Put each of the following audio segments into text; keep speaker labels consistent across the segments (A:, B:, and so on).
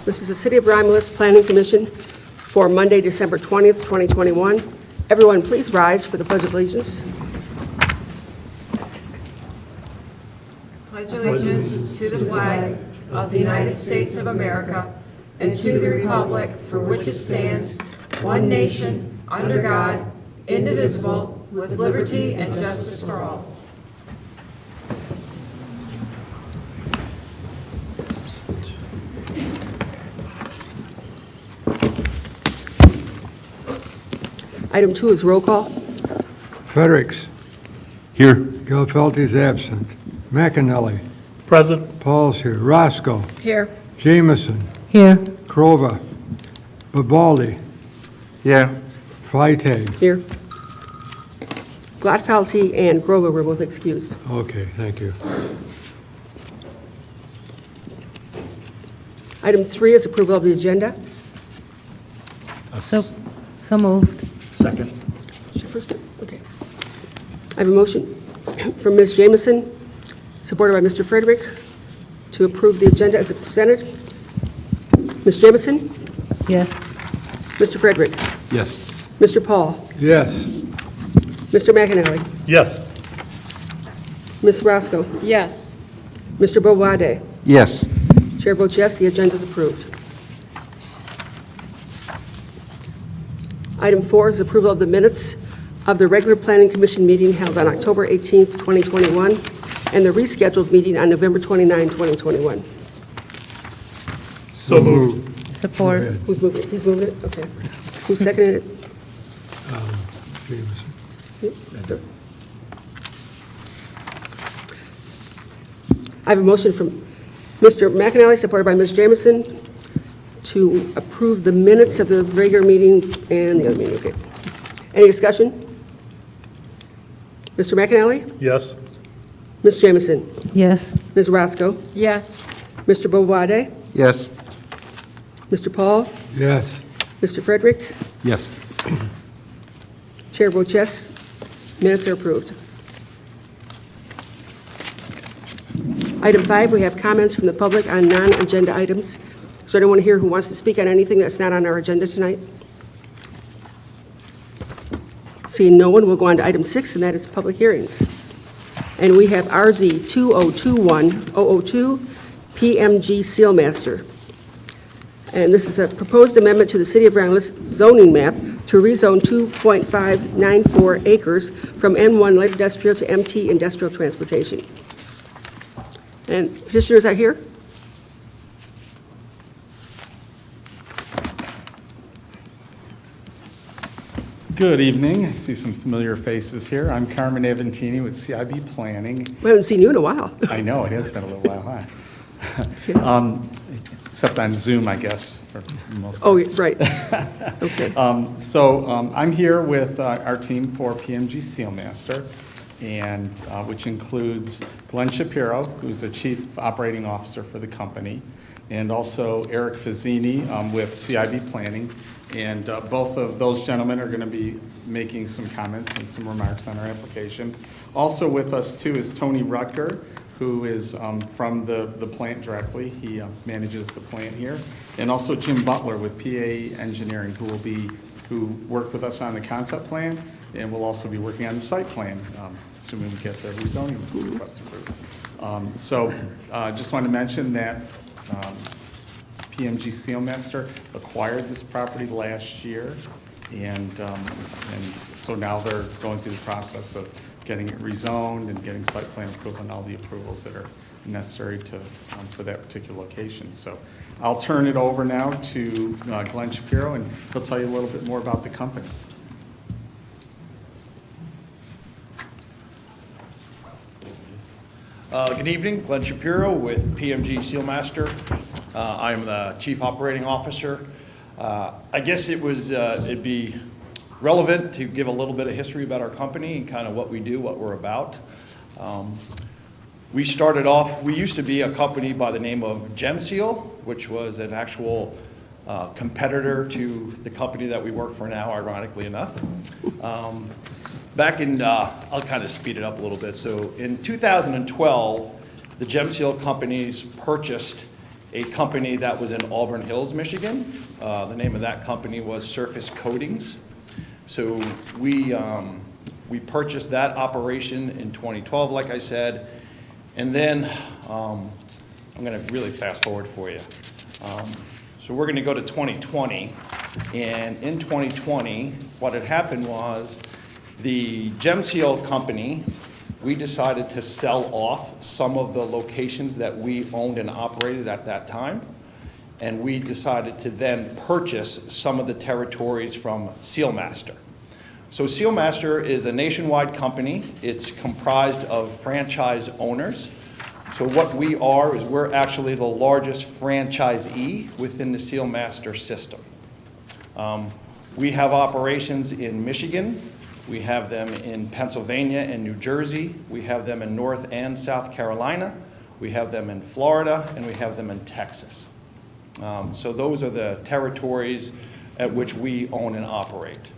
A: This is the City of Romulus Planning Commission for Monday, December 20th, 2021. Everyone, please rise for the Pledge of Allegiance.
B: Pledge allegiance to the flag of the United States of America and to the republic for which it stands, one nation, under God, indivisible, with liberty and justice for all.
A: Item 2 is roll call.
C: Fredericks.
D: Here.
C: Gelfelte is absent. McAnally.
D: Present.
C: Paul's here. Roscoe.
B: Here.
C: Jameson.
E: Here.
C: Crova. Babaldi.
D: Yeah.
C: Freitag.
A: Here. Gladfelte and Grover were both excused.
C: Okay, thank you.
A: Item 3 is approval of the agenda.
E: So moved.
D: Second.
A: First, okay. I have a motion from Ms. Jameson, supported by Mr. Frederick, to approve the agenda as presented. Ms. Jameson?
E: Yes.
A: Mr. Frederick?
D: Yes.
A: Mr. Paul?
C: Yes.
A: Mr. McAnally?
D: Yes.
A: Ms. Roscoe?
B: Yes.
A: Mr. Bowade?
D: Yes.
A: Chair votes yes, the agenda is approved. Item 4 is approval of the minutes of the regular Planning Commission meeting held on October 18th, 2021, and the rescheduled meeting on November 29, 2021.
D: So moved.
E: Support.
C: Go ahead.
A: Who's moving it? He's moving it? Okay. Who's seconded it?
C: Jameson.
A: I have a motion from Mr. McAnally, supported by Ms. Jameson, to approve the minutes of the regular meeting and the other meeting. Okay. Any discussion? Mr. McAnally?
D: Yes.
A: Ms. Jameson?
E: Yes.
A: Ms. Roscoe?
B: Yes.
A: Mr. Bowade?
D: Yes.
A: Mr. Paul?
C: Yes.
A: Mr. Frederick?
D: Yes.
A: Chair votes yes. Minutes are approved. Item 5, we have comments from the public on non-agenda items. Is there anyone here who wants to speak on anything that's not on our agenda tonight? Seeing no one, we'll go on to item 6, and that is public hearings. And we have RZ 2021-002, PMG Sealmaster. And this is a proposed amendment to the City of Romulus zoning map to rezone 2.594 acres from N1 light industrial to MT industrial transportation. And petitioners are here?
F: Good evening. I see some familiar faces here. I'm Carmen Aventini with CIB Planning.
A: We haven't seen you in a while.
F: I know, it has been a little while, huh? Except on Zoom, I guess, for the most part.
A: Oh, right. Okay.
F: I'm here with our team for PMG Sealmaster, and which includes Glenn Shapiro, who's the Chief Operating Officer for the company, and also Eric Fazzini with CIB Planning. And both of those gentlemen are going to be making some comments and some remarks on our application. Also with us, too, is Tony Rutger, who is from the plant directly. He manages the plant here. And also Jim Butler with PA Engineering, who worked with us on the concept plan and will also be working on the site plan, assuming we get the rezoning request approved. Just wanted to mention that PMG Sealmaster acquired this property last year, and so now they're going through the process of getting it rezoned and getting site plan approval and all the approvals that are necessary for that particular location. So I'll turn it over now to Glenn Shapiro, and he'll tell you a little bit more about the company.
G: Good evening, Glenn Shapiro with PMG Sealmaster. I am the Chief Operating Officer. I guess it'd be relevant to give a little bit of history about our company and kind of what we do, what we're about. We started off, we used to be a company by the name of GemSeal, which was an actual competitor to the company that we work for now, ironically enough. Back in, I'll kind of speed it up a little bit. So in 2012, the GemSeal companies purchased a company that was in Auburn Hills, Michigan. The name of that company was Surface Coatings. So we purchased that operation in 2012, like I said, and then I'm going to really fast forward for you. So we're going to go to 2020, and in 2020, what had happened was the Gem Seal company, we decided to sell off some of the locations that we owned and operated at that time, and we decided to then purchase some of the territories from Sealmaster. So Sealmaster is a nationwide company. It's comprised of franchise owners. So what we are is we're actually the largest franchisee within the Sealmaster system. We have operations in Michigan. We have them in Pennsylvania and New Jersey. We have them in North and South Carolina. We have them in Florida, and we have them in Texas. So those are the territories at which we own and operate.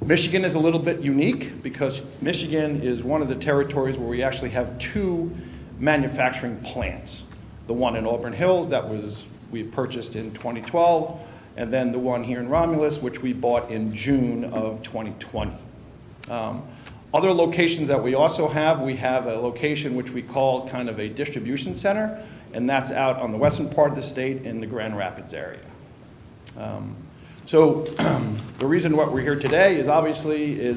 G: Michigan is a little bit unique because Michigan is one of the territories where we actually have two manufacturing plants. The one in Auburn Hills we purchased in 2012, and then the one here in Romulus, which we bought in June of 2020. Other locations that we also have, we have a location which we call kind of a distribution center, and that's out on the western part of the state in the Grand Rapids area. So the reason what we're here today is obviously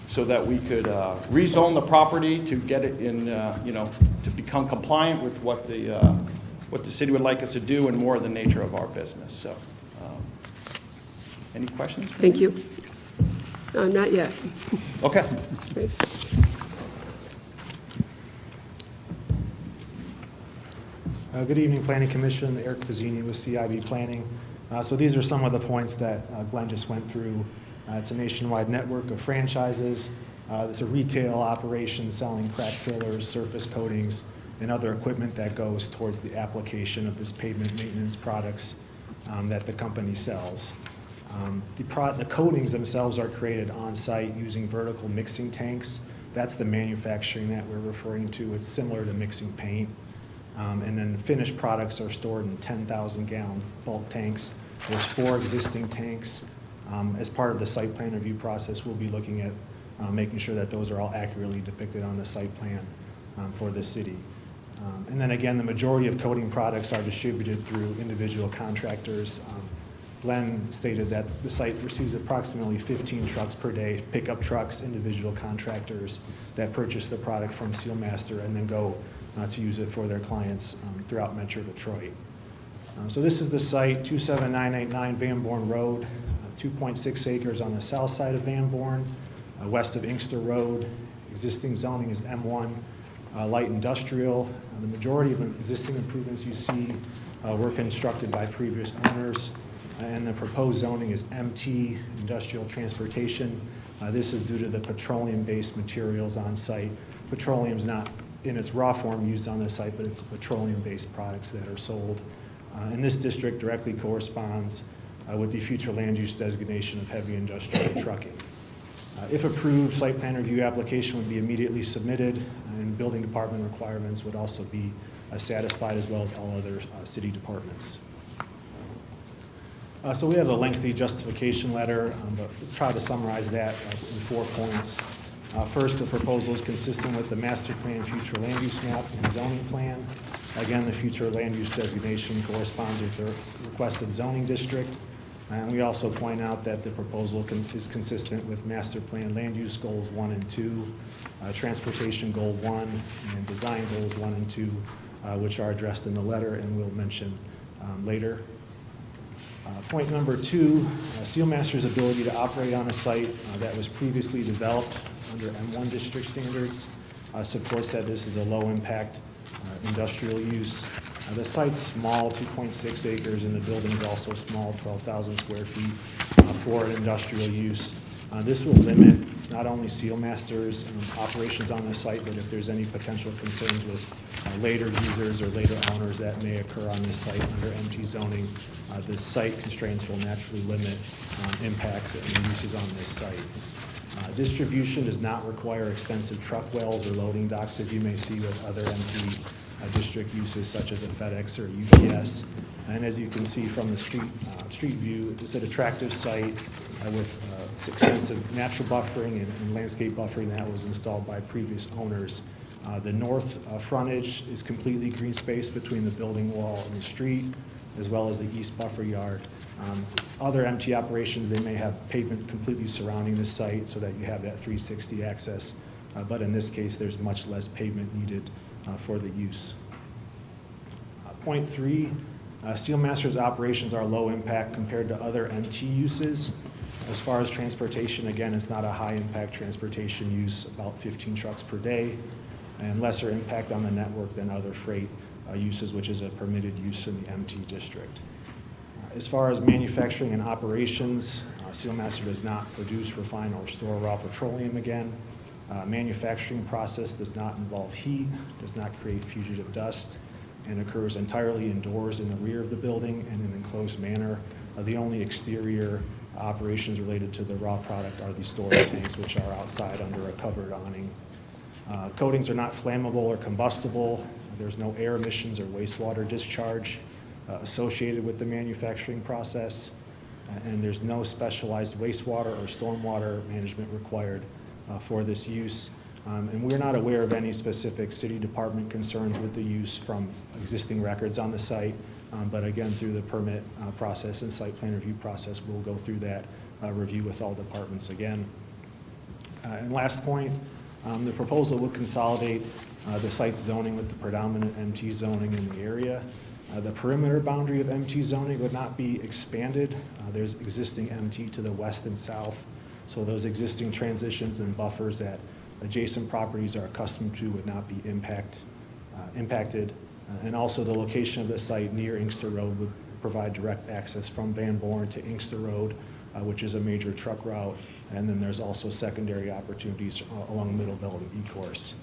G: so that we could rezone the property to get it in, to become compliant with what the city would like us to do and more of the nature of our business. So, any questions?
A: Thank you. Not yet.
G: Okay.
A: Great.
H: Good evening, Planning Commission. Eric Fazzini with CIB Planning. So these are some of the points that Glenn just went through. It's a nationwide network of franchises. It's a retail operation selling crack fillers, surface coatings, and other equipment that goes towards the application of this pavement maintenance products that the company sells. The coatings themselves are created on-site using vertical mixing tanks. That's the manufacturing that we're referring to. It's similar to mixing paint. And then finished products are stored in 10,000-gallon bulk tanks. There's 4 existing tanks. As part of the site plan review process, we'll be looking at making sure that those are all accurately depicted on the site plan for the city. And then again, the majority of coating products are distributed through individual contractors. Glenn stated that the site receives approximately 15 trucks per day, pickup trucks, individual contractors that purchase the product from Sealmaster and then go to use it for their clients throughout Metro Detroit. So this is the site, 27989 Van Born Road, 2.6 acres on the south side of Van Born, west of Inkster Road. Existing zoning is M1, light industrial. The majority of existing improvements you see were constructed by previous owners, and the proposed zoning is MT, industrial transportation. This is due to the petroleum-based materials on site. Petroleum is not in its raw form used on the site, but it's petroleum-based products that are sold. And this district directly corresponds with the future land use designation of heavy industrial trucking. If approved, site plan review application would be immediately submitted, and building department requirements would also be satisfied, as well as all other city departments. So we have a lengthy justification letter, but we'll try to summarize that in 4 points. First, the proposal is consistent with the master plan, future land use map, and zoning plan. Again, the future land use designation corresponds with the requested zoning district. And we also point out that the proposal is consistent with master plan land use goals 1 and 2, transportation goal 1, and design goals 1 and 2, which are addressed in the letter and we'll mention later. Point number 2, Sealmaster's ability to operate on a site that was previously developed under M1 district standards supports that this is a low-impact industrial use. The site's small, 2.6 acres, and the building's also small, 12,000 square feet for an industrial use. This will limit not only Sealmaster's operations on the site, but if there's any potential concerns with later users or later owners that may occur on this site under MG zoning, the site constraints will naturally limit impacts and uses on this site. Distribution does not require extensive truck wells or loading docks, as you may see with other MT district uses such as a FedEx or UPS. And as you can see from the street view, it's an attractive site with extensive natural buffering and landscape buffering that was installed by previous owners. The north frontage is completely green space between the building wall and the street, as well as the east buffer yard. Other MT operations, they may have pavement completely surrounding the site so that you have that 360 access, but in this case, there's much less pavement needed for the use. Point 3, Steelmaster's operations are low impact compared to other MT uses. As far as transportation, again, it's not a high impact transportation use, about 15 trucks per day, and lesser impact on the network than other freight uses, which is a permitted use in the MT district. As far as manufacturing and operations, Steelmaster does not produce, refine, or store raw petroleum again. Manufacturing process does not involve heat, does not create fugitive dust, and occurs entirely indoors in the rear of the building in an enclosed manner. The only exterior operations related to the raw product are the storage tanks, which are outside under a covered awning. Coatings are not flammable or combustible. There's no air emissions or wastewater discharge associated with the manufacturing process, and there's no specialized wastewater or stormwater management required for this use. And we're not aware of any specific city department concerns with the use from existing records on the site, but again, through the permit process and site plan review process, we'll go through that review with all departments again. And last point, the proposal would consolidate the site's zoning with the predominant MT zoning in the area. The perimeter boundary of MT zoning would not be expanded. There's existing MT to the west and south, so those existing transitions and buffers that adjacent properties are accustomed to would not be impacted. And also the location of the site near Inkster Road would provide direct access from Van Born to Inkster Road, which is a major truck route. And then there's also secondary opportunities along Middle Belt and E-Course.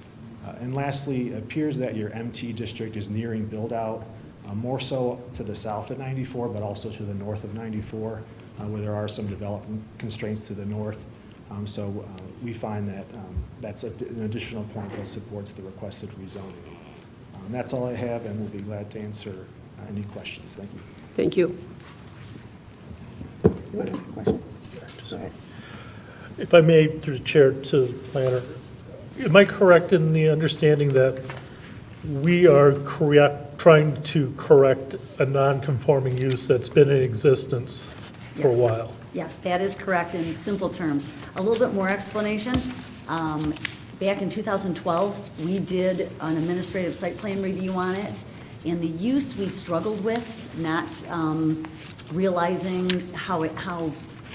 H: And lastly, it appears that your MT district is nearing build-out, more so to the south of 94, but also to the north of 94, where there are some development constraints to the north. So we find that that's an additional point that supports the requested rezoning. That's all I have, and we'll be glad to answer any questions. Thank you.
A: Thank you. You want to ask a question? Go ahead.
D: If I may, through the chair to the planner, am I correct in the understanding that we are trying to correct a non-conforming use that's been in existence for a
I: Yes.
D: while?
I: Yes, that is correct in simple terms. A little bit more explanation. Back in 2012, we did an administrative site plan review on it, and the use we struggled with, not realizing how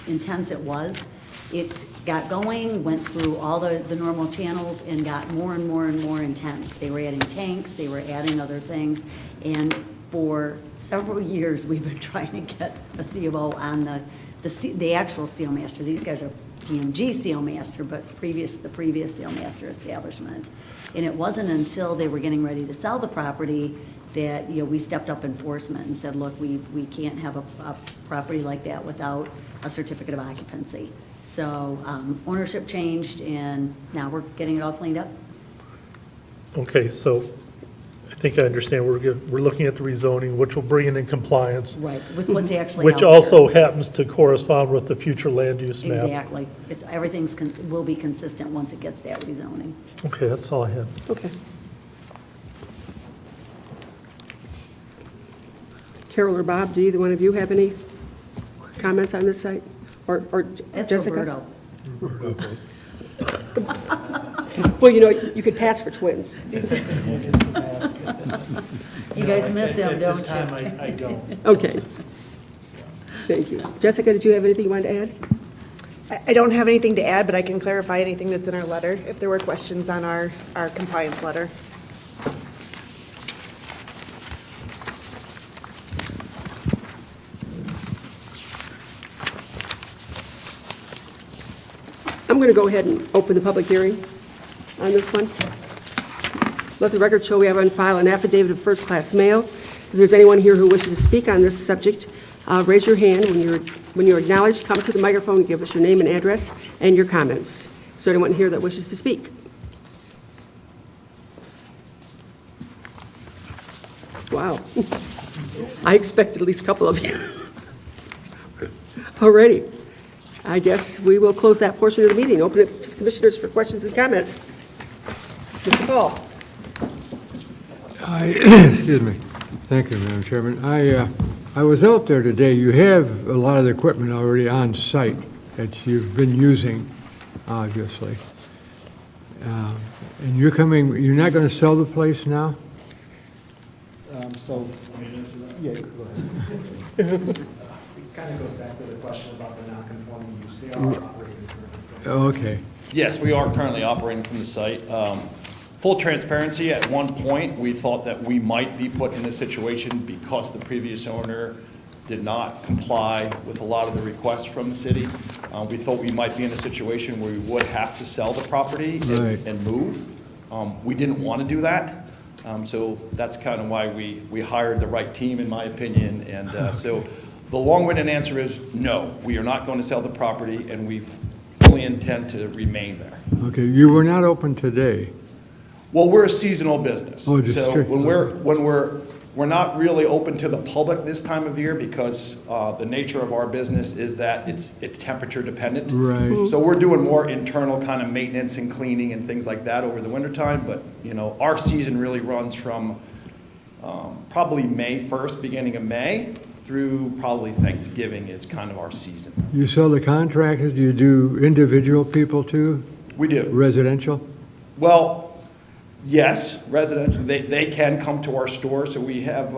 I: intense it was. It got going, went through all the normal channels, and got more and more and more intense. They were adding tanks, they were adding other things, and for several years, we've been trying to get a CFO on the actual Steelmaster. These guys are PMG Steelmaster, but the previous Steelmaster establishment. And it wasn't until they were getting ready to sell the property that, we stepped up enforcement and said, look, we can't have a property like that without a certificate of occupancy. So ownership changed, and now we're getting it all cleaned up.
D: Okay, so I think I understand. We're looking at the rezoning, which will bring it in compliance.
I: Right, with what's actually out
D: Which
I: there.
D: also happens to correspond with the future land use map.
I: Exactly. Everything's will be consistent once it gets that rezoning.
D: Okay, that's all I have.
A: Okay. Carol or Bob, do either one of you have any comments on this site? Or
I: That's
A: Jessica?
I: Roberto.
A: Well, you could pass for twins.
I: You guys miss him, don't you?
D: I don't.
A: Okay. Thank you. Jessica, did you have anything you wanted to add?
J: I don't have anything to add, but I can clarify anything that's in our letter, if there were questions on our compliance letter.
A: I'm going to go ahead and open the public hearing on this one. Let the record show we have on file an affidavit of first-class mail. If there's anyone here who wishes to speak on this subject, raise your hand. When you're acknowledged, come to the microphone and give us your name and address and your comments. Is there anyone here that wishes to speak? Wow. I expected at least a couple of you. Alrighty. I guess we will close that portion of the meeting. Open it to the commissioners for questions and comments. Mr. Paul?
C: Excuse me. Thank you, Madam Chairman. I was out there today. You have a lot of the equipment already on site that you've been using, obviously. And you're not going to sell the place now?
H: So, yeah, go ahead. It kind of goes back to the question about the non-conforming use. They are operating currently.
C: Okay.
G: Yes, we are currently operating from the site. Full transparency, at one point, we thought that we might be put in a situation because the previous owner did not comply with a lot of the requests from the city. We thought we might be in a situation where we would have to sell the property
C: Right.
G: and move. We didn't want to do that, so that's kind of why we hired the right team, in my opinion. And so the long-winded answer is no, we are not going to sell the property, and we fully intend to remain there.
C: Okay, you were not open today.
G: Well, we're a seasonal business.
C: Oh, just
G: So
C: strict-
G: when we're not really open to the public this time of year because the nature of our business is that it's temperature dependent.
C: Right.
G: So we're doing more internal kind of maintenance and cleaning and things like that over the wintertime. But, you know, our season really runs from probably May 1st, beginning of May, through probably Thanksgiving is kind of our season.
C: You sell the contractors, do you do individual people too?
G: We do.
C: Residential?
G: Well, yes, residential, they can come to our store, so we have,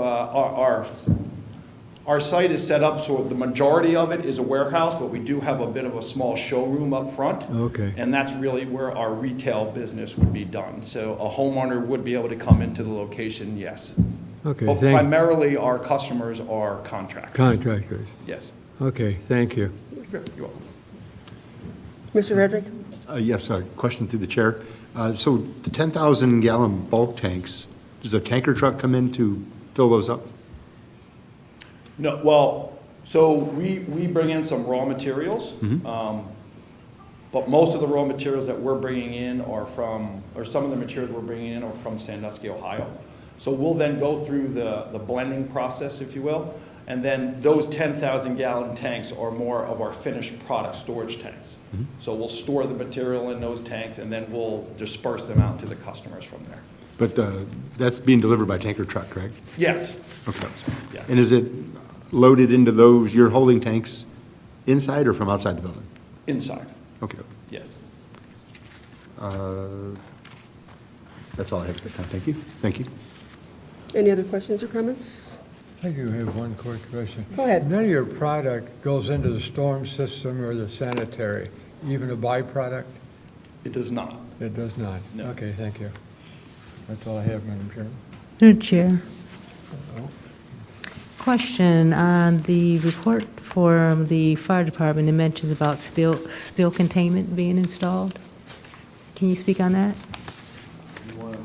G: our site is set up so the majority of it is a warehouse, but we do have a bit of a small showroom up front.
C: Okay.
G: And that's really where our retail business would be done. So a homeowner would be able to come into the location, yes.
C: Okay,
G: But
C: thank,
G: primarily, our customers are contractors.
C: contractors.
G: Yes.
C: Okay, thank you.
G: You're welcome.
A: Mr. Redrick?
K: Yes, a question through the chair. So the 10,000-gallon bulk tanks, does a tanker truck come in to fill those up?
G: No, well, so we bring in some raw materials, but most of the raw materials that we're bringing in are from, or some of the materials we're bringing in are from Sandusky, Ohio. So we'll then go through the blending process, if you will, and then those 10,000-gallon tanks are more of our finished product storage tanks. So we'll store the material in those tanks, and then we'll disperse them out to the customers from there.
K: But that's being delivered by tanker truck, correct?
G: Yes,
K: Okay.
G: yes.
K: And is it loaded into those, your holding tanks inside or from outside the building?
G: Inside,
K: Okay.
G: yes.
K: That's all I have at this time. Thank you. Thank you.
A: Any other questions or comments?
C: I do have one quick question.
A: Go ahead.
C: None of your product goes into the storm system or the sanitary, even a byproduct?
G: It does not.
C: It does not?
G: No.
C: Okay, thank you. That's all I have, Madam Chairman.
E: Through the chair. Question on the report for the fire department, it mentions about spill containment being installed. Can you speak on that?
G: You want to,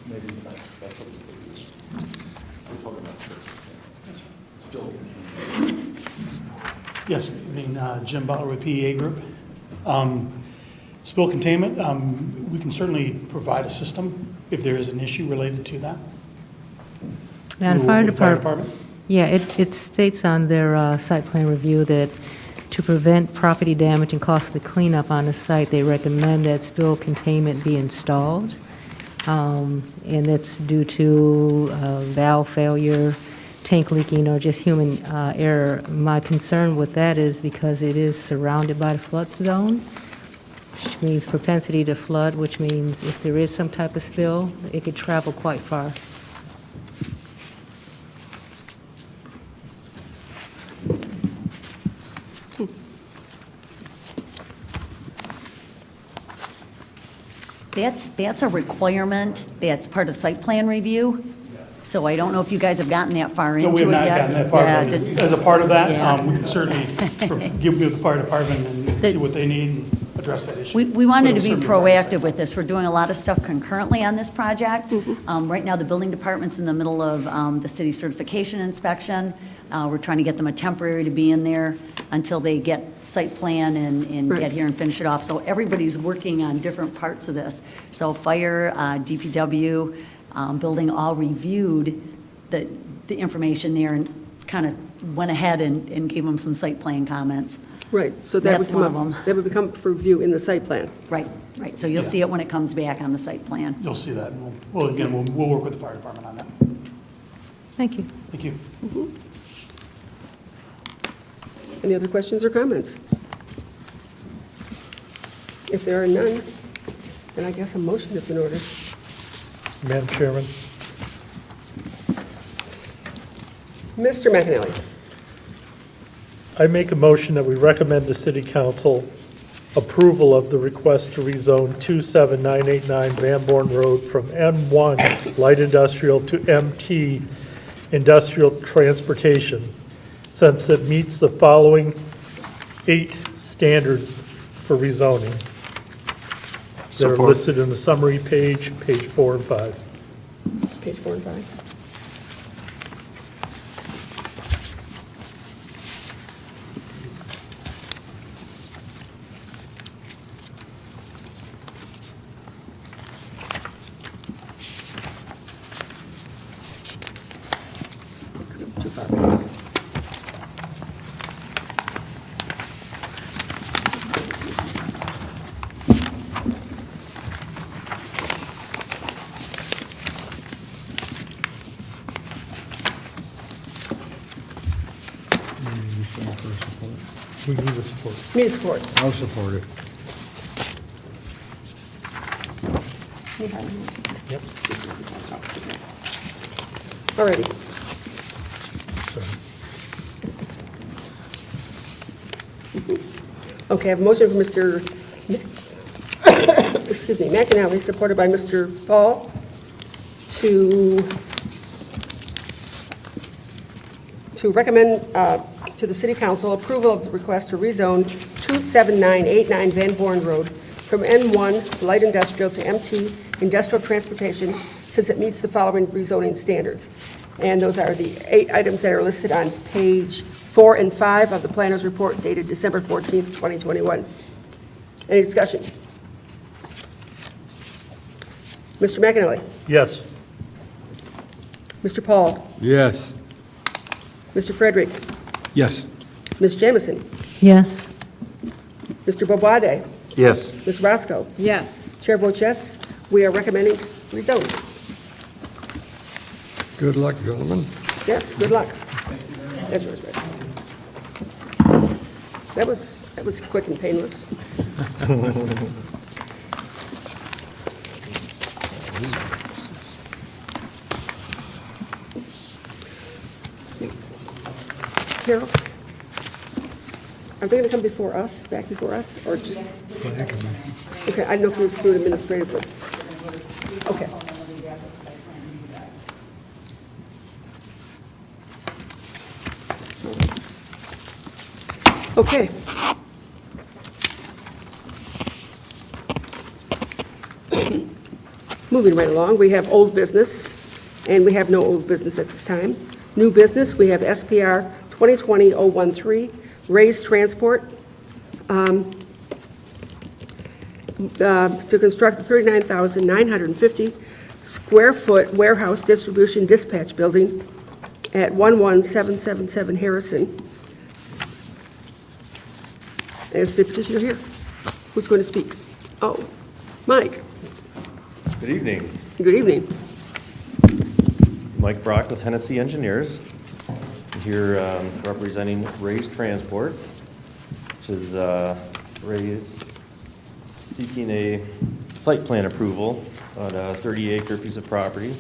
G: maybe that's what we're talking about. Still.
L: Yes, I mean, Jim Butler with PEA Group. Spill containment, we can certainly provide a system if there is an issue related to that.
E: Now, the
L: With
E: fire
L: the fire
E: department, yeah, it states on their site plan review that to prevent property damage and costly cleanup on the site, they recommend that spill containment be installed. And that's due to valve failure, tank leaking, or just human error. My concern with that is because it is surrounded by the flood zone, which means propensity to flood, which means if there is some type of spill, it could travel quite far.
I: That's a requirement, that's part of site plan review, so I don't know if you guys have gotten that far
L: No,
I: into
L: we
I: it
L: have
I: yet.
L: not gotten that far,
I: Yeah,
L: but as a part of that,
I: Yeah.
L: we can certainly give the fire department and see what they need and address that issue.
I: We wanted to
L: But
I: be
L: it'll certainly be
I: proactive with this. We're doing a lot of stuff concurrently on this project. Right now, the building department's in the middle of the city certification inspection. We're trying to get them a temporary to be in there until they get site plan and
A: Right.
I: get here and finish it off. So everybody's working on different parts of this. So fire, DPW, building all reviewed the information there and kind of went ahead and gave them some site plan comments.
A: Right, so that would
I: That's one of
A: come
I: them.
A: up, that would become for review in the site plan.
I: Right, right. So you'll see it when it comes back on the site plan.
L: You'll see that. And we'll work with the fire department on that.
E: Thank you.
L: Thank you.
A: Any other questions or comments? If there are none, then I guess a motion is in order.
D: Madam Chairman,
A: Mr. McAnally.
D: I make a motion that we recommend to City Council approval of the request to rezone 27989 Van Born Road from M1 Light Industrial to MT Industrial Transportation, since it meets the following 8 standards for rezoning that are
K: Support.
D: listed in the summary page 4 and 5.
A: Page 4 and 5. Too far back.
D: We need the support.
A: Need support.
C: I'll support it.
D: Yep.
A: Alrighty.
D: So,
A: Okay, I have a motion from Mr. excuse me, McAnally, supported by Mr. Paul, to recommend to the City Council approval of the request to rezone 27989 Van Born Road from N1 Light Industrial to MT Industrial Transportation, since it meets the following rezoning standards. And those are the 8 items that are listed on page 4 and 5 of the planner's report dated December 14th, 2021. Any discussion? Mr. McAnally?
D: yes.
A: Mr. Paul?
C: Yes.
A: Mr. Frederick?
K: Yes.
A: Ms. Jamison?
E: Yes.
A: Mr. Bobwade?
K: Yes.
A: Ms. Roscoe?
B: Yes.
A: Chair votes yes. We are recommending rezone.
C: Good luck, gentlemen.
A: Yes, good luck. That's yours, Red. That was quick and painless. Carol, are they going to come before us, back before us, or just? Okay, I don't know if it was through administratively. Okay. Okay. Moving right along, we have old business, and we have no old business at this time. New business, we have SPR 2020-013, raised transport, to construct a 39,950 square foot warehouse distribution dispatch building at 11777 Harrison. Is the petitioner here? Who's going to speak? Oh, Mike.
M: Good evening.
A: Good evening.
M: Mike Brock with Hennessy Engineers. I'm here representing Raised Transport, which is Raised seeking a site plan approval on a 30-acre piece of property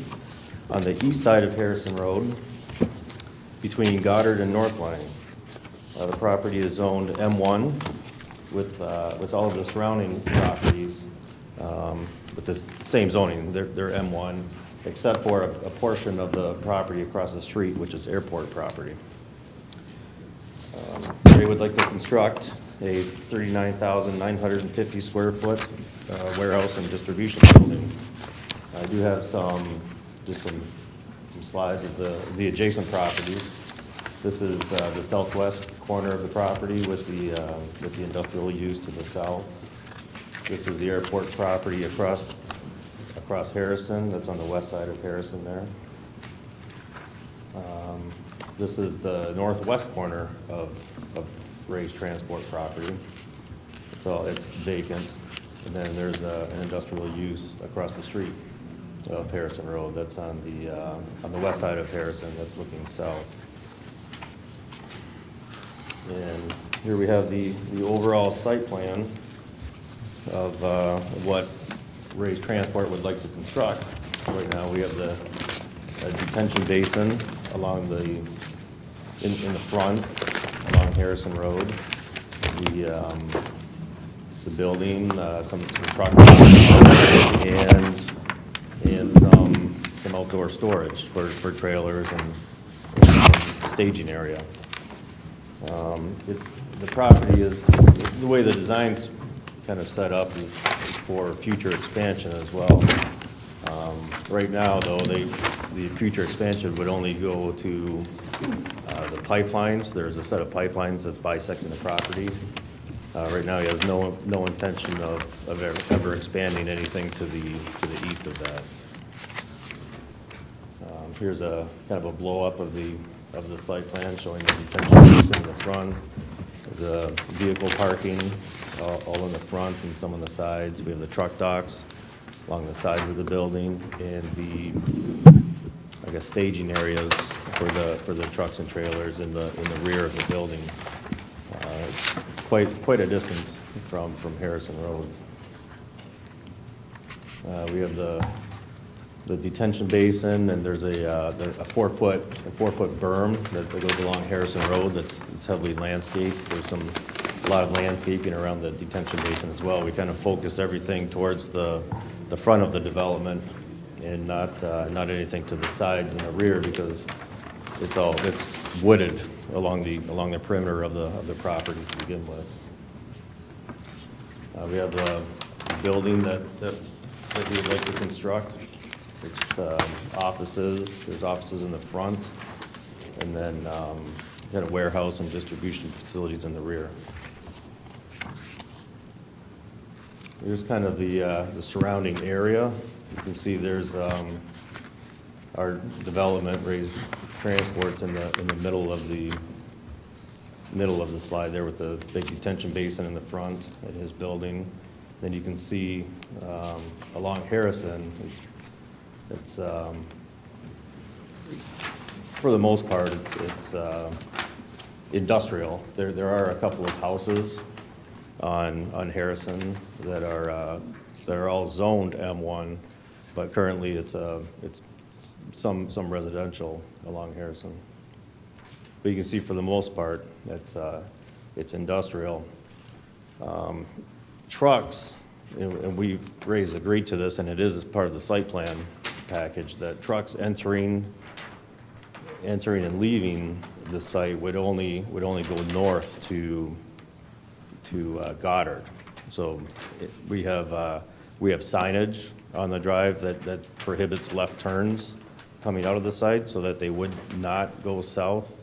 M: on the east side of Harrison Road between Goddard and North Line. The property is zoned M1 with all of the surrounding properties with the same zoning. They're M1, except for a portion of the property across the street, which is airport property. They would like to construct a 39,950 square foot warehouse and distribution building. I do have some slides of the adjacent properties. This is the southwest corner of the property with the industrial use to the south. This is the airport property across across Harrison, that's on the west side of Harrison there. This is the northwest corner of Ray's Transport property. It's vacant. And then there's an industrial use across the street of Harrison Road. That's on the west side of Harrison, that's looking south. And here we have the overall site plan of what Ray's Transport would like to construct. Right now, we have the detention basin along in the front, along Harrison Road. The building, some trucks, and some outdoor storage for trailers and some staging area. The property is, the way the design's kind of set up is for future expansion as well. Right now, though, the future expansion would only go to the pipelines. There's a set of pipelines that's bisecting the property. Right now, he has no intention of ever expanding anything to the east of that. Here's a kind of a blow-up of the site plan showing the detention basin in the front, the vehicle parking all in the front and some on the sides. We have the truck docks along the sides of the building, and the, I guess, staging areas for the trucks and trailers in the rear of the building. It's quite a distance from Harrison Road. We have the detention basin, and there's a 4-foot berm that goes along Harrison Road that's heavily landscaped. There's a lot of landscaping around the detention basin as well. We kind of focused everything towards the front of the development and not anything to the sides and the rear, because it's wooded along the perimeter of the property to begin with. We have a building that we would like to construct. It's offices. There's offices in the front, and then got a warehouse and distribution facilities in the rear. Here's kind of the surrounding area. You can see there's our development, Ray's Transport's in the middle of the slide there with the big detention basin in the front at his building. Then you can see along Harrison, it's for the most part, it's industrial. There are a couple of houses on Harrison that are all zoned M1, but currently it's some residential along Harrison. But you can see for the most part, it's industrial. Trucks, and Ray's agreed to this, and it is as part of the site plan package, that trucks entering and leaving the site would only go north to Goddard. So we have signage on the drive that prohibits left turns coming out of the site, so that they would not go south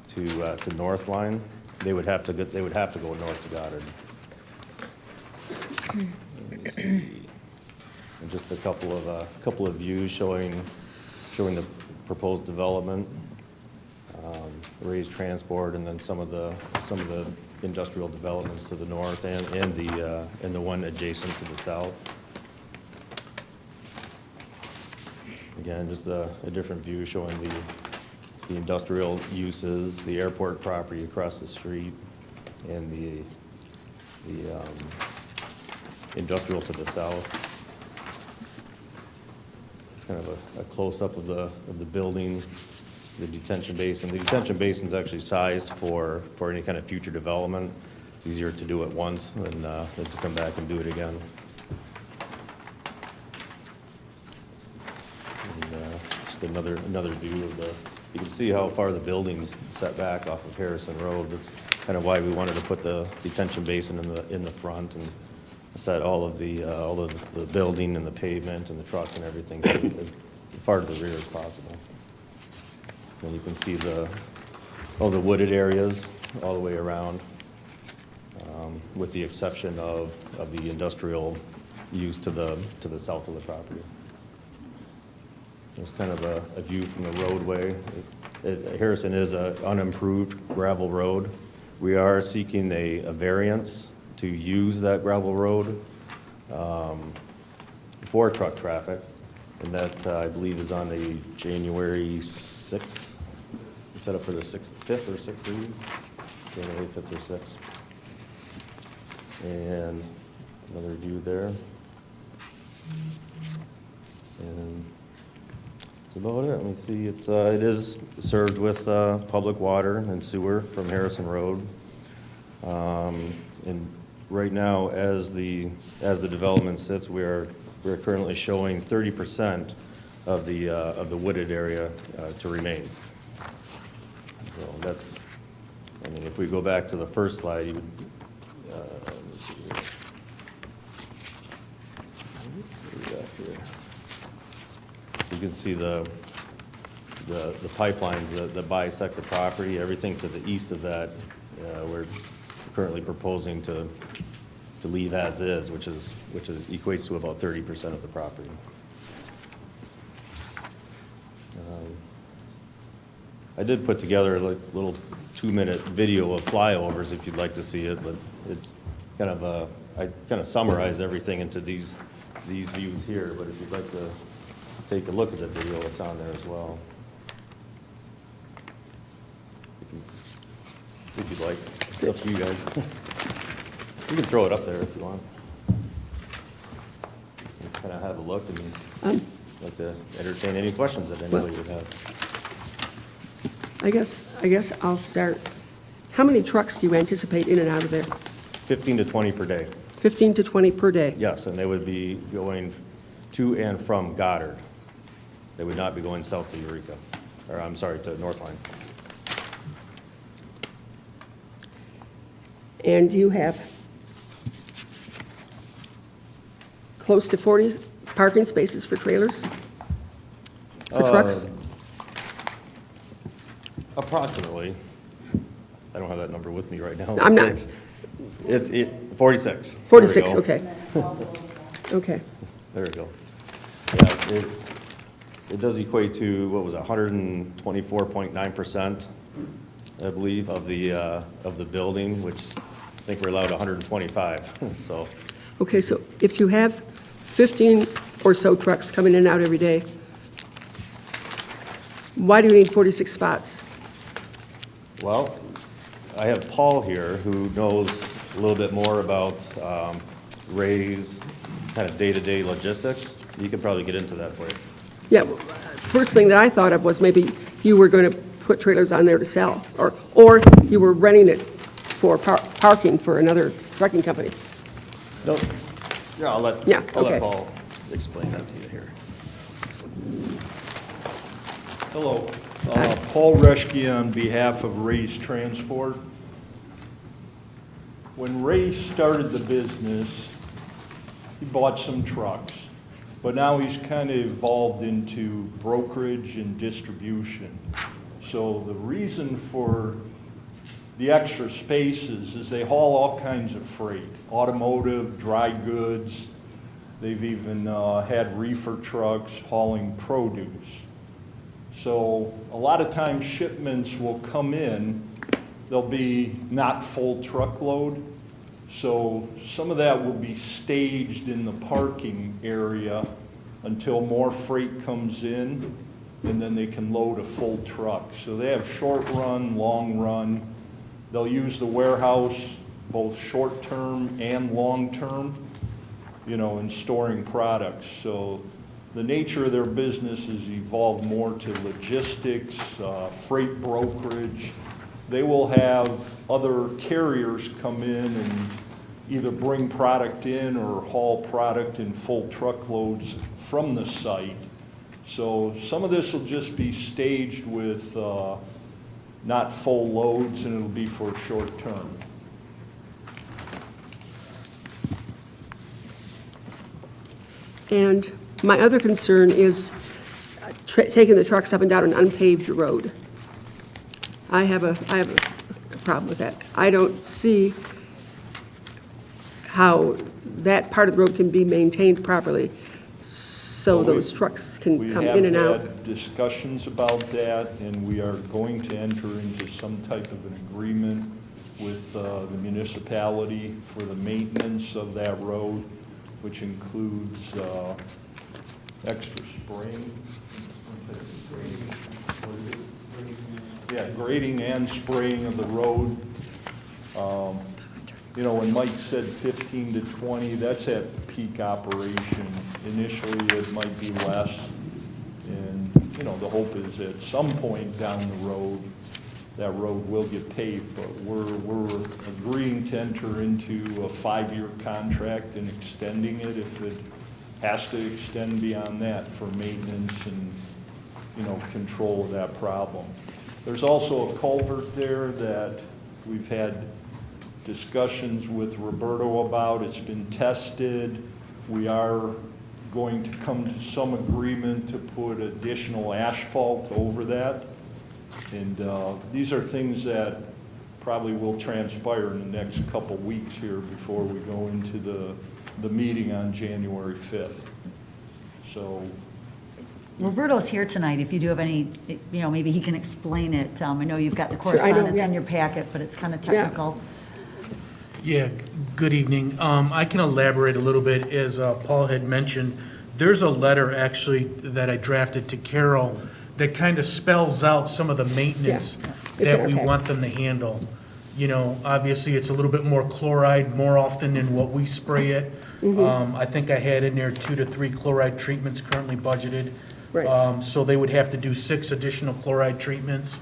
M: to North Line. They would have to go north to Goddard. Let me see. And just a couple of views showing the proposed development, Ray's Transport, and then some of the industrial developments to the north and the one adjacent to the south. Again, just a different view showing the industrial uses, the airport property across the street, and the industrial to the south. It's kind of a close-up of the building, the detention basin. The detention basin is actually sized for any kind of future development. It's easier to do it once than to come back and do it again. And just another view of you can see how far the building's set back off of Harrison Road. That's kind of why we wanted to put the detention basin in the front and set all of the building and the pavement and the trucks and everything as far to the rear as possible. And you can see all the wooded areas all the way around, with the exception of the industrial use to the south of the property. There's kind of a view from the roadway. Harrison is an unimproved gravel road. We are seeking a variance to use that gravel road for truck traffic, and that, I believe, is on the January 6th. It's set up for the 5th or 6th meeting, January 5th or 6th. And another view there. And that's about it. Let me see, it is served with public water and sewer from Harrison Road. And right now, as the development sits, we're currently showing 30% of the wooded area to remain. So that's, I mean, if we go back to the first slide, you would, let me see here. What do we got here? You can see the pipelines that bisect the property. Everything to the east of that, we're currently proposing to leave as is, which equates to about 30% of the property. I did put together a little 2-minute video of flyovers if you'd like to see it, but it's kind of I kind of summarized everything into these views here. But if you'd like to take a look at the video, it's on there as well. If you'd like, it's up to you guys. You can throw it up there if you want. Kind of have a look and like to entertain any questions that anybody would have.
A: I guess I'll start. How many trucks do you anticipate in and out of there?
M: 15 to 20 per day.
A: 15 to 20 per day?
M: Yes, and they would be going to and from Goddard. They would not be going south to Eureka, or I'm sorry, to Northline.
A: And you have close to 40 parking spaces for trailers? For trucks?
M: Approximately. I don't have that number with me right now.
A: I'm not.
M: It's 46.
A: 46,
M: There we go.
A: okay. Okay.
M: There we go. Yeah, it does equate to, what was it, 124.9%, I believe, of the building, which I think we're allowed 125, so.
A: Okay, so if you have 15 or so trucks coming in and out every day, why do you need 46 spots?
M: Well, I have Paul here who knows a little bit more about Ray's kind of day-to-day logistics. You could probably get into that for you.
A: Yeah, well, first thing that I thought of was maybe you were going to put trailers on there to sell, or you were renting it for parking for another trucking company.
M: No, yeah, I'll let
A: okay.
M: Paul explain that to you here.
N: Hello, Paul Reschke on behalf of Ray's Transport. When Ray started the business, he bought some trucks, but now he's kind of evolved into brokerage and distribution. So the reason for the extra spaces is they haul all kinds of freight, automotive, dry goods. They've even had reefer trucks hauling produce. So a lot of times shipments will come in, they'll be not full truckload. So some of that will be staged in the parking area until more freight comes in, and then they can load a full truck. So they have short run, long run. They'll use the warehouse both short term and long term, you know, in storing products. So the nature of their business has evolved more to logistics, freight brokerage. They will have other carriers come in and either bring product in or haul product in full truckloads from the site. So some of this will just be staged with not full loads, and it'll be for short term.
A: And my other concern is taking the trucks up and down an unpaved road. I have a problem with that. I don't see how that part of the road can be maintained properly, so
N: Well,
A: those trucks can
N: We
A: come in and
N: have
A: out.
N: had discussions about that, and we are going to enter into some type of an agreement with the municipality for the maintenance of that road, which includes extra spraying. Yeah, grading and spraying of the road. You know, when Mike said 15 to 20, that's at peak operation. Initially, it might be less. And, you know, the hope is at some point down the road, that road will get paved. But we're agreeing to enter into a 5-year contract and extending it if it has to extend beyond that for maintenance and, you know, control of that problem. There's also a culvert there that we've had discussions with Roberto about. It's been tested. We are going to come to some agreement to put additional asphalt over that. And these are things that probably will transpire in the next couple weeks here before we go into the meeting on January 5th. So
I: Roberto's here tonight, if you do have any, you know, maybe he can explain it. I know you've got the
A: I know,
I: correspondence
A: yeah.
I: in your packet, but it's kind of technical.
L: Yeah, good evening. I can elaborate a little bit. As Paul had mentioned, there's a letter actually that I drafted to Carol that kind of spells out some of the maintenance
A: Yeah, it's in
L: that
A: our
L: we
A: packet.
L: want them to handle. You know, obviously, it's a little bit more chloride more often than what we spray it. I think I had in there 2 to 3 chloride treatments currently budgeted.
A: Right.
L: So they would have to do 6 additional chloride treatments.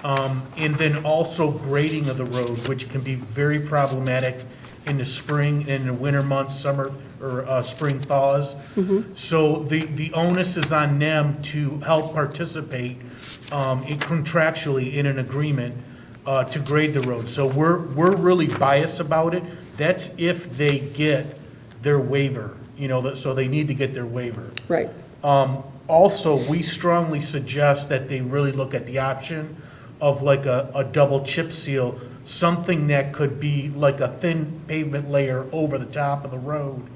L: And then also grading of the road, which can be very problematic in the spring and in the winter months, summer or spring thaws. So the onus is on them to help participate contractually in an agreement to grade the road. So we're really biased about it. That's if they get their waiver, you know, so they need to get their waiver.
A: Right.
L: Also, we strongly suggest that they really look at the option of like a double chip seal, something that could be like a thin pavement layer over the top of the road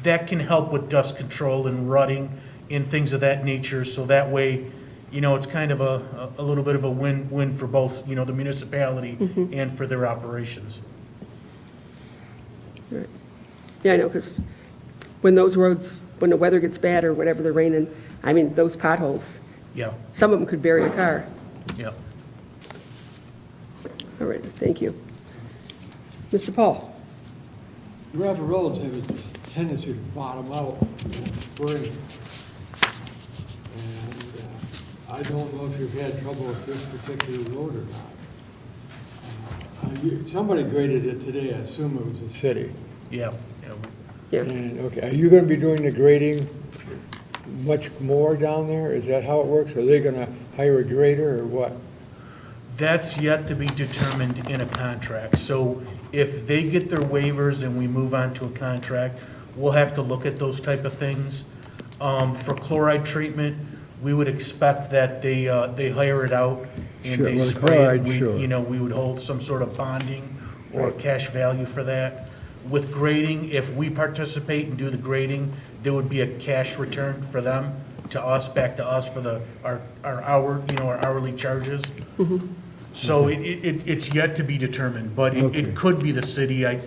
L: that can help with dust control and rutting and things of that nature. So that way, you know, it's kind of a little bit of a win-win for both, you know, the municipality and for their operations.
A: Right. Yeah, I know, because when those roads, when the weather gets bad or whatever, they're raining, I mean, those potholes,
L: Yeah,
A: some of them could bury a car.
L: yeah.
A: All right, thank you. Mr. Paul?
C: Gravel roads have a tendency to bottom out in the spring. And I don't know if you've had trouble with this particular road or not. Somebody graded it today, I assume it was the city.
L: Yeah,
A: Yeah.
C: And, okay, are you gonna be doing the grading much more down there? Is that how it works? Are they gonna hire a grader or what?
L: That's yet to be determined in a contract. So if they get their waivers and we move on to a contract, we'll have to look at those type of things. For chloride treatment, we would expect that they hire it out and
C: Sure,
L: they
C: well,
L: spray it.
C: chloride,
L: We-
C: sure.
L: You know, we would hold some sort of bonding or
A: Right.
L: cash value for that. With grading, if we participate and do the grading, there would be a cash return for them, to us, back to us for our hour, you know, our hourly charges. So it's yet to be determined, but
C: Okay.
L: it could be the city. I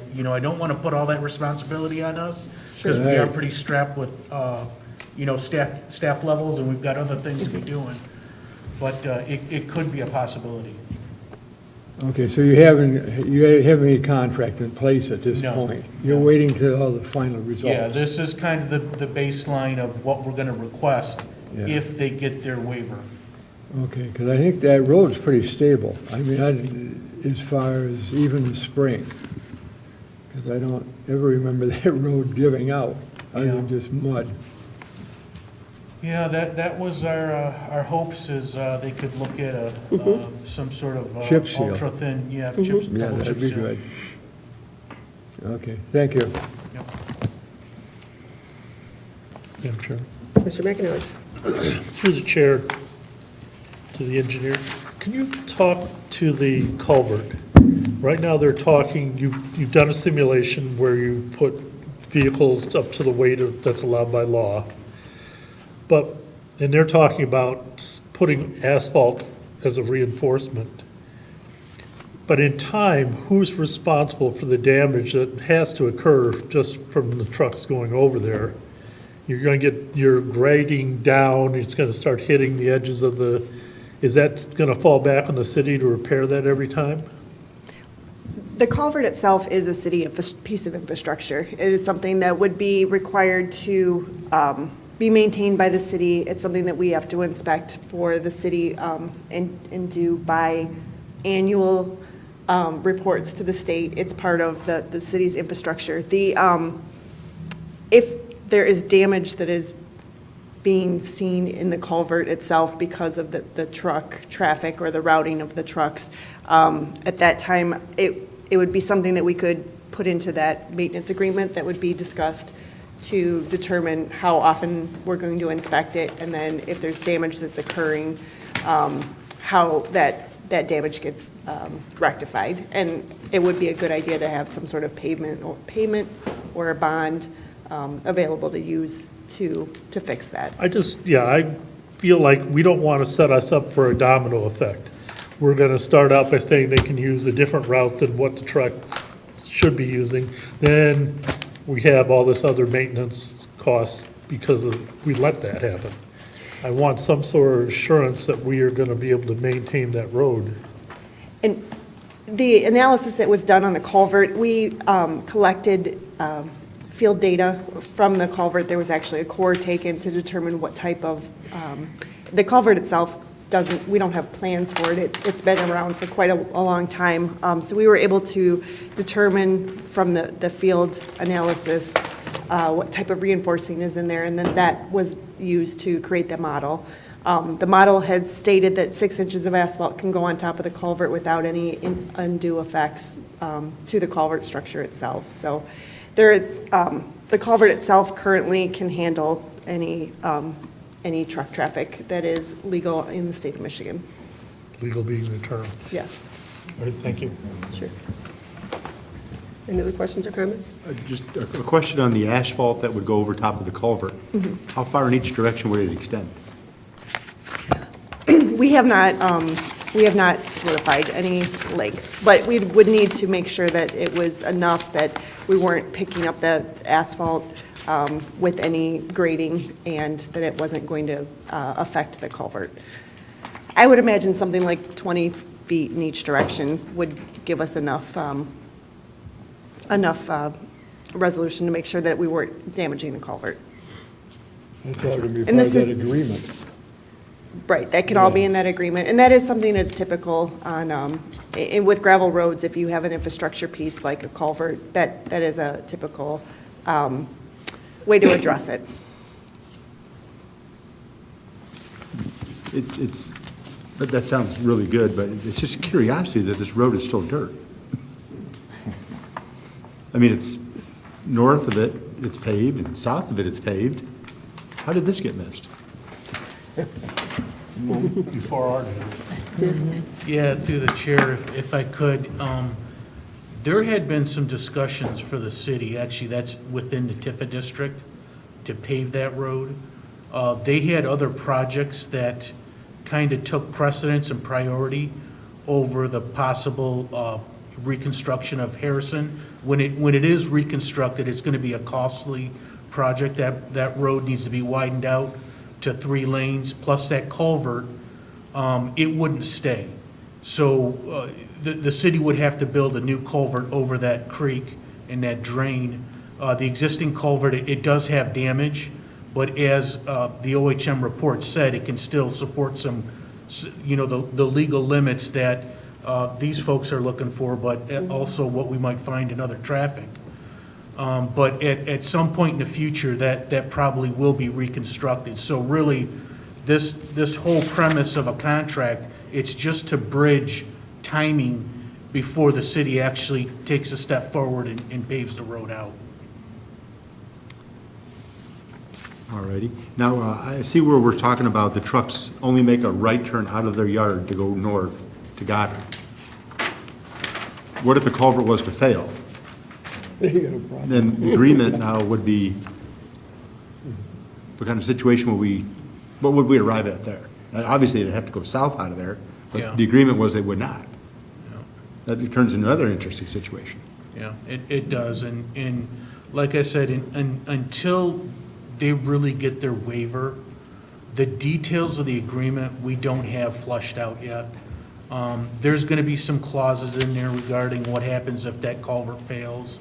L: don't want to put all that responsibility on us, because we are
C: Right.
L: pretty strapped with, you know, staff levels, and we've got other things to be doing. But it could be a possibility.
C: Okay, so you haven't any contract in place at this
L: No.
C: point? You're waiting till all the final results?
L: Yeah, this is kind of the baseline of what we're going to request
C: Yeah.
L: if they get their waiver.
C: Okay, because I think that road's pretty stable. I mean, as far as even the spring. Because I don't ever remember that road giving out, other than just mud.
L: Yeah, that was our hopes, is they could look at some sort of
C: Chip seal.
L: ultra-thin,
C: Yeah,
L: double chip
C: that'd be
L: seal.
C: good. Okay, thank you.
L: Yep.
D: Madam Chair.
A: Mr. McInerney?
D: Through the chair to the engineer, can you talk to the culvert right now they're talking, you've done a simulation where you put vehicles up to the weight that's allowed by law. And they're talking about putting asphalt as a reinforcement. But in time, who's responsible for the damage that has to occur just from the trucks going over there? You're going to get your grading down, it's going to start hitting the edges of is that going to fall back on the city to repair that every time?
J: The culvert itself is a city piece of infrastructure. It is something that would be required to be maintained by the city. It's something that we have to inspect for the city and do by annual reports to the state. It's part of the city's infrastructure. If there is damage that is being seen in the culvert itself because of the truck traffic or the routing of the trucks, at that time, it would be something that we could put into that maintenance agreement that would be discussed to determine how often we're going to inspect it, and then if there's damage that's occurring, how that damage gets rectified. And it would be a good idea to have some sort of payment or a bond available to use to fix that.
D: I feel like we don't want to set us up for a domino effect. We're going to start out by saying they can use a different route than what the truck should be using. Then we have all this other maintenance costs because we let that happen. I want some sort of assurance that we are going to be able to maintain that road.
J: And the analysis that was done on the culvert, we collected field data from the culvert. There was actually a core taken to determine what type of, the culvert itself we don't have plans for it. It's been around for quite a long time. So we were able to determine from the field analysis what type of reinforcing is in there, and then that was used to create the model. The model has stated that 6 inches of asphalt can go on top of the culvert without any undue effects to the culvert structure itself. So the culvert itself currently can handle any truck traffic that is legal in the state of Michigan.
D: Legal being the term.
J: Yes.
D: All right, thank you.
A: Sure. Any other questions or comments?
K: Just a question on the asphalt that would go over top of the culvert. How far in each direction would it extend?
J: We have not solidified any length, but we would need to make sure that it was enough that we weren't picking up the asphalt with any grading and that it wasn't going to affect the culvert. I would imagine something like 20 feet in each direction would give us enough resolution to make sure that we weren't damaging the culvert.
C: That's all going to be
J: And
C: part of
J: this
C: that
J: is-
C: agreement.
J: Right, that can all be in that agreement, and that is something that's typical on, with gravel roads, if you have an infrastructure piece like a culvert, that is a typical way to address it.
K: But that sounds really good, but it's just curiosity that this road is still dirt. I mean, it's north of it, it's paved, and south of it, it's paved. How did this get missed?
D: Before our days.
L: Yeah, through the chair, if I could, there had been some discussions for the city, actually, that's within the Tifa district, to pave that road. They had other projects that kind of took precedence and priority over the possible reconstruction of Harrison. When it is reconstructed, it's going to be a costly project. That road needs to be widened out to 3 lanes, plus that culvert, it wouldn't stay. So the city would have to build a new culvert over that creek and that drain. The existing culvert, it does have damage, but as the OHM report said, it can still support some, the legal limits that these folks are looking for, but also what we might find in other traffic. But at some point in the future, that probably will be reconstructed. So really, this whole premise of a contract, it's just to bridge timing before the city actually takes a step forward and paves the road out.
K: All righty. Now, I see where we're talking about the trucks only make a right turn out of their yard to go north to Goddard. what if the culvert was to fail?
C: You got a problem.
K: Then the agreement now would be, what kind of situation what would we arrive at there? Now, obviously, it'd have to go south out of there,
L: Yeah.
K: but the agreement was they would not.
L: Yeah.
K: That turns into another interesting situation.
L: Yeah, it does, and like I said, until they really get their waiver, the details of the agreement, we don't have flushed out yet. There's gonna be some clauses in there regarding what happens if that culvert fails,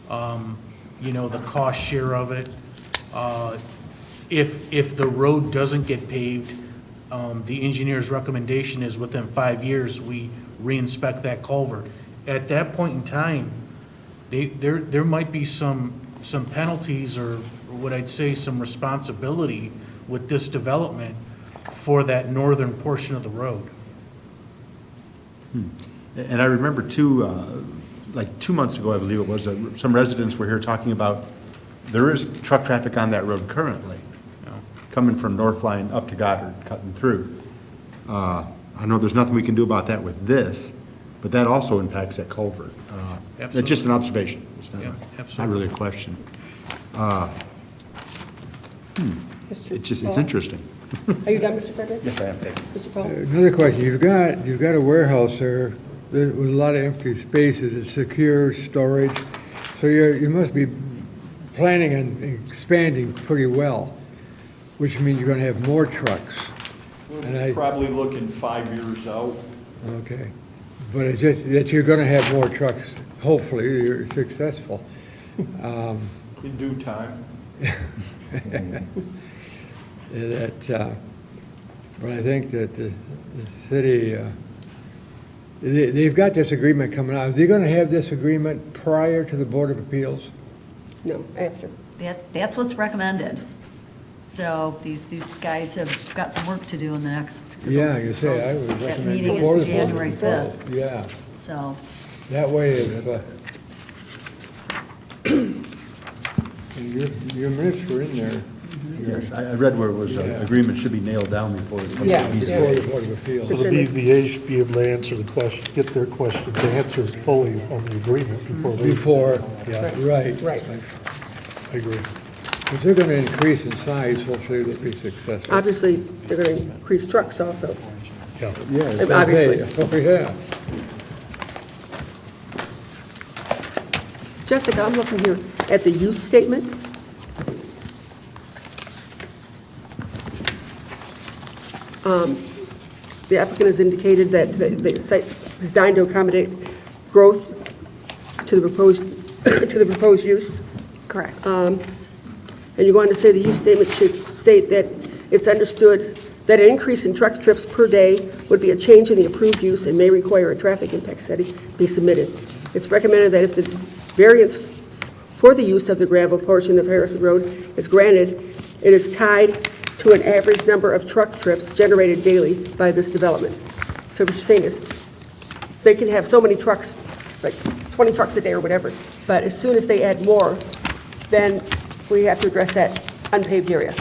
L: the cost share of it. If the road doesn't get paved, the engineer's recommendation is within 5 years, we re-inspect that culvert. At that point in time, there might be some penalties or what I'd say some responsibility with this development for that northern portion of the road.
K: And I remember too, like 2 months ago, I believe it was, some residents were here talking about, there is truck traffic on that road currently, coming from North Line up to Goddard, cutting through. I know there's nothing we can do about that with this, but that also impacts that culvert. It's just an observation. It's not,
L: Yeah,
K: not
L: absolutely.
K: really a question. It's interesting.
A: Are you done, Mr. Frederick?
K: Yes, I am, thank you.
A: Mr. Paul?
C: Another question, you've got a warehouse there with a lot of empty spaces, it's secure storage, so you must be planning on expanding pretty well, which means you're gonna have more trucks.
N: We're probably looking 5 years out.
C: Okay, but it's just that you're gonna have more trucks, hopefully, you're successful.
N: In due time.
C: But I think that the city, they've got this agreement coming out. Are they gonna have this agreement prior to the Board of Appeals?
A: No, after.
I: That's what's recommended. So these guys have got some work to do in the next.
C: Yeah, you say, I would
I: That
C: recommend.
I: meeting
C: before
I: is
C: the Board of
I: January
C: Appeals.
I: 5th,
C: Yeah,
I: so.
C: that way, your minutes were in there.
K: Yes, I read where it was, agreement should be nailed down before it comes
A: Yeah,
K: to these.
C: Before the Board of Appeals.
D: So the BZA should be able to answer the question, get their questions answered fully on the agreement before they.
C: Before,
D: Yeah,
C: right.
A: Right.
D: I agree.
C: Because they're gonna increase in size, hopefully they'll be successful.
A: Obviously, they're going to increase trucks also.
D: Yeah.
C: Yeah, it's
A: Obviously.
C: okay. Oh, yeah.
A: Jessica, I'm looking here at the use statement. The applicant has indicated that the site is designed to accommodate growth to the proposed use.
J: Correct.
A: And you're going to say the use statement should state that it's understood that an increase in truck trips per day would be a change in the approved use and may require a traffic impact study be submitted. It's recommended that if the variance for the use of the gravel portion of Harrison Road is granted, it is tied to an average number of truck trips generated daily by this development. So what you're saying is, they can have so many trucks, like 20 trucks a day or whatever, but as soon as they add more, then we have to address that unpaved area.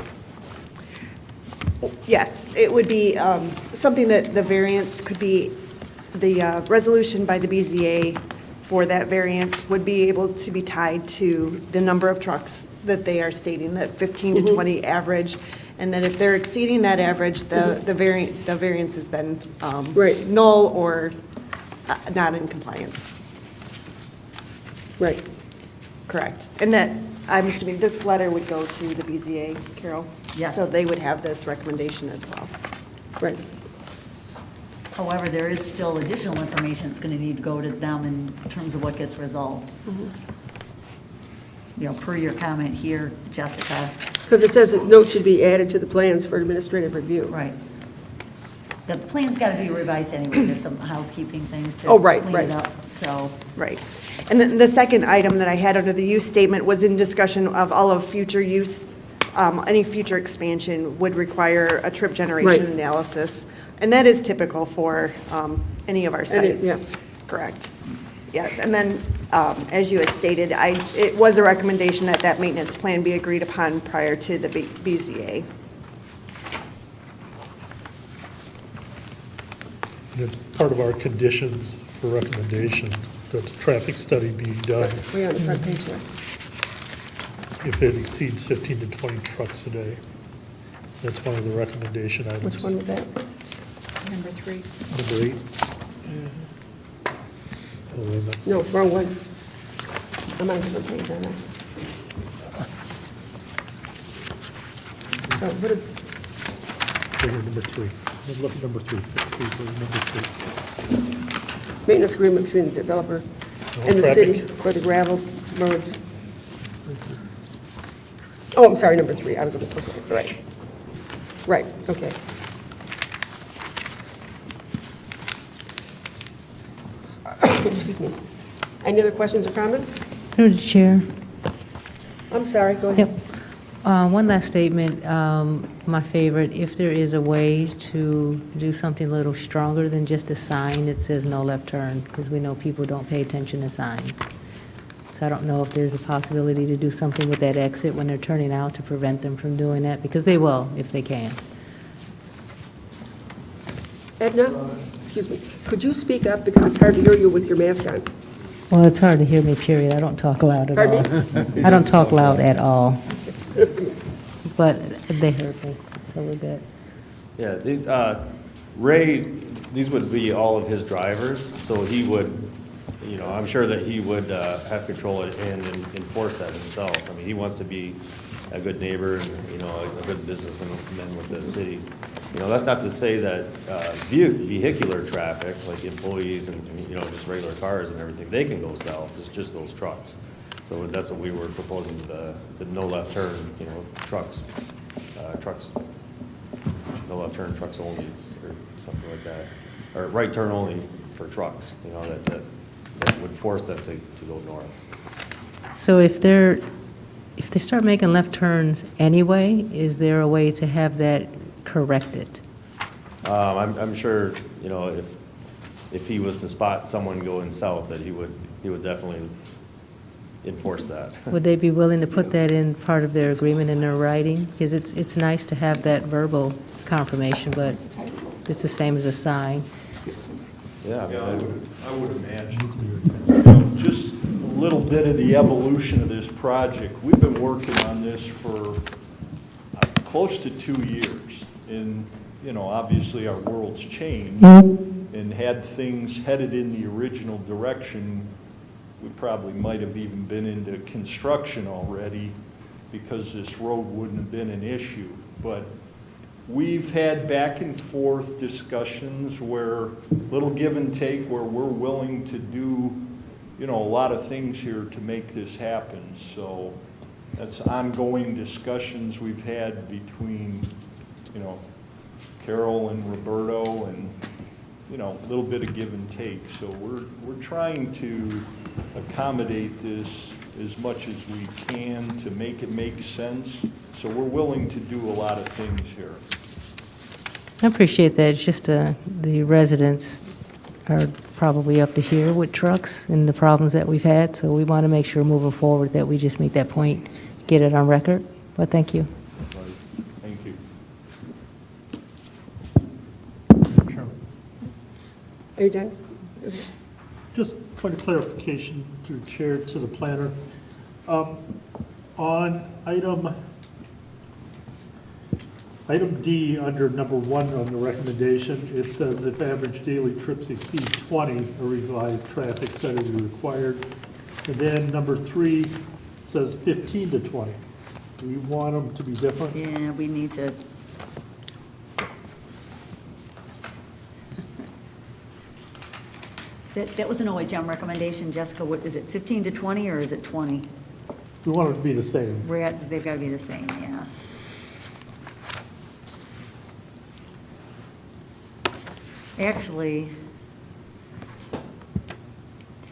J: Yes, it would be something that the variance could be, the resolution by the BZA for that variance would be able to be tied to the number of trucks that they are stating, that 15 to 20 average, and then if they're exceeding that average, the variance is then
A: Right.
J: null or not in compliance.
A: Right.
J: Correct. And that, I'm assuming this letter would go to the BZA, Carol?
I: Yes.
J: So they would have this recommendation as well.
A: Right.
I: However, there is still additional information that's going to need to go to them in terms of what gets resolved. Per your comment here, Jessica.
A: Because it says that notes should be added to the plans for administrative review.
I: Right. The plan's got to be revised anyway. There's some housekeeping things to
A: Oh, right,
I: clean
A: right.
I: it up, so.
J: Right. And then the second item that I had under the use statement was in discussion of all of future use. Any future expansion would require a trip
A: Right.
J: generation analysis. And that is typical for any of our sites.
A: yeah.
J: Correct. Yes, and then, as you had stated, it was a recommendation that that maintenance plan be agreed upon prior to the BZA.
D: That's part of our conditions for recommendation. the traffic study being done
A: We're on the front page there.
D: if it exceeds 15 to 20 trucks a day. That's one of the recommendation items.
A: Which one was that?
J: Number 3.
D: Number 8. Oh, wait a minute.
A: No, wrong one. I'm on a different page, aren't I? So what is,
D: Go to number 3. Look at number 3. Number 3.
A: maintenance agreement between the developer and the
D: traffic.
A: city for the gravel roads? Oh, I'm sorry, number 3. I was looking for, right. Right, okay. Excuse me. Any other questions or comments?
E: Through the chair.
A: I'm sorry, go ahead.
E: Yep. One last statement, my favorite, if there is a way to do something a little stronger than just a sign that says no left turn, because we know people don't pay attention to signs. So I don't know if there's a possibility to do something with that exit when they're turning out to prevent them from doing that, because they will if they can.
A: Edna, excuse me, could you speak up because it's hard to hear you with your mask on?
E: Well, it's hard to hear me, period. I don't talk loud at all.
A: Pardon
E: I don't talk loud at all. But they heard me, so we're good.
M: Yeah, these, Ray, these would be all of his drivers, so he would, you know, I'm sure that he would have control and enforce that himself. I mean, he wants to be a good neighbor and, you know, a good businessman with the city. You know, that's not to say that vehicular traffic, like employees and, you know, just regular cars and everything, they can go south. It's just those trucks. So that's what we were proposing, the no left turn, you know, trucks, no left turn trucks only, or something like that. Or right turn only for trucks, you know, that would force them to go north.
E: So if they start making left turns anyway, is there a way to have that corrected?
M: I'm sure, you know, if he was to spot someone going south, that he would definitely enforce that.
E: Would they be willing to put that in part of their agreement in their writing? Because it's nice to have that verbal confirmation, but it's the same as a sign.
M: Yeah,
N: Yeah, I would imagine. You know, just a little bit of the evolution of this project. We've been working on this for close to 2 years. And, you know, obviously our world's changed. And had things headed in the original direction, we probably might have even been into construction already because this road wouldn't have been an issue. But we've had back and forth discussions where little give and take, where we're willing to do, you know, a lot of things here to make this happen. So that's ongoing discussions we've had between, you know, Carol and Roberto, and, you know, a little bit of give and take. So we're trying to accommodate this as much as we can to make it make sense. So we're willing to do a lot of things here.
E: I appreciate that. It's just the residents are probably up to here with trucks and the problems that we've had, so we want to make sure moving forward that we just make that point, get it on record. But thank you.
N: Thank you.
A: Are you done?
D: Just point of clarification through chair to the planner. On item D, under number 1 on the recommendation, it says if average daily trips exceed 20, a revised traffic study is required. And then number 3 says 15 to 20. Do we want them to be different?
I: Yeah, we need to. That was an OHM recommendation, Jessica. What, is it 15 to 20 or is it 20?
D: We want them to be the same.
I: They've got to be the same, yeah. Actually,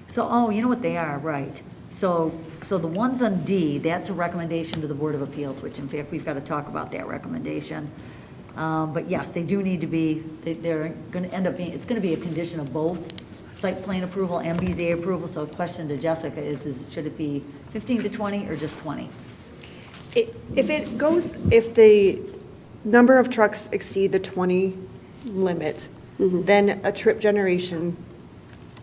I: so, oh, you know what they are, right. So the ones on D, that's a recommendation to the Board of Appeals, which in fact, we've got to talk about that recommendation. But yes, they do need to be, they're going to end up being, it's going to be a condition of both site plan approval and BZA approval. So the question to Jessica is should it be 15 to 20 or just 20?
J: If the number of trucks exceed the 20 limit, then a trip generation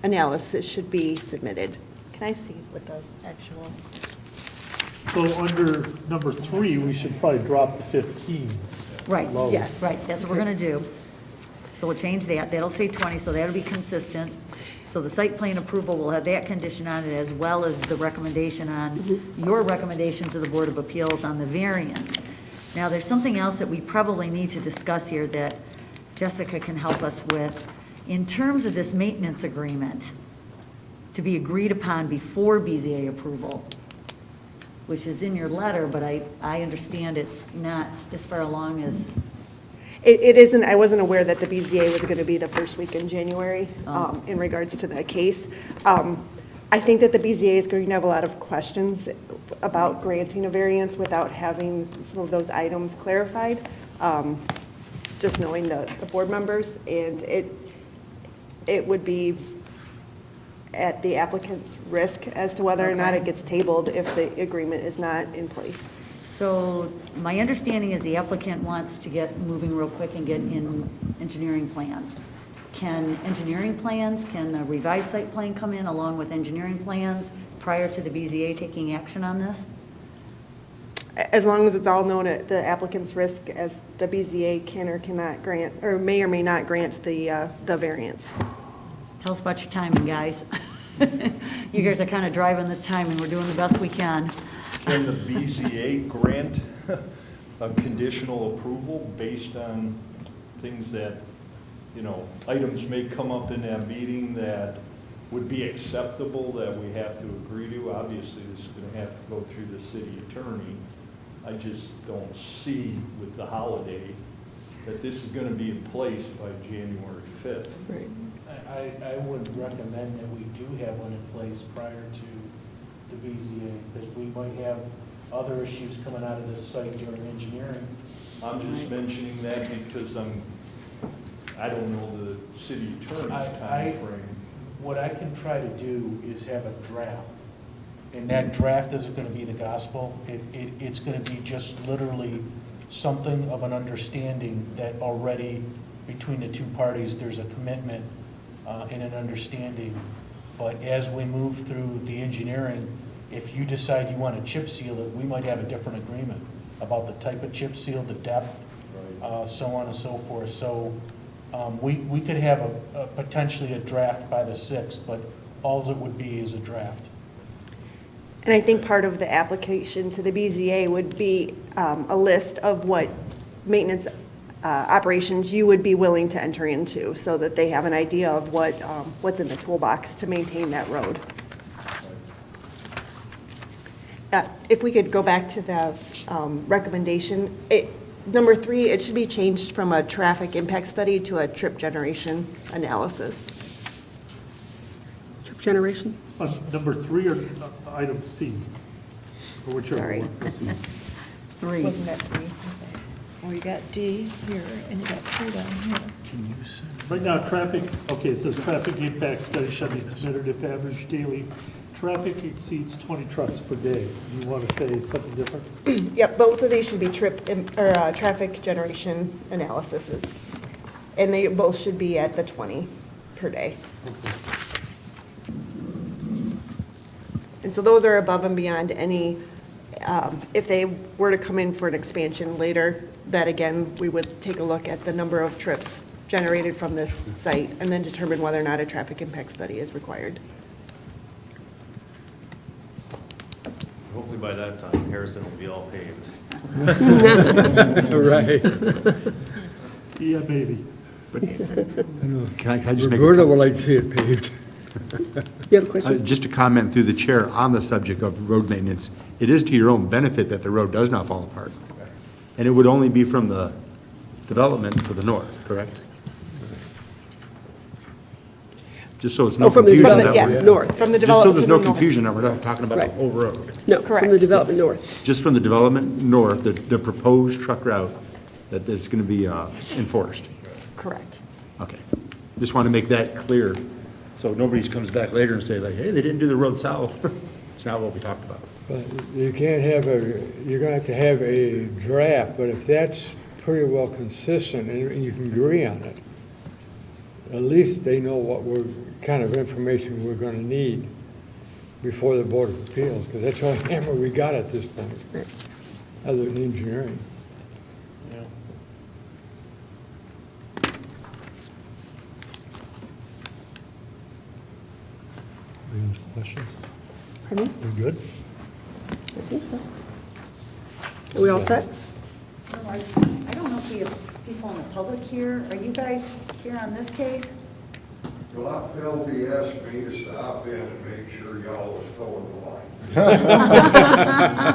J: analysis should be submitted. Can I see what the actual?
D: So under number 3, we should probably drop the 15.
I: Right,
D: Low.
J: Yes.
I: right, that's what we're going to do. So we'll change that, that'll say 20, so that'll be consistent. So the site plan approval will have that condition on it, as well as the recommendation on, your recommendation to the Board of Appeals on the variance. Now, there's something else that we probably need to discuss here that Jessica can help us with. In terms of this maintenance agreement, to be agreed upon before BZA approval, which is in your letter, but I understand it's not as far along as,
J: It isn't, I wasn't aware that the BZA was going to be the first week in January in regards to that case. I think that the BZA is going to have a lot of questions about granting a variance without having some of those items clarified, just knowing the board members. And it would be at the applicant's risk as to whether or not it gets tabled if the agreement is not in place.
I: so my understanding is the applicant wants to get moving real quick and get in engineering plans. Can a revised site plan come in along with engineering plans prior to the BZA taking action on this?
J: As long as it's all known at the applicant's risk, as the BZA can or cannot grant, or may not grant the variance.
I: Tell us about your timing, guys. You guys are kind of driving this timing. We're doing the best we can.
N: Can the BZA grant a conditional approval based on things that, items may come up in that meeting that would be acceptable that we have to agree to? Obviously, this is going to have to go through the city attorney. I just don't see with the holiday that this is going to be in place by January 5th.
A: Right.
L: I would recommend that we do have one in place prior to the BZA, because we might have other issues coming out of this site during engineering.
N: I'm just mentioning that because I don't know the city attorney's timeframe.
L: What I can try to do is have a draft, and that draft isn't going to be the gospel. It's going to be just literally something of an understanding that already between the two parties, there's a commitment and an understanding. But as we move through the engineering, if you decide you want to chip seal it, we might have a different agreement about the type of chip seal, the depth, so on and so forth. So we could have potentially a draft by the 6th, but all it would be is a draft.
J: And I think part of the application to the BZA would be a list of what maintenance operations you would be willing to enter into, so that they have an idea of what's in the toolbox to maintain that road. If we could go back to the recommendation, number 3, it should be changed from a traffic impact study to a trip generation analysis.
A: Trip generation?
D: Number 3 or item C? Or whichever
J: Sorry.
D: one. C.
I: 3.
O: Wasn't that 3? Well, you got D here, and you got 3 down here.
D: Right now, it says traffic impact study shall be submitted if average daily traffic exceeds 20 trucks per day. Do you want to say something different?
J: Yep, both of these should be traffic generation analyses. And they both should be at the 20 per day. And so those are above and beyond any, if they were to come in for an expansion later, that again, we would take a look at the number of trips generated from this site and then determine whether or not a traffic impact study is required.
M: Hopefully by that time, Harrison will be all paved.
C: Right.
D: Yeah, maybe.
K: Can I just make
C: Roberta would like to see it paved.
A: You have a question?
K: just a comment through the chair on the subject of road maintenance? It is to your own benefit that the road does not fall apart. And it would only be from the development to the north, correct? Just so it's no
A: From the
K: confusion.
A: development,
K: that we're-
A: yes, north.
J: From the
K: Just so
J: development
K: there's
J: to
K: no
J: the north.
K: confusion that we're not talking about
A: Right.
K: the whole road.
A: No, from the
J: Correct.
A: development north.
K: Just from the development north, the proposed truck route that is going to be enforced.
J: Correct.
K: Okay. Just want to make that clear, so nobody comes back later and say like, hey, they didn't do the road south. It's not what we talked about.
C: But you can't have you're going to have a draft, but if that's pretty well consistent and you can agree on it, at least they know what kind of information we're gonna need before the Board of Appeals, because that's the only hammer we got at this point, other than engineering.
D: Yeah. Any other questions?
A: Pardon me?
D: We good?
A: I think so. Are we all set?
I: No, I don't know if we have people in the public here. Are you guys here on this case?
P: Well, Pave asked me to stop in and make sure y'all was towing the line.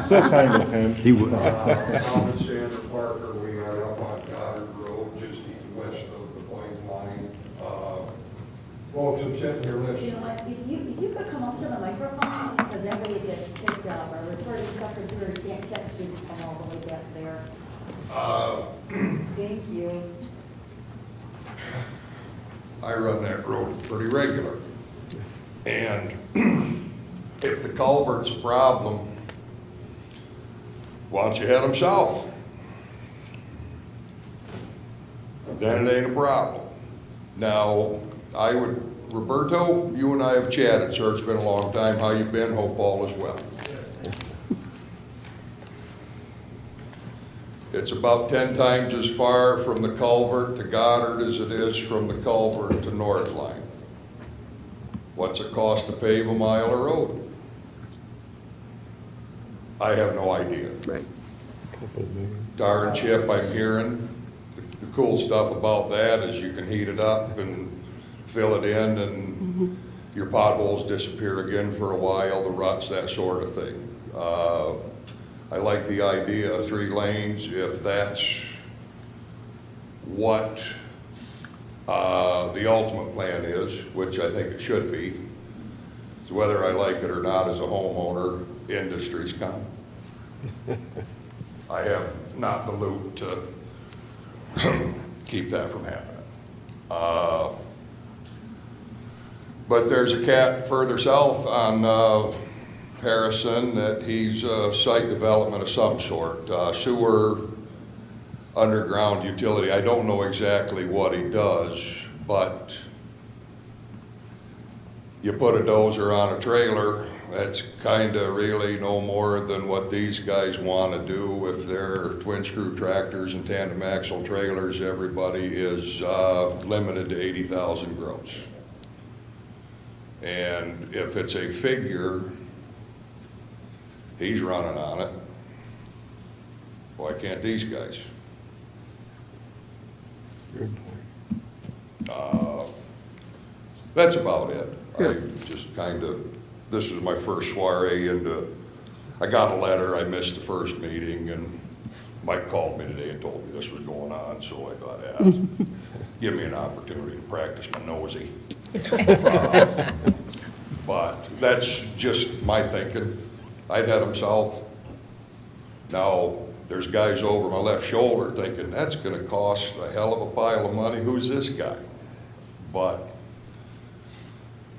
K: So kind of him. He would.
P: Tom and Sandra Parker, we are up on Goddard Road, just west of the point line. Folks, I'm sitting here
I: You
P: listening.
I: know what, if you could come up to the microphone, because that way it gets picked up. Our recording secretary can't catch you from all the way back there. Thank you.
P: I run that road pretty regular. And if the culvert's a problem, why don't you head them south? Then it ain't a problem. Now, Roberto, you and I have chatted, sir, it's been a long time. How you been? Hope all is well. It's about 10 times as far from the culvert to Goddard as it is from the culvert to Northline. What's it cost to pave a mile of road? I have no idea.
A: Right.
P: Tar and chip, I'm hearing. The cool stuff about that is you can heat it up and fill it in and your potholes disappear again for a while, the ruts, that sort of thing. I like the idea of 3 lanes if that's what the ultimate plan is, which I think it should be. So whether I like it or not as a homeowner, industry's coming. I have not the loot to keep that from happening. But there's a cat further south on Harrison that he's site development of some sort, sewer, underground utility. I don't know exactly what he does, but you put a dozer on a trailer, that's kind of really no more than what these guys want to do. If they're twin screw tractors and tandem axle trailers, everybody is limited to 80,000 gross. And if it's a figure, he's running on it. Why can't these guys?
C: Good point.
P: That's about it. I just kind of, this is my first soiree into, I got a letter, I missed the first meeting, and Mike called me today and told me this was going on, so I thought, yeah, give me an opportunity to practice my nosy. But that's just my thinking. I'd head them south. Now, there's guys over my left shoulder thinking, that's gonna cost a hell of a pile of money. Who's this guy? But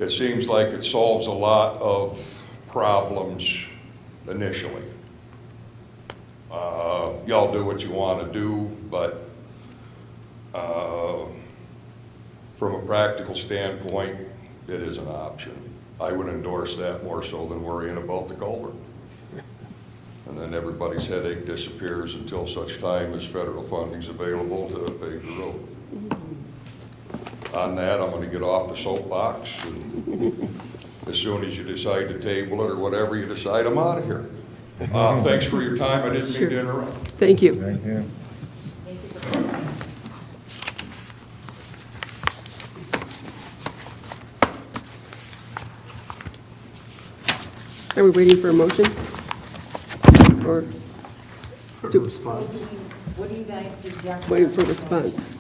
P: it seems like it solves a lot of problems initially. Y'all do what you want to do, but from a practical standpoint, it is an option. I would endorse that more so than worrying about the culvert. And then everybody's headache disappears until such time as federal funding's available to pave the road. On that, I'm gonna get off the soapbox, and as soon as you decide to table it or whatever you decide, I'm out of here. Thanks for your time, I didn't mean to interrupt.
A: Thank you.
K: Thank you.
A: Are we waiting for a motion? Or
H: Response.
I: What do you guys suggest?
A: waiting for a response?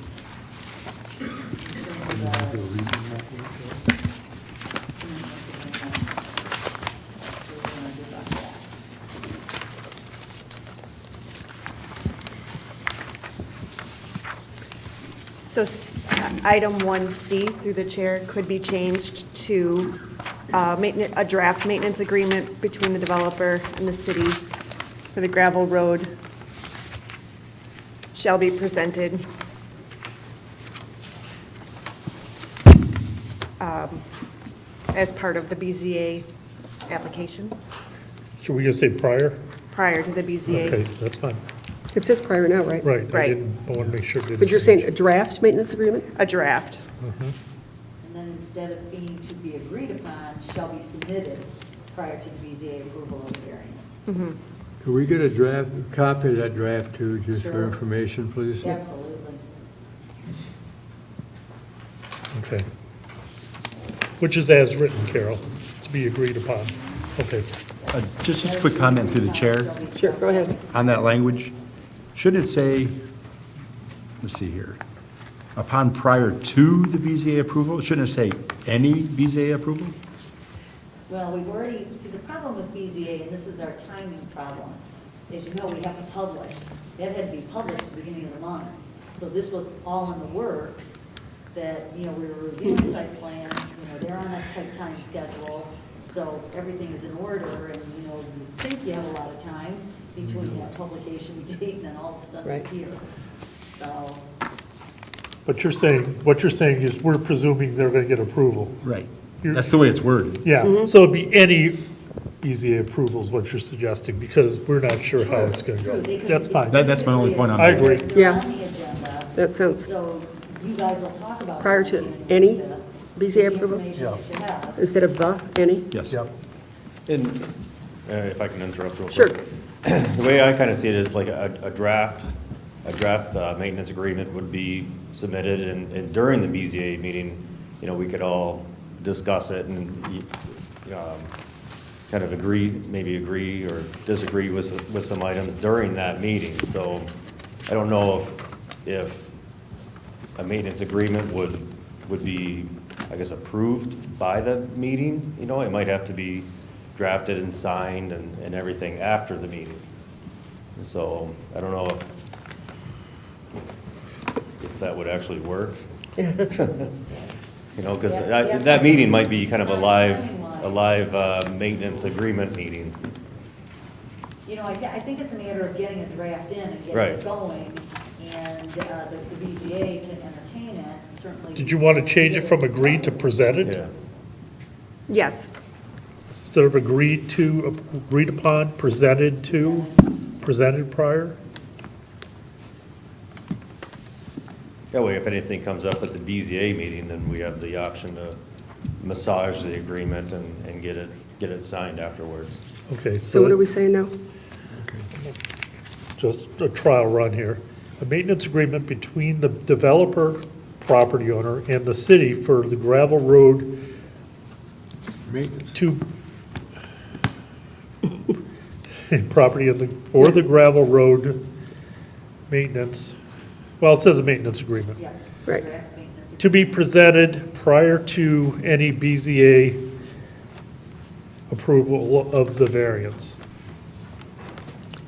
J: So item 1C through the chair could be changed to a draft maintenance agreement between the developer and the city for the gravel road shall be presented as part of the BZA application,
D: Should we just say prior?
J: prior to the BZA.
D: Okay, that's fine.
A: It says prior now, right?
D: Right. I
J: Right.
D: want to make sure. it didn't
A: But you're saying
D: change.
A: a draft maintenance agreement?
J: A draft.
I: And then instead of being to be agreed upon, shall be submitted prior to the BZA approval of the variance.
C: Could we get a draft, copy of that draft too, just for
I: Sure.
C: information, please?
I: Absolutely.
D: Okay. Which is as written, Carol, to be agreed upon. Okay.
K: Just a quick comment through the chair
A: Sure, go ahead.
K: on that language. Should it say, let's see here, upon prior to the BZA approval? Shouldn't it say any BZA approval?
I: Well, we've already, see, the problem with BZA, and this is our timing problem, as you know, we have to publish. That had to be published at the beginning of the month. So this was all in the works, that, you know, we were reviewing site plan, you know, they're on a tight time schedule, so everything is in order, and, you know, you think you have a lot of time between that publication date and then all of a sudden it's
A: Right.
I: here. So,
D: But what you're saying is we're presuming they're going to get approval.
K: Right. That's the way it's worded.
D: Yeah, so it'd be any BZA approval is what you're suggesting, because we're not sure how it's going to
I: true,
D: go.
I: they could.
D: That's fine.
K: That's my only point on
D: I
K: that.
D: agree.
I: They're
A: Yeah.
I: on the agenda.
A: That sounds,
I: So you guys will talk about.
A: Prior
I: that
A: to
I: in
A: any
I: the
A: BZA approval?
I: information that you have.
A: instead of the, any?
K: Yes.
D: Yep.
M: And if I can interrupt real
A: Sure.
M: quick. The way I kind of see it is like a draft maintenance agreement would be submitted, and during the BZA meeting, you know, we could all discuss it and kind of maybe agree or disagree with some items during that meeting. So I don't know if a maintenance agreement would be, I guess, approved by the meeting. You know, it might have to be drafted and signed and everything after the meeting. So I don't know if that would actually work. You know, because that meeting might be kind of a live maintenance agreement meeting.
I: You know, I think it's a matter of getting a draft in and getting
M: Right.
I: it going, and the BZA can entertain it, certainly.
D: Did you want to change it from agreed to presented?
M: Yeah.
J: Yes.
D: Instead of agreed upon, presented prior?
M: That way, if anything comes up at the BZA meeting, then we have the option to massage the agreement and get it signed afterwards.
D: Okay,
A: So what are we saying now?
D: just a trial run here. A maintenance agreement between the developer, property owner, and the city for the gravel road
C: Maintenance.
D: to property or the gravel road maintenance. Well, it says a maintenance agreement.
I: Yeah.
A: Right.
I: Draft maintenance.
D: To be presented prior to any BZA approval of the variance.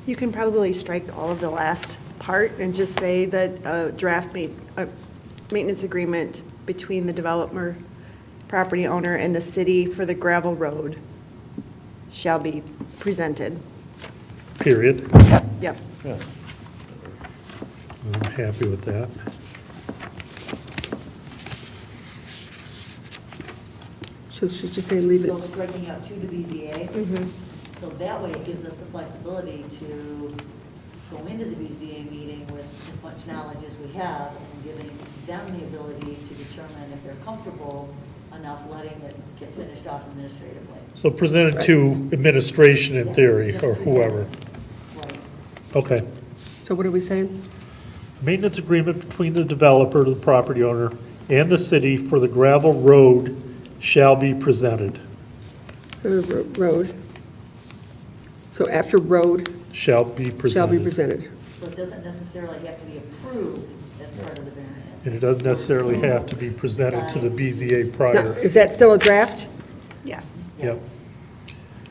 J: You can probably strike all of the last part and just say that a draft maintenance agreement between the developer, property owner, and the city for the gravel road shall be presented.
D: Period.
J: Yep.
M: Yeah.
D: I'm happy with that.
A: So should just say leave
I: So
A: it,
I: striking out to the BZA. So that way it gives us the flexibility to go into the BZA meeting with as much knowledge as we have and giving them the ability to determine if they're comfortable enough letting it get finished off administratively.
D: So presented to administration in
I: Yes,
D: theory,
I: just
D: or whoever.
I: Right.
D: Okay.
A: so what are we saying?
D: Maintenance agreement between the developer, the property owner, and the city for the gravel road shall be presented.
A: Road. So after road
D: Shall be presented.
A: shall be presented.
I: So it doesn't necessarily have to be approved as part of the variance.
D: And it doesn't necessarily have to be presented to the BZA
A: Now,
D: prior.
A: is that still a draft?
J: Yes.
D: Yep.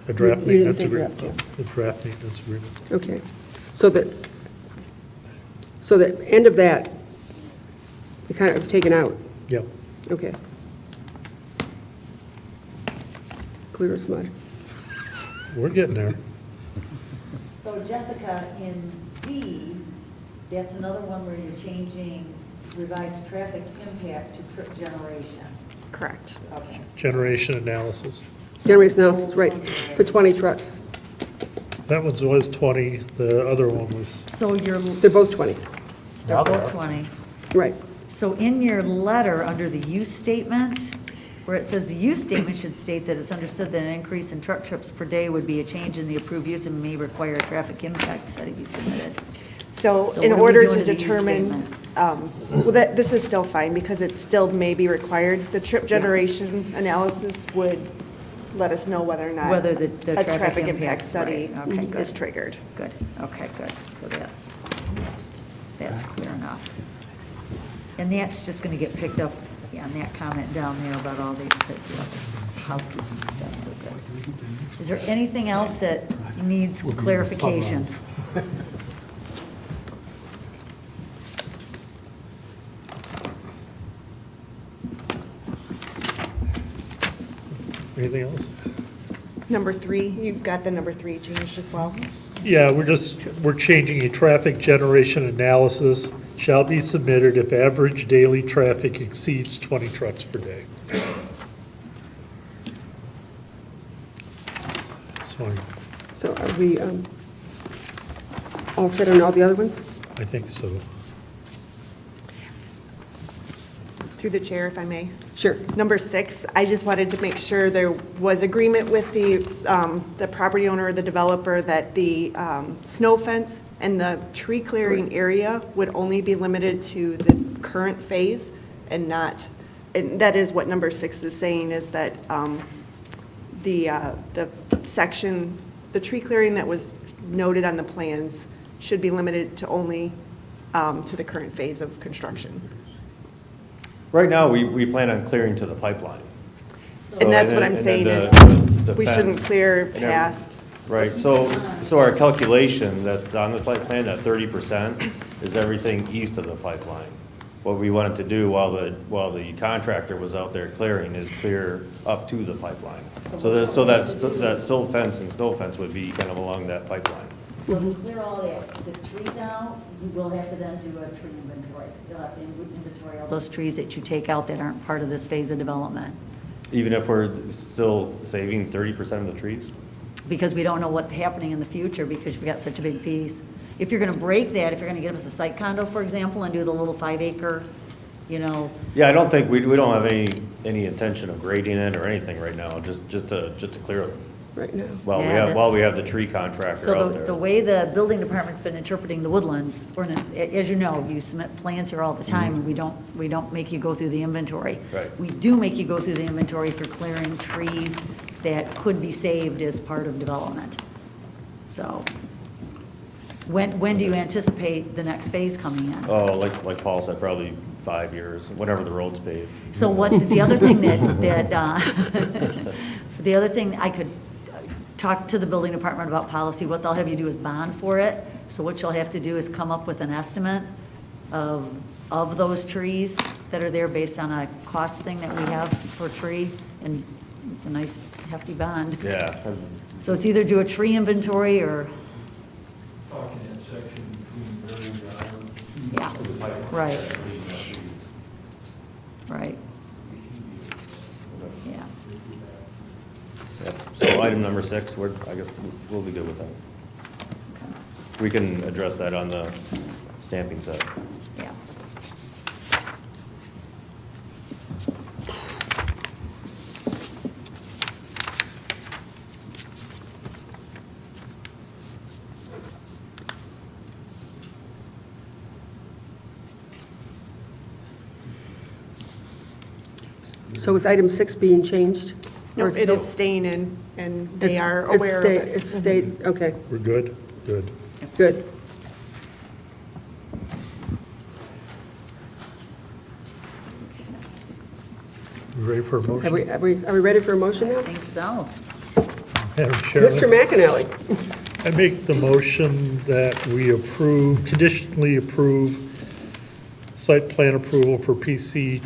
D: A draft
A: You didn't
D: maintenance
A: say
D: agreement.
A: draft,
D: A draft maintenance agreement.
A: Okay. So the end of that, you kind of taken out.
D: Yep.
A: Okay. Clear as mud.
D: We're getting there.
I: So Jessica, in D, that's another one where you're changing revised traffic impact to trip generation.
J: Correct.
D: Generation analysis.
A: Generation analysis, right, to 20 trucks.
D: That one was 20, the other one was,
I: So you're,
A: They're both 20,
I: they're both 20.
A: right.
I: So in your letter, under the use statement, where it says the use statement should state that it's understood that an increase in truck trips per day would be a change in the approved use and may require a traffic impact study be submitted.
J: So
I: So
J: in
I: what are we
J: order
I: doing
J: to
I: to the use
J: determine,
I: statement?
J: well, this is still fine because it still may be required. The trip generation analysis would let us know whether or not
I: Whether the
J: a
I: traffic
J: traffic impact
I: impacts,
J: study
I: right. Okay, good.
J: is triggered.
I: Good, okay, good. So that's clear enough. And that's just gonna get picked up on that comment down there about all the housekeeping stuff, so good. Is there anything else that needs clarification?
D: anything else?
J: Number 3, you've got the number 3 changed as well.
D: Yeah, we're changing a traffic generation analysis shall be submitted if average daily traffic exceeds 20 trucks per day.
A: So are we all set on all the other ones?
D: I think so.
J: Through the chair, if I may.
A: Sure.
J: Number 6, I just wanted to make sure there was agreement with the property owner or the developer that the snow fence and the tree clearing area would only be limited to the current phase and not, and that is what number 6 is saying, is that the section, the tree clearing that was noted on the plans should be limited to only to the current phase of construction.
M: Right now, we plan on clearing to the pipeline.
J: And that's what
M: then-
J: I'm
M: and then
J: saying
M: the
J: is, we shouldn't
M: fence
J: clear
M: and every-
J: past.
M: Right, so our calculation that's on the site plan, that 30% is everything east of the pipeline. What we wanted to do while the contractor was out there clearing is clear up to the pipeline. So that silt fence and snow fence would be kind of along that pipeline.
I: So to clear all the trees out, you will have to then do a tree inventory. You'll have to inventory all those trees that you take out that aren't part of this phase of development.
M: Even if we're still saving 30% of the trees?
I: Because we don't know what's happening in the future because you've got such a big piece. If you're gonna break that, if you're gonna give us a site condo, for example, and do the little 5-acre, you know,
M: Yeah, I don't think, we don't have any intention of grading it or anything right now, just to clear them.
A: Right now.
M: While
I: Yeah,
M: we have the tree contractor
I: so
M: out
I: the
M: there.
I: way the building department's been interpreting the woodlands ordinance, as you know, you submit plans here all the time, and we don't make you go through the inventory.
M: Right.
I: We do make you go through the inventory for clearing trees that could be saved as part of development. So, when do you anticipate the next phase coming in?
M: Oh, like Paul said, probably 5 years, whenever the road's paved.
I: So the other thing the other thing I could talk to the building department about policy, what they'll have you do is bond for it. So what you'll have to do is come up with an estimate of those trees that are there based on a cost thing that we have per tree, and it's a nice hefty bond.
M: Yeah.
I: So it's either do a tree inventory or,
N: Talking that section between Berry Island.
I: yeah, right. Right. Yeah.
M: Yep. So item number 6, I guess we'll be good with that. We can address that on the stamping set.
I: Yeah.
A: So is item 6 being changed?
J: No,
A: Or
J: it is staying in, and they
A: It's-
J: are
A: it's
J: aware of
A: stayed-
J: it.
A: It's stayed, okay,
D: We're good? Good.
A: good.
D: We ready for a motion?
A: Are we ready for a motion now?
I: I think so.
D: Madam Chairman?
A: Mr. McAnally?
D: I make the motion that we conditionally approve site plan approval for PC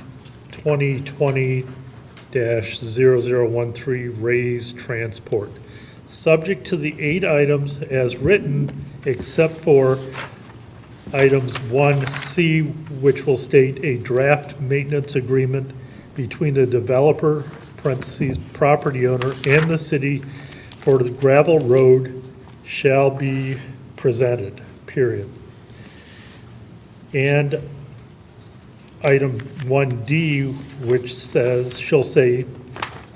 D: 2020-0013 Raised Transport, subject to the 8 items as written, except for items 1C, which will state a draft maintenance agreement between the developer, parentheses, property owner, and the city for the gravel road shall be presented, period. And item 1D, which says, shall say,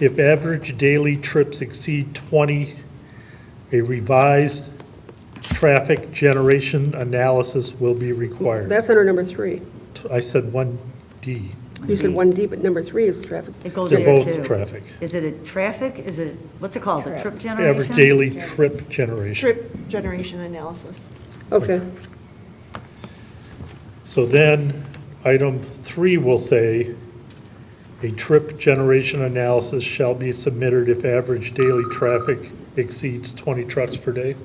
D: if average daily trips exceed 20, a revised traffic generation analysis will be required.
A: That's under number 3.
D: I said 1D.
A: You said 1D, but number 3 is traffic.
I: It goes
D: They're
I: there
D: both
I: too.
D: traffic.
I: Is it a traffic, is it, what's it called, a trip generation?
D: Average daily trip generation.
J: Trip generation analysis.
A: Okay.
D: So then, item 3 will say, a trip generation analysis shall be submitted if average daily traffic exceeds 20 trucks per day.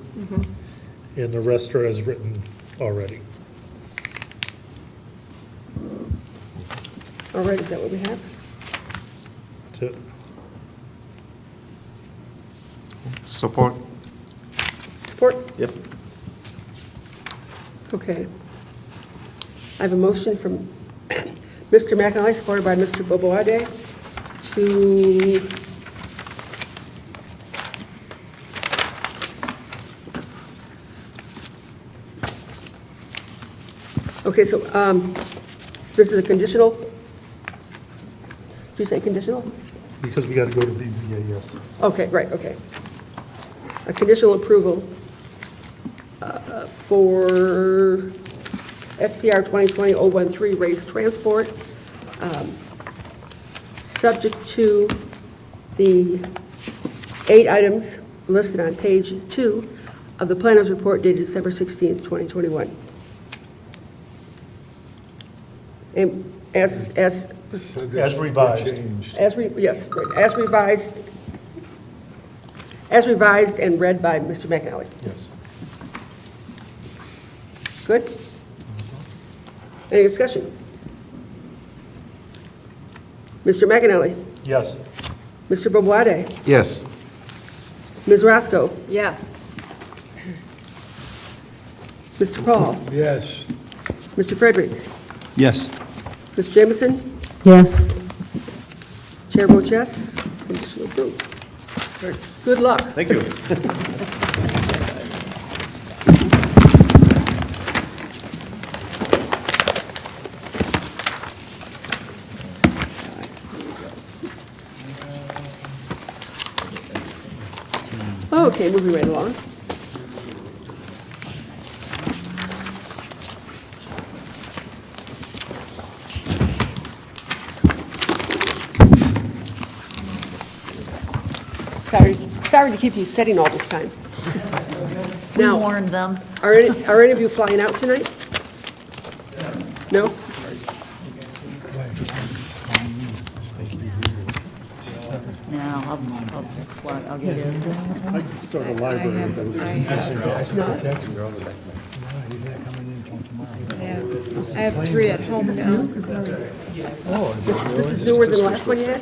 D: And the rest are as written already.
A: All right, is that what we have?
D: That's it.
M: Support.
A: Support?
M: Yep.
A: Okay. I have a motion from Mr. McAnally, supported by Mr. Boboade, to okay, so this is a conditional? Did you say conditional?
D: Because we got to go to BZA, yes.
A: Okay, right, okay. A conditional approval for SPR 2020-013 raised transport, subject to the 8 items listed on page 2 of the planner's report dated December 16th, 2021. And as
D: revised.
C: Changed.
A: as revised and read by Mr. McAnally.
D: Yes.
A: Good? Any discussion? Mr. McAnally?
D: Yes.
A: Mr. Boboade?
M: Yes.
A: Ms. Roscoe?
B: Yes.
A: Mr. Paul?
C: Yes.
A: Mr. Frederick?
K: Yes.
A: Ms. Jamison?
E: Yes.
A: Chair votes yes. Conditional approved. Good luck.
M: Thank you.
A: Okay, moving right along. Sorry to keep you sitting all this time.
I: We
A: Now,
I: warned them.
A: are any of you flying out tonight? No?
I: No, I'll get his.
D: I could start a library. That was
O: I have 3 at home now.
A: This is newer than the last one you had?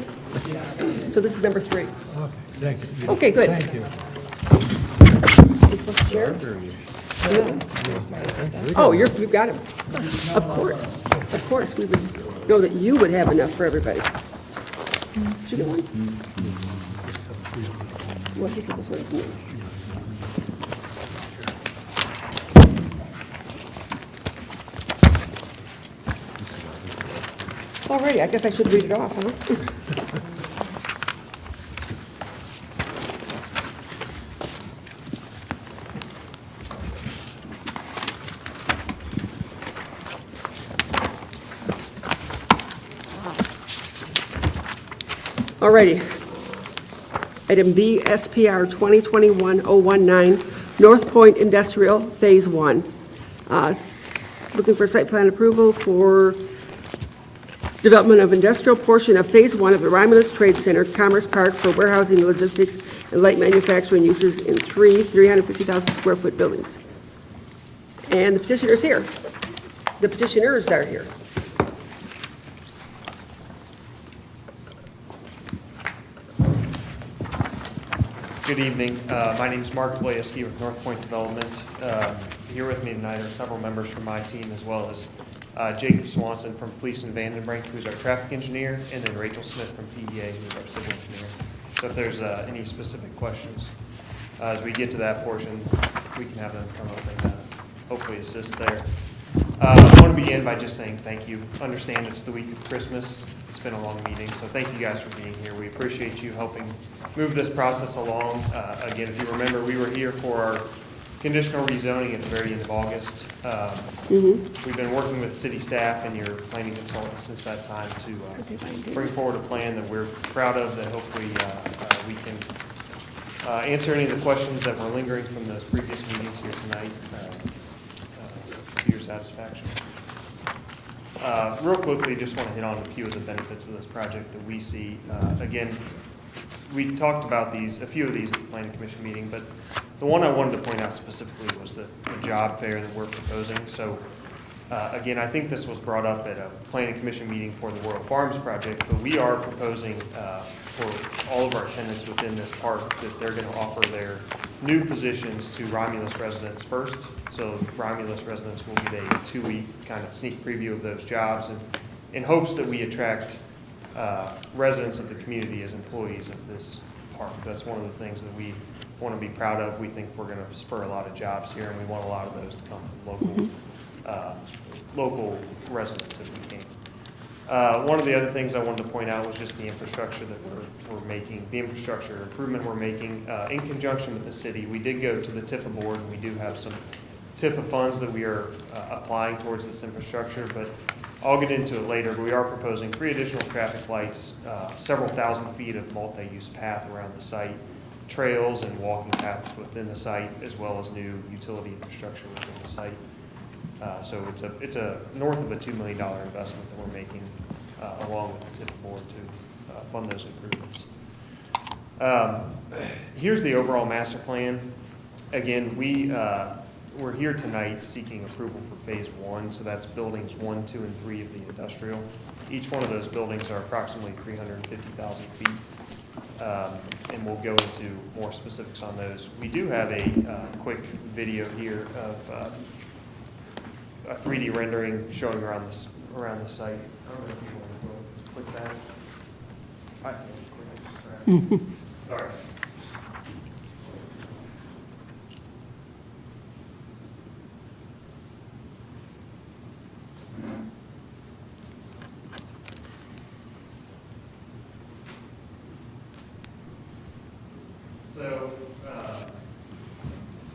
A: So this is number 3.
C: Thank you.
A: Okay, good.
C: Thank you.
A: You supposed to share? Oh, you've got him. Of course, we would know that you would have enough for everybody. Did you get one? Well, he said this one's new. Alrighty, I guess I should read it off, huh? Alrighty. Item B, SPR 2021-019, North Point Industrial, Phase 1. Looking for site plan approval for development of industrial portion of Phase 1 of the Romulus Trade Center, Commerce Park for warehousing, logistics, and light manufacturing uses in 3 350,000 square foot buildings. And the petitioner's here. The petitioners are here.
Q: Good evening. My name is Mark Blayeski with North Point Development. Here with me tonight are several members from my team as well as Jacob Swanson from Fleece and Vandenbrink, who's our traffic engineer, and then Rachel Smith from PEA, who's our civil engineer. So if there's any specific questions, as we get to that portion, we can have them come up and hopefully assist there. I want to begin by just saying thank you. Understand it's the week of Christmas. It's been a long meeting, so thank you guys for being here. We appreciate you helping move this process along. Again, if you remember, we were here for our conditional rezoning at the very end of August. We've been working with city staff and your planning consultant since that time to bring forward a plan that we're proud of, that hopefully we can answer any of the questions that were lingering from those previous meetings here tonight to your satisfaction. Real quickly, just want to hit on a few of the benefits of this project that we see. Again, we talked about a few of these at the Planning Commission meeting, but the one I wanted to point out specifically was the job fair that we're proposing. So again, I think this was brought up at a Planning Commission meeting for the Royal Farms project, but we are proposing for all of our tenants within this park that they're going to offer their new positions to Romulus residents first. So Romulus residents will get a 2-week kind of sneak preview of those jobs, and in hopes that we attract residents of the community as employees of this park. That's one of the things that we want to be proud of. We think we're going to spur a lot of jobs here, and we want a lot of those to come from local residents if we can. One of the other things I wanted to point out was just the infrastructure that we're making, the infrastructure improvement we're making in conjunction with the city. We did go to the TIFA board, and we do have some TIFA funds that we are applying towards this infrastructure, but I'll get into it later. But we are proposing 3 additional traffic lights, several thousand feet of multi-use path around the site, trails and walking paths within the site, as well as new utility infrastructure within the site. So it's a north of a $2 million investment that we're making along with the TIP board to fund those improvements. Here's the overall master plan. Again, we're here tonight seeking approval for phase 1, so that's buildings 1, 2, and 3 of the industrial. Each one of those buildings are approximately 350,000 feet. And we'll go into more specifics on those. We do have a quick video here of a 3D rendering showing around the site. I don't know if you want to click that. I can't click it. Sorry. So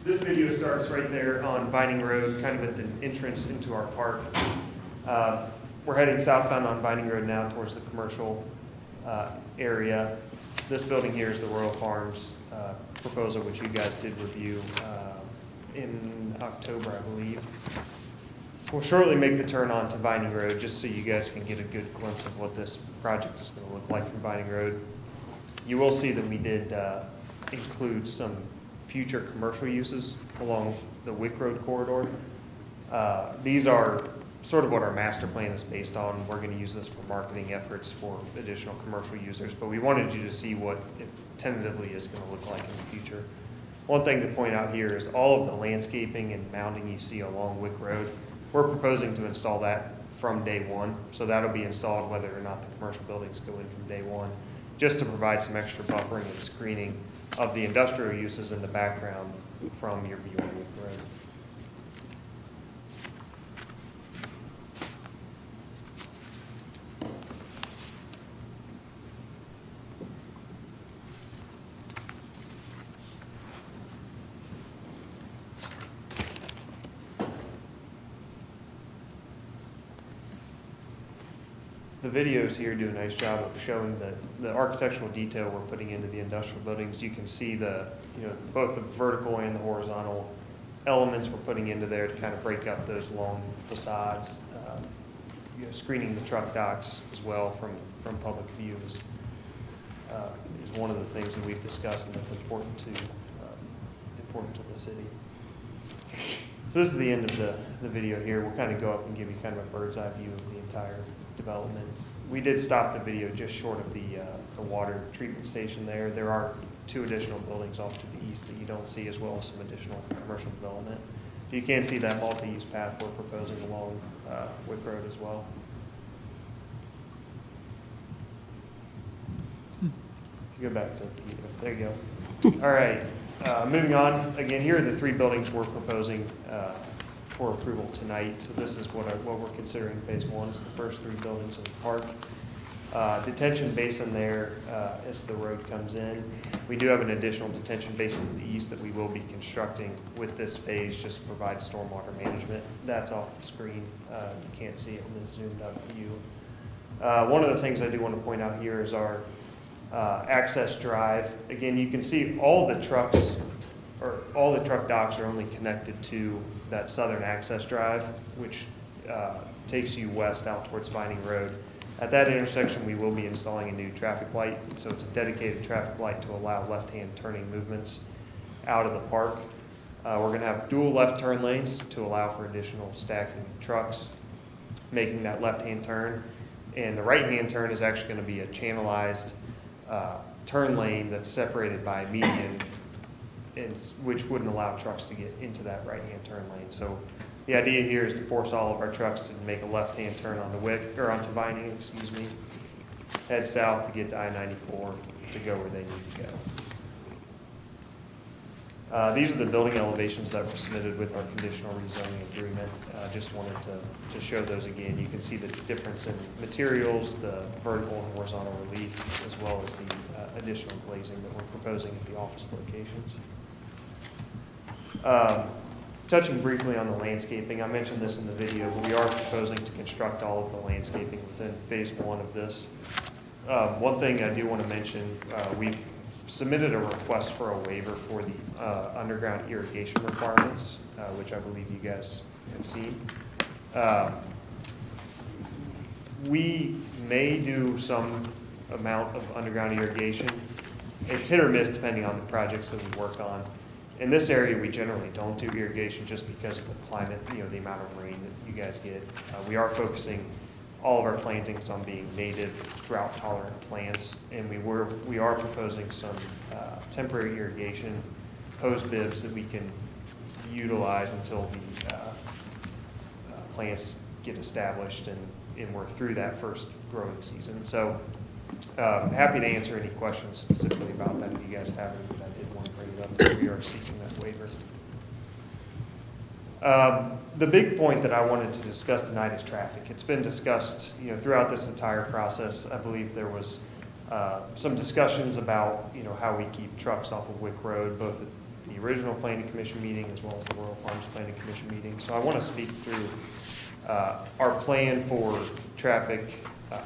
Q: this video starts right there on Vining Road, kind of at the entrance into our park. We're heading southbound on Vining Road now towards the commercial area. This building here is the Royal Farms proposal, which you guys did review in October, I believe. We'll shortly make the turn on to Vining Road, just so you guys can get a good glimpse of what this project is going to look like from Vining Road. You will see that we did include some future commercial uses along the Wick Road corridor. These are sort of what our master plan is based on. We're going to use this for marketing efforts for additional commercial users, but we wanted you to see what it tentatively is going to look like in the future. One thing to point out here is all of the landscaping and mounding you see along Wick Road, we're proposing to install that from day 1. So that'll be installed whether or not the commercial buildings go in from day 1, just to provide some extra buffering and screening of the industrial uses in the background from your view on Wick Road. The videos here do a nice job of showing the architectural detail we're putting into the industrial buildings. You can see both the vertical and the horizontal elements we're putting into there to kind of break up those long facades. Screening the truck docks as well from public view is one of the things that we've discussed, and that's important to the city. So this is the end of the video here. We'll kind of go up and give you kind of a bird's eye view of the entire development. We did stop the video just short of the water treatment station there. There are 2 additional buildings off to the east that you don't see, as well as some additional commercial development. You can see that multi-use path we're proposing along Wick Road as well. Go back to, there you go. All right, moving on. Again, here are the 3 buildings we're proposing for approval tonight. So this is what we're considering phase 1. It's the first 3 buildings in the park. Detention basin there as the road comes in. We do have an additional detention basin to the east that we will be constructing with this phase just to provide stormwater management. That's off the screen. You can't see it in this zoomed out view. One of the things I do want to point out here is our access drive. Again, you can see all the trucks, or all the truck docks are only connected to that southern access drive, which takes you west out towards Vining Road. At that intersection, we will be installing a new traffic light. So it's a dedicated traffic light to allow left-hand turning movements out of the park. We're going to have dual left turn lanes to allow for additional stacking of trucks, making that left-hand turn. And the right-hand turn is actually going to be a channelized turn lane that's separated by a median, which wouldn't allow trucks to get into that right-hand turn lane. So the idea here is to force all of our trucks to make a left-hand turn onto onto Vining, head south to get to I-94 to go where they need to go. These are the building elevations that were submitted with our conditional rezoning agreement. Just wanted to show those again. You can see the difference in materials, the vertical and horizontal relief, as well as the additional glazing that we're proposing at the office locations. Touching briefly on the landscaping, I mentioned this in the video, but we are proposing to construct all of the landscaping within phase 1 of this. One thing I do want to mention, we've submitted a request for a waiver for the underground irrigation requirements, which I believe you guys have seen. We may do some amount of underground irrigation. It's hit or miss depending on the projects that we work on. In this area, we generally don't do irrigation just because of the climate, the amount of rain that you guys get. We are focusing all of our plantings on being native, drought-tolerant plants, and we are proposing some temporary irrigation hose bibs that we can utilize until the plants get established and we're through that first growing season. So happy to answer any questions specifically about that if you guys have any, but I did want to bring it up that we are seeking that waiver. The big point that I wanted to discuss tonight is traffic. It's been discussed, throughout this entire process. I believe there was some discussions about, how we keep trucks off of Wick Road, both at the original Planning Commission meeting as well as the Royal Farms Planning Commission meeting. So I want to speak through our plan for traffic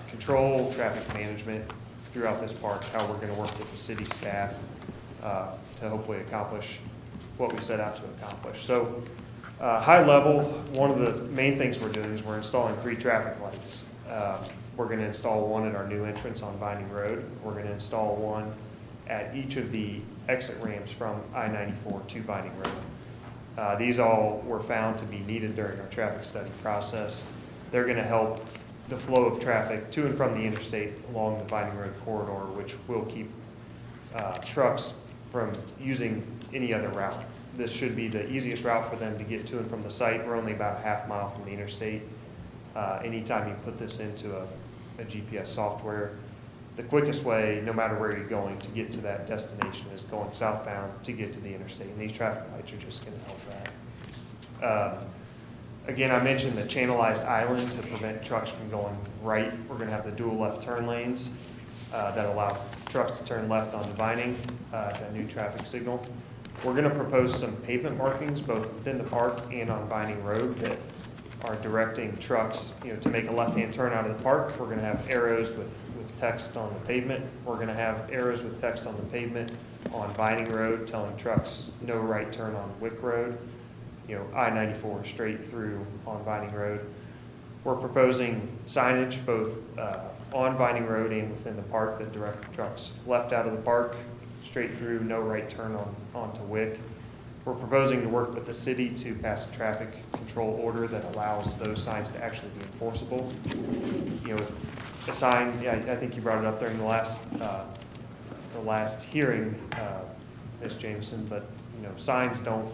Q: control, traffic management throughout this park, how we're going to work with the city staff to hopefully accomplish what we set out to accomplish. So high level, one of the main things we're doing is we're installing 3 traffic lights. We're going to install one at our new entrance on Vining Road. We're going to install one at each of the exit ramps from I-94 to Vining Road. These all were found to be needed during our traffic study process. They're going to help the flow of traffic to and from the interstate along the Vining Road corridor, which will keep trucks from using any other route. This should be the easiest route for them to get to and from the site. We're only about a half mile from the interstate. Anytime you put this into a GPS software, the quickest way, no matter where you're going, to get to that destination is going southbound to get to the interstate. And these traffic lights are just going to help that. Again, I mentioned the channelized island to prevent trucks from going right. We're going to have the dual left turn lanes that allow trucks to turn left onto Vining, that new traffic signal. We're going to propose some pavement markings both within the park and on Vining Road that are directing trucks, to make a left-hand turn out of the park. We're going to have arrows with text on the pavement. We're going to have arrows with text on the pavement on Vining Road telling trucks no right turn on Wick Road. I-94 straight through on Vining Road. We're proposing signage both on Vining Road and within the park that direct trucks left out of the park, straight through, no right turn onto Wick. We're proposing to work with the city to pass a traffic control order that allows those signs to actually be enforceable. A sign, I think you brought it up during the last hearing, Ms. Jameson, but signs don't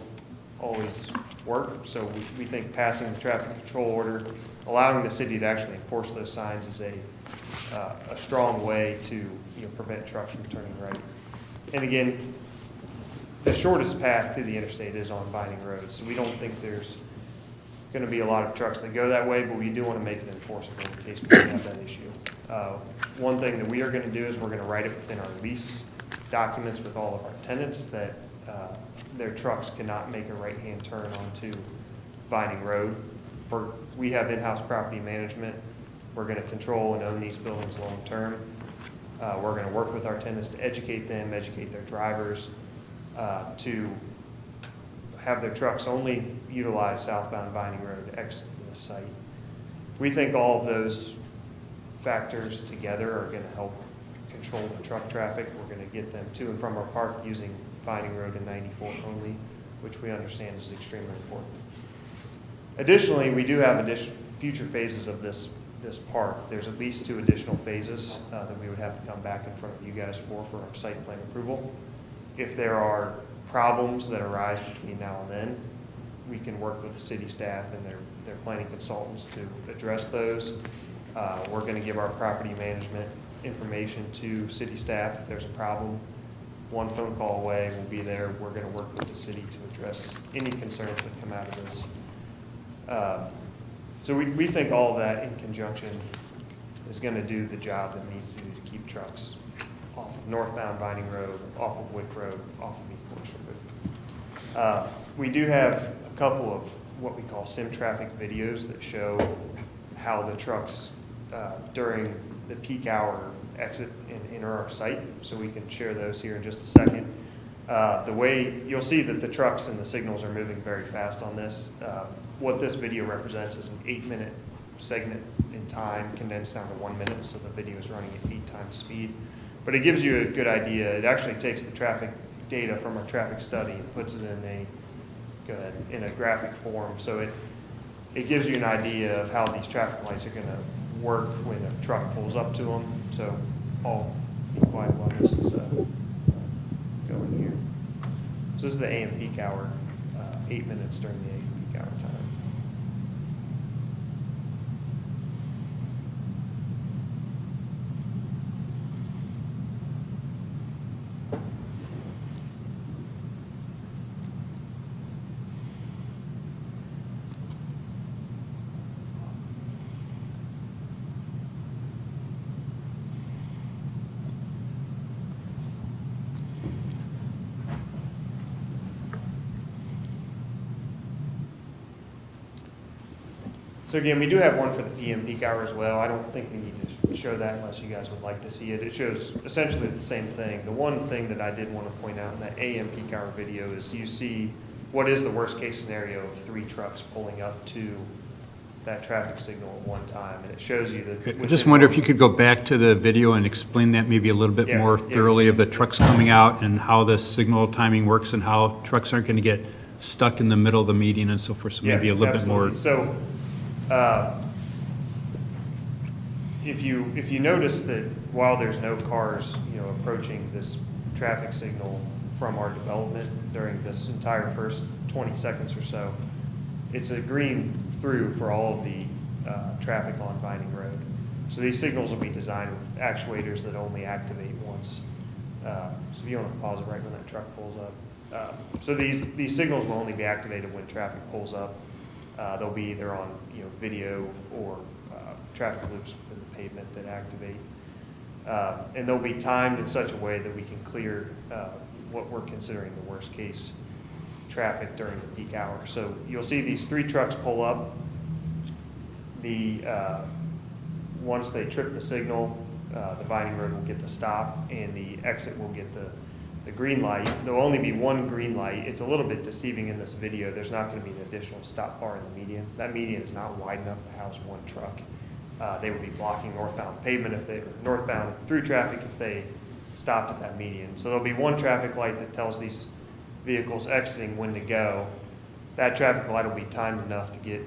Q: always work. So we think passing the traffic control order, allowing the city to actually enforce those signs is a strong way to prevent trucks from turning right. And again, the shortest path to the interstate is on Vining Road, so we don't think there's going to be a lot of trucks that go that way, but we do want to make it enforceable in case we have that issue. One thing that we are going to do is we're going to write it within our lease documents with all of our tenants that their trucks cannot make a right-hand turn onto Vining Road. We have in-house property management. We're going to control and own these buildings long-term. We're going to work with our tenants to educate them, educate their drivers, to have their trucks only utilize southbound Vining Road to exit the site. We think all of those factors together are going to help control the truck traffic. We're going to get them to and from our park using Vining Road and 94 only, which we understand is extremely important. Additionally, we do have future phases of this park. There's at least 2 additional phases that we would have to come back in front of you guys for our site plan approval. If there are problems that arise between now and then, we can work with the city staff and their planning consultants to address those. We're going to give our property management information to city staff if there's a problem. One phone call away, we'll be there. We're going to work with the city to address any concerns that come out of this. So we think all of that in conjunction is going to do the job that needs to do to keep trucks off of northbound Vining Road, off of Wick Road, off of East Road. We do have a couple of what we call sim traffic videos that show how the trucks during the peak hour exit and enter our site, so we can share those here in just a second. The way you'll see that the trucks and the signals are moving very fast on this. What this video represents is an 8-minute segment in time condensed down to 1 minute, so the video is running at 8 times speed. But it gives you a good idea. It actually takes the traffic data from our traffic study and puts it in a graphic form. So it gives you an idea of how these traffic lights are going to work when a truck pulls up to them. So I'll be quiet while this is going here. So this is the AM peak hour, 8 minutes during the AM peak hour time. So again, we do have one for the PM peak hour as well. I don't think we need to show that unless you guys would like to see it. It shows essentially the same thing. The one thing that I did want to point out in that AM peak hour video is you see what is the worst case scenario of 3 trucks pulling up to that traffic signal at one time. And it shows you that.
R: I just wonder if you could go back to the video and explain that maybe a little bit more thoroughly of the trucks coming out and how the signal timing works and how trucks aren't going to get stuck in the middle of the median and so forth. So maybe a little bit more.
Q: So if you notice that while there's no cars, approaching this traffic signal from our development during this entire first 20 seconds or so, it's a green through for all of the traffic on Vining Road. So these signals will be designed with actuators that only activate once. So if you want to pause it right when that truck pulls up. So these signals will only be activated when traffic pulls up. They'll be either on video or traffic loops within the pavement that activate. And they'll be timed in such a way that we can clear what we're considering the worst case traffic during the peak hour. So you'll see these 3 trucks pull up. Once they trip the signal, the Vining Road will get the stop and the exit will get the green light. There'll only be 1 green light. It's a little bit deceiving in this video. There's not going to be an additional stop bar in the median. That median is not wide enough to house 1 truck. They would be blocking northbound pavement if they were northbound through traffic if they stopped at that median. So there'll be 1 traffic light that tells these vehicles exiting when to go. That traffic light will be timed enough to get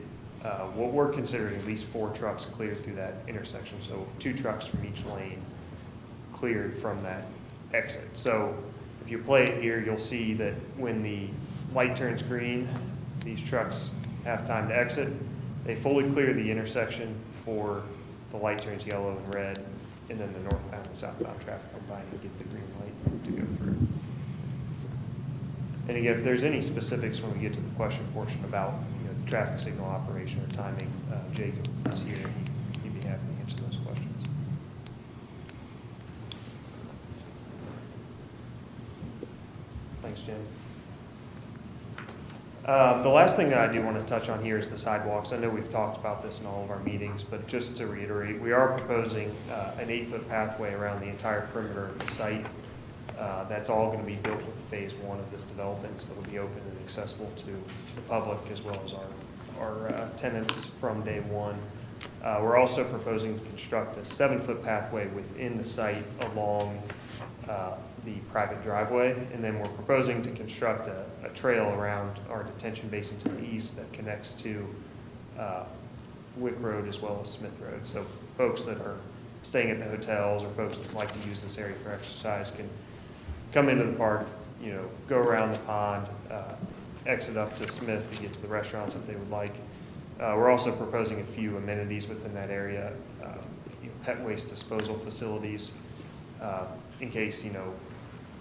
Q: what we're considering at least 4 trucks cleared through that intersection. So 2 trucks from each lane cleared from that exit. So if you play it here, you'll see that when the light turns green, these trucks have time to exit. They fully clear the intersection before the light turns yellow and red, and then the northbound and southbound traffic come by and get the green light to go through. And again, if there's any specifics when we get to the question portion about the traffic signal operation or timing, Jacob is here. He'd be happy to answer those questions. Thanks, Jim. The last thing that I do want to touch on here is the sidewalks. I know we've talked about this in all of our meetings, but just to reiterate, we are proposing an 8-foot pathway around the entire perimeter of the site. That's all going to be built with phase 1 of this development, so that will be open and accessible to the public as well as our tenants from day one. We're also proposing to construct a 7-foot pathway within the site along the private driveway, and then we're proposing to construct a trail around our detention basin to the east that connects to Wick Road as well as Smith Road. So folks that are staying at the hotels or folks that like to use this area for exercise can come into the park, go around the pond, exit up to Smith to get to the restaurants if they would like. We're also proposing a few amenities within that area, pet waste disposal facilities, in case,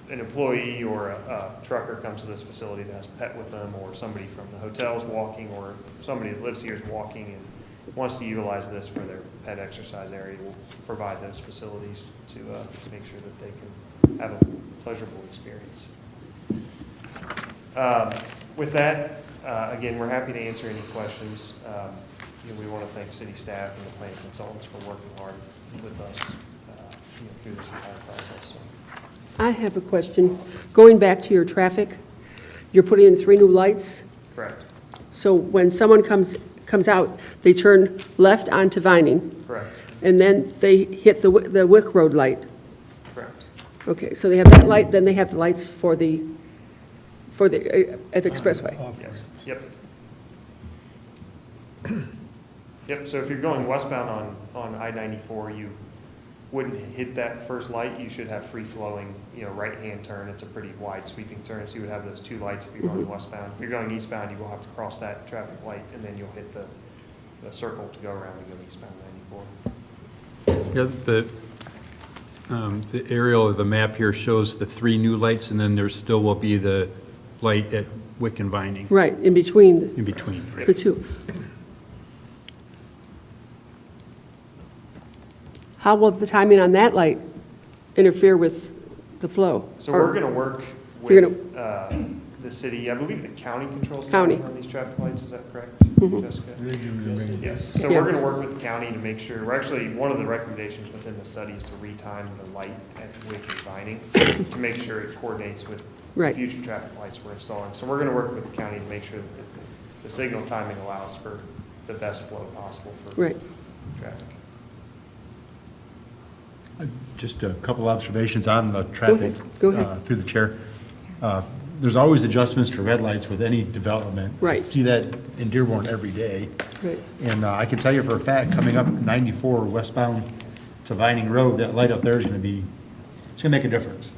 Q: an employee or a trucker comes to this facility that has a pet with them, or somebody from the hotel's walking, or somebody that lives here is walking and wants to utilize this for their pet exercise area. We'll provide those facilities to make sure that they can have a pleasurable experience. With that, again, we're happy to answer any questions. We want to thank city staff and the planning consultants for working hard with us through this entire process. So.
A: I have a question. Going back to your traffic, you're putting in 3 new lights?
Q: Correct.
A: So when someone comes out, they turn left onto Vining?
Q: Correct.
A: And then they hit the Wick Road light?
Q: Correct.
A: Okay, so they have that light, then they have the lights for the at the expressway?
Q: Yes. Yep. Yep, so if you're going westbound on I-94, you wouldn't hit that first light. You should have free-flowing, right-hand turn. It's a pretty wide sweeping turn, so you would have those 2 lights if you're going westbound. If you're going eastbound, you will have to cross that traffic light, and then you'll hit the circle to go around and go eastbound 94.
R: Yeah, the aerial of the map here shows the 3 new lights, and then there still will be the light at Wick and Vining.
A: Right, in between
R: Right.
A: the 2. How will the timing on that light interfere with the flow?
Q: So we're going to work
A: You're
Q: with the city. I believe the county controls
A: County.
Q: timing on these traffic lights. Is that correct, Jessica? Yes. So
A: Yes.
Q: we're going to work with the county to make sure. We're actually, one of the recommendations within the study is to retime the light at Wick and Vining to make sure it coordinates with
A: Right.
Q: future traffic lights we're installing. So we're going to work with the county to make sure that the signal timing allows for the best flow possible for
A: Right.
Q: traffic.
K: Just a couple observations on the traffic.
A: Go ahead.
K: Through the chair. There's always adjustments to red lights with any development. I
A: Right.
K: see that in Dearborn every day.
A: Right.
K: And I can tell you for a fact, coming up 94 westbound to Vining Road, that light up there is going to make a difference.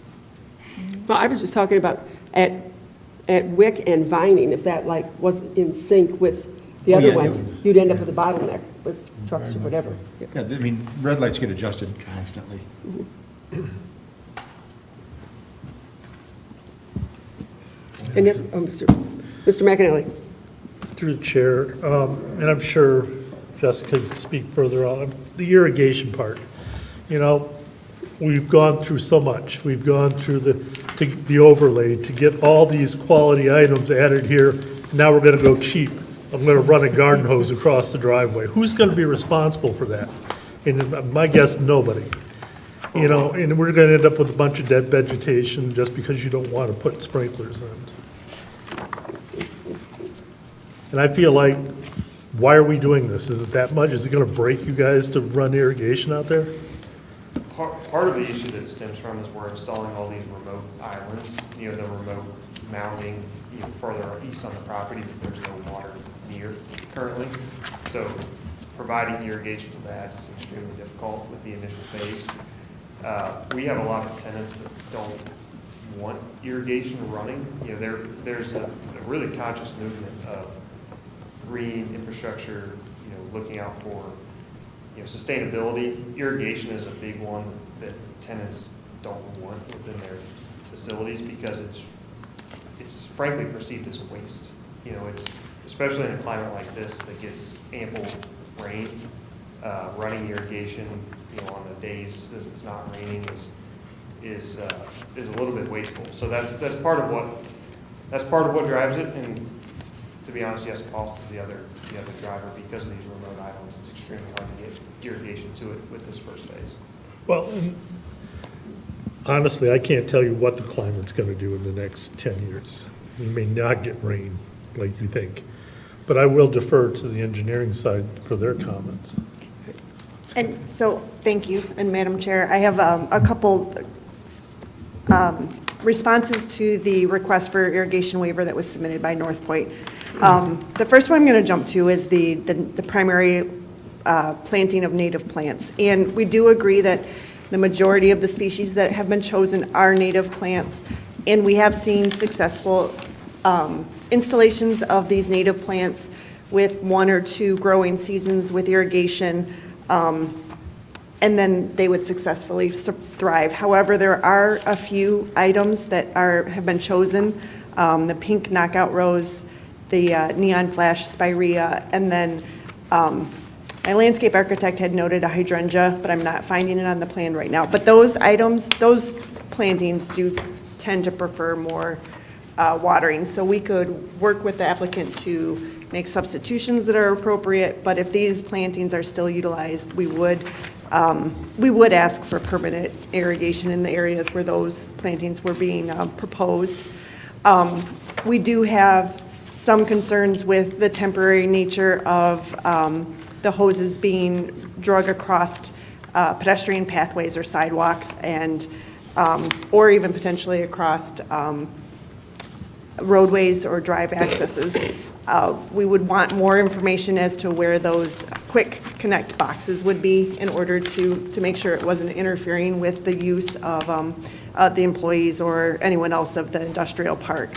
A: Well, I was just talking about at Wick and Vining, if that light wasn't in sync with the
K: Oh,
A: other
K: yeah, it
A: ones,
K: was.
A: you'd end up with a bottleneck with trucks or whatever. Yeah.
K: Yeah, I mean, red lights get adjusted constantly.
A: And yet, Mr. McAnally.
D: Through the chair, and I'm sure Jessica could speak further on the irrigation part. We've gone through so much. We've gone through the overlay to get all these quality items added here. Now we're going to go cheap. I'm going to run a garden hose across the driveway. Who's going to be responsible for that? And my guess, nobody. And we're going to end up with a bunch of dead vegetation just because you don't want to put sprinklers in. And I feel like, why are we doing this? Is it that much? Is it going to break you guys to run irrigation out there?
Q: Part of the issue that it stems from is we're installing all these remote islands, the remote mounding, further east on the property that there's no water near currently. So providing irrigation to that is extremely difficult with the initial phase. We have a lot of tenants that don't want irrigation running. You know, there's a really conscious movement of green infrastructure, you know, looking out for, you know, sustainability. Irrigation is a big one that tenants don't want within their facilities because it's frankly perceived as a waste. You know, it's, especially in a climate like this that gets ample rain, running irrigation, you know, on the days that it's not raining is a little bit wasteful. So that's part of what drives it. And to be honest, yes, cost is the other driver because of these remote islands. It's extremely hard to get irrigation to it with this first phase.
D: Well, honestly, I can't tell you what the climate's going to do in the next 10 years. We may not get rain like you think, but I will defer to the engineering side for their comments.
J: And so, thank you, and Madam Chair, I have a couple responses to the request for irrigation waiver that was submitted by North Point. The first one I'm going to jump to is the primary planting of native plants. And we do agree that the majority of the species that have been chosen are native plants, and we have seen successful installations of these native plants with 1 or 2 growing seasons with irrigation, and then they would successfully thrive. However, there are a few items that have been chosen, the pink knockout rose, the neon flash spirea, and then my landscape architect had noted a hydrangea, but I'm not finding it on the plan right now. But those items, those plantings do tend to prefer more watering. So we could work with the applicant to make substitutions that are appropriate, but if these plantings are still utilized, we would ask for permanent irrigation in the areas where those plantings were being proposed. We do have some concerns with the temporary nature of the hoses being drug across pedestrian pathways or sidewalks, and or even potentially across roadways or drive accesses. We would want more information as to where those quick connect boxes would be in order to make sure it wasn't interfering with the use of the employees or anyone else of the industrial park.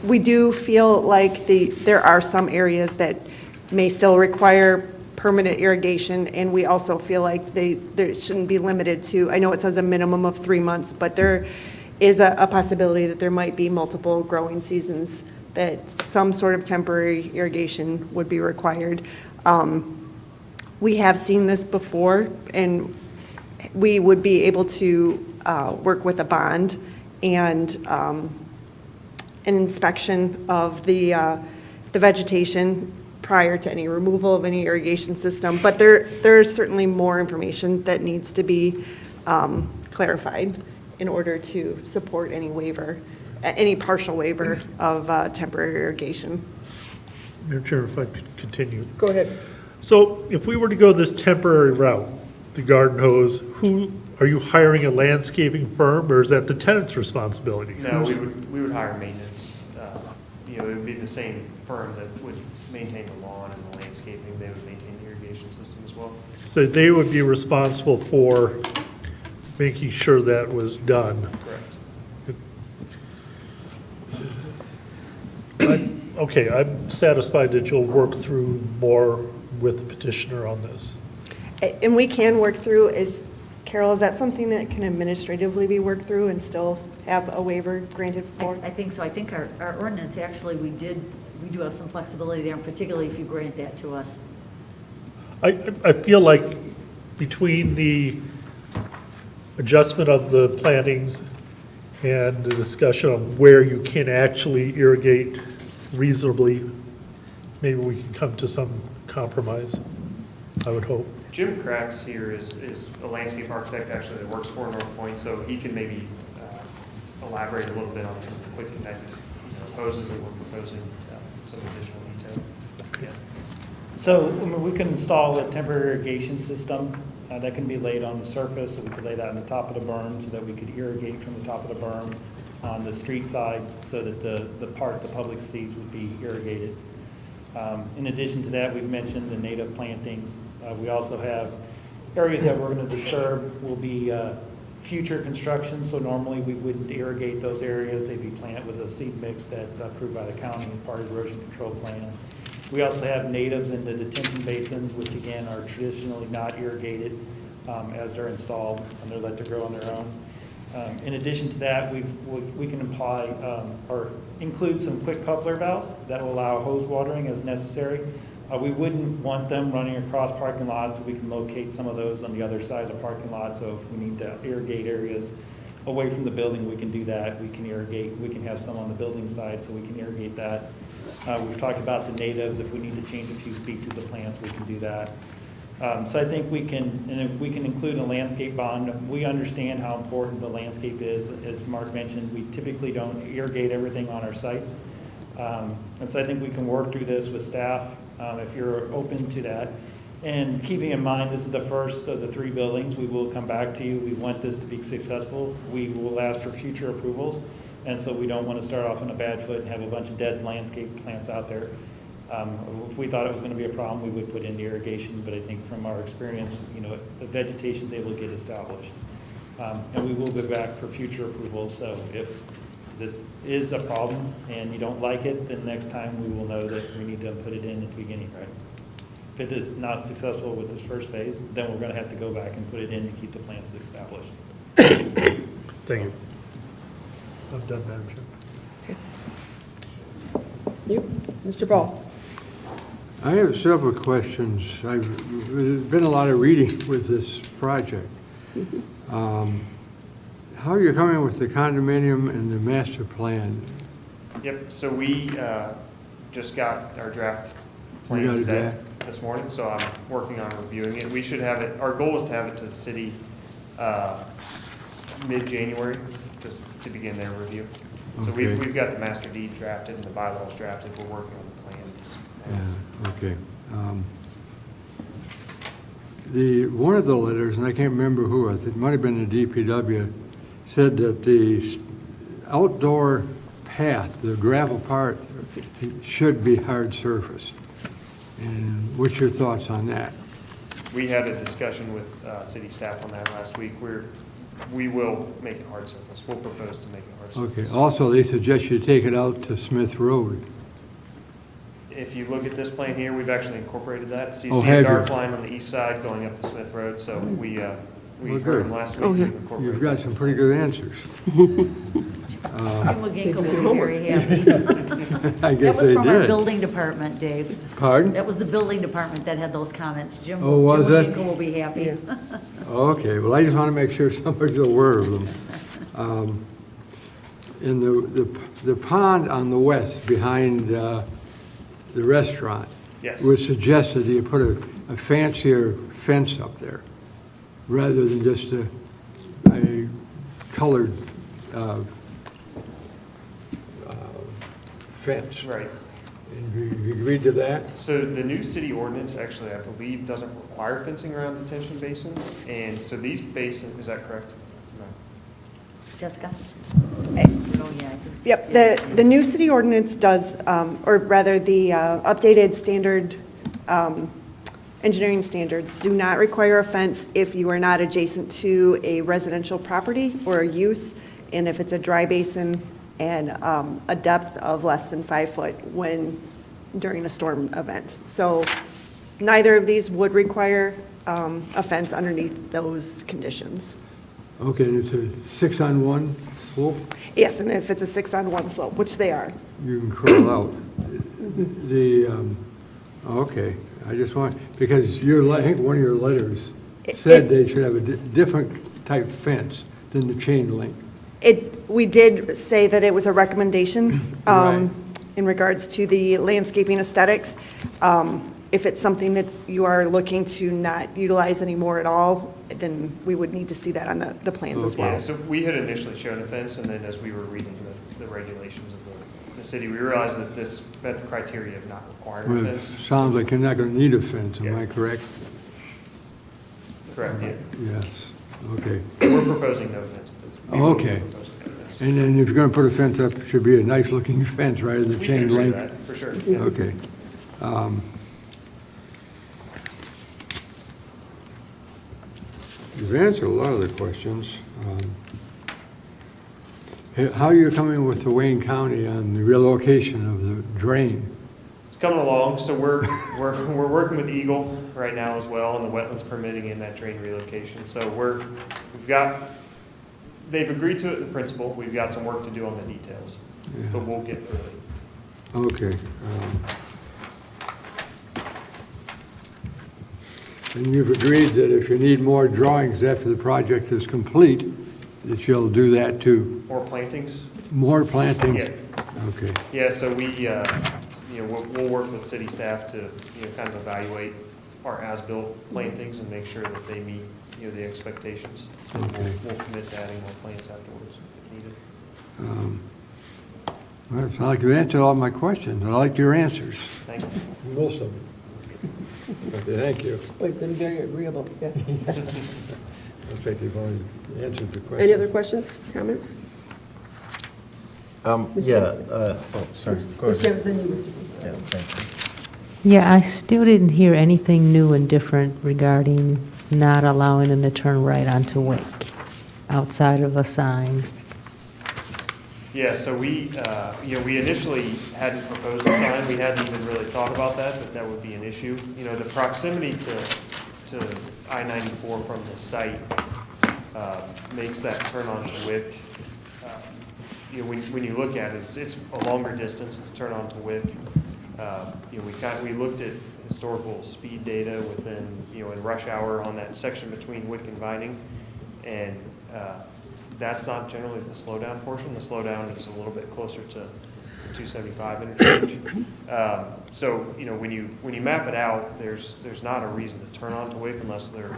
J: We do feel like there are some areas that may still require permanent irrigation, and we also feel like they shouldn't be limited to, I know it says a minimum of 3 months, but there is a possibility that there might be multiple growing seasons that some sort of temporary irrigation would be required. We have seen this before, and we would be able to work with a bond and an inspection of the vegetation prior to any removal of any irrigation system. But there is certainly more information that needs to be clarified in order to support any waiver, any partial waiver of temporary irrigation.
D: Madam Chair, if I could continue.
A: Go ahead.
D: So if we were to go this temporary route, the garden hose, are you hiring a landscaping firm, or is that the tenant's responsibility?
Q: No, we would hire maintenance. You know, it would be the same firm that would maintain the lawn and the landscaping. They would maintain the irrigation system as well.
D: So they would be responsible for making sure that was done.
Q: Correct.
D: Okay, I'm satisfied that you'll work through more with the petitioner on this.
J: And we can work through, Carol, is that something that can administratively be worked through and still have a waiver granted for?
I: I think so. I think our ordinance, actually, we do have some flexibility there, particularly if you grant that to us.
D: I feel like between the adjustment of the plantings and the discussion of where you can actually irrigate reasonably, maybe we can come to some compromise, I would hope.
Q: Jim Kratz here is a landscape architect actually that works for North Point, so he can maybe elaborate a little bit on some of the quick connect hoses that we're proposing, some additional detail. Yeah.
S: So we can install a temporary irrigation system that can be laid on the surface, so we could lay that on the top of the berm so that we could irrigate from the top of the berm on the street side so that the part the public sees would be irrigated. In addition to that, we've mentioned the native plantings. We also have areas that we're going to disturb will be future construction, so normally we wouldn't irrigate those areas. They'd be planted with a seed mix that's approved by the county and part of the erosion control plan. We also have natives in the detention basins, which again are traditionally not irrigated as they're installed, and they're let to grow on their own. In addition to that, we can apply or include some quick coupler valves that will allow hose watering as necessary. We wouldn't want them running across parking lots. We can locate some of those on the other side of the parking lot. So if we need to irrigate areas away from the building, we can do that. We can irrigate. We can have some on the building side, so we can irrigate that. We've talked about the natives. If we need to change a few species of plants, we can do that. So I think we can, and if we can include a landscape bond. We understand how important the landscape is. As Mark mentioned, we typically don't irrigate everything on our sites. And so I think we can work through this with staff if you're open to that. And keeping in mind, this is the first of the 3 buildings. We will come back to you. We want this to be successful. We will ask for future approvals. And so we don't want to start off on a bad foot and have a bunch of dead landscape plants out there. If we thought it was going to be a problem, we would put in the irrigation, but I think from our experience, the vegetation's able to get established. And we will go back for future approvals, so if this is a problem and you don't like it, then next time we will know that we need to put it in at the beginning, right? If it is not successful with this first phase, then we're going to have to go back and put it in to keep the plants established.
D: Thank you. I'm done, Madam Chair.
A: You, Mr. Ball?
C: I have several questions. There's been a lot of reading with this project. How are you coming with the condominium and the master plan?
Q: Yep, so we just got our draft plan
C: You got a
Q: today,
C: draft?
Q: this morning, so I'm working on reviewing it. We should have it, our goal is to have it to the city mid-January to begin their review. So
C: Okay.
Q: we've got the master deed drafted and the bylaws drafted. We're working on the plans.
C: Yeah, okay. One of the letters, and I can't remember who, I think it might have been the DPW, said that the outdoor path, the gravel part, should be hard surface. And what's your thoughts on that?
Q: We had a discussion with city staff on that last week. We will make it hard surface. We'll propose to make it hard surface.
C: Okay, also, they suggest you take it out to Smith Road.
Q: If you look at this plan here, we've actually incorporated that. So you
C: Oh,
Q: see a
C: have you?
Q: dark line on the east side going up to Smith Road. So we
C: Well,
Q: heard
C: good.
Q: them last week.
A: Oh, yeah.
Q: We've incorporated
C: You've got some pretty good answers.
I: Jim Wiginko will be very happy.
C: I
I: That
C: guess
I: was
C: they
I: from our
C: did.
I: building department, Dave.
C: Pardon?
I: That was the building department that had those comments. Jim
C: Oh, was
I: Jim
C: it?
I: Wiginko will be happy.
C: Okay, well, I just want to make sure somebody's aware of them. In the pond on the west behind the restaurant.
Q: Yes.
C: It was suggested you put a fancier fence up there rather than just a colored fence.
Q: Right.
C: And you agreed to that?
Q: So the new city ordinance actually, I believe, doesn't require fencing around detention basins. And so these basins, is that correct? No.
I: Jessica? Oh, yeah. I think-
J: Yep, the new city ordinance does, or rather, the updated standard, engineering standards do not require a fence if you are not adjacent to a residential property or a use, and if it's a dry basin and a depth of less than 5 foot during a storm event. So neither of these would require a fence underneath those conditions.
C: Okay, and it's a 6-on-1 slope?
J: Yes, and if it's a 6-on-1 slope, which they are.
C: You can crawl out. Okay, I just want, because I think one of your letters said they should have a different type fence than the chain link.
J: We did say that it was a recommendation
C: Right.
J: in regards to the landscaping aesthetics. If it's something that you are looking to not utilize anymore at all, then we would need to see that on the plans as
Q: Yeah,
J: well.
Q: so we had initially shown a fence, and then as we were reading the regulations of the city, we realized that this met the criteria of not requiring
C: Well,
Q: a
C: it
Q: fence.
C: sounds like you're not going to need a fence, am I correct?
Q: Correct, yeah.
C: Yes, okay.
Q: We're proposing no fence. We will be
C: Okay.
Q: proposing no fence.
C: And then if you're going to put a fence up, it should be a nice-looking fence rather than
Q: We
C: chain
Q: can agree
C: link.
Q: with that, for sure. Yeah.
C: Okay. You've answered a lot of the questions. How are you coming with the Wayne County on the relocation of the drain?
Q: It's coming along, so we're working with Eagle right now as well, and the wetlands permitting in that drain relocation. So they've agreed to it in principle. We've got some work to do on the details, but we'll get through it.
C: Okay. And you've agreed that if you need more drawings after the project is complete, that you'll do that too?
Q: More plantings?
C: More plantings?
Q: Yeah.
C: Okay.
Q: Yeah, so we'll work with city staff to, kind of evaluate our as-built plantings and make sure that they meet, the expectations. And
C: Okay.
Q: we'll commit to adding more plants afterwards if needed.
C: Well, it's not like you answered all my questions. I liked your answers.
Q: Thank you.
C: Most of them. Okay, thank you.
A: Well, it's been very agreeable, yeah.
C: Looks like you've already answered the question.
A: Any other questions, comments?
K: Sorry.
A: Mr. Evans, then you, Mr.
K: Yeah, thank
E: Yeah, I still didn't hear anything new and different regarding not allowing them to turn right onto Wick outside of a sign.
Q: Yeah, so we initially hadn't proposed a sign. We hadn't even really thought about that would be an issue. The proximity to I-94 from the site makes that turn onto Wick. When you look at it, it's a longer distance to turn onto Wick. We looked at historical speed data within, in rush hour on that section between Wick and Vining, and that's not generally the slowdown portion. The slowdown is a little bit closer to 275 interchange. So, when you map it out, there's not a reason to turn onto Wick unless there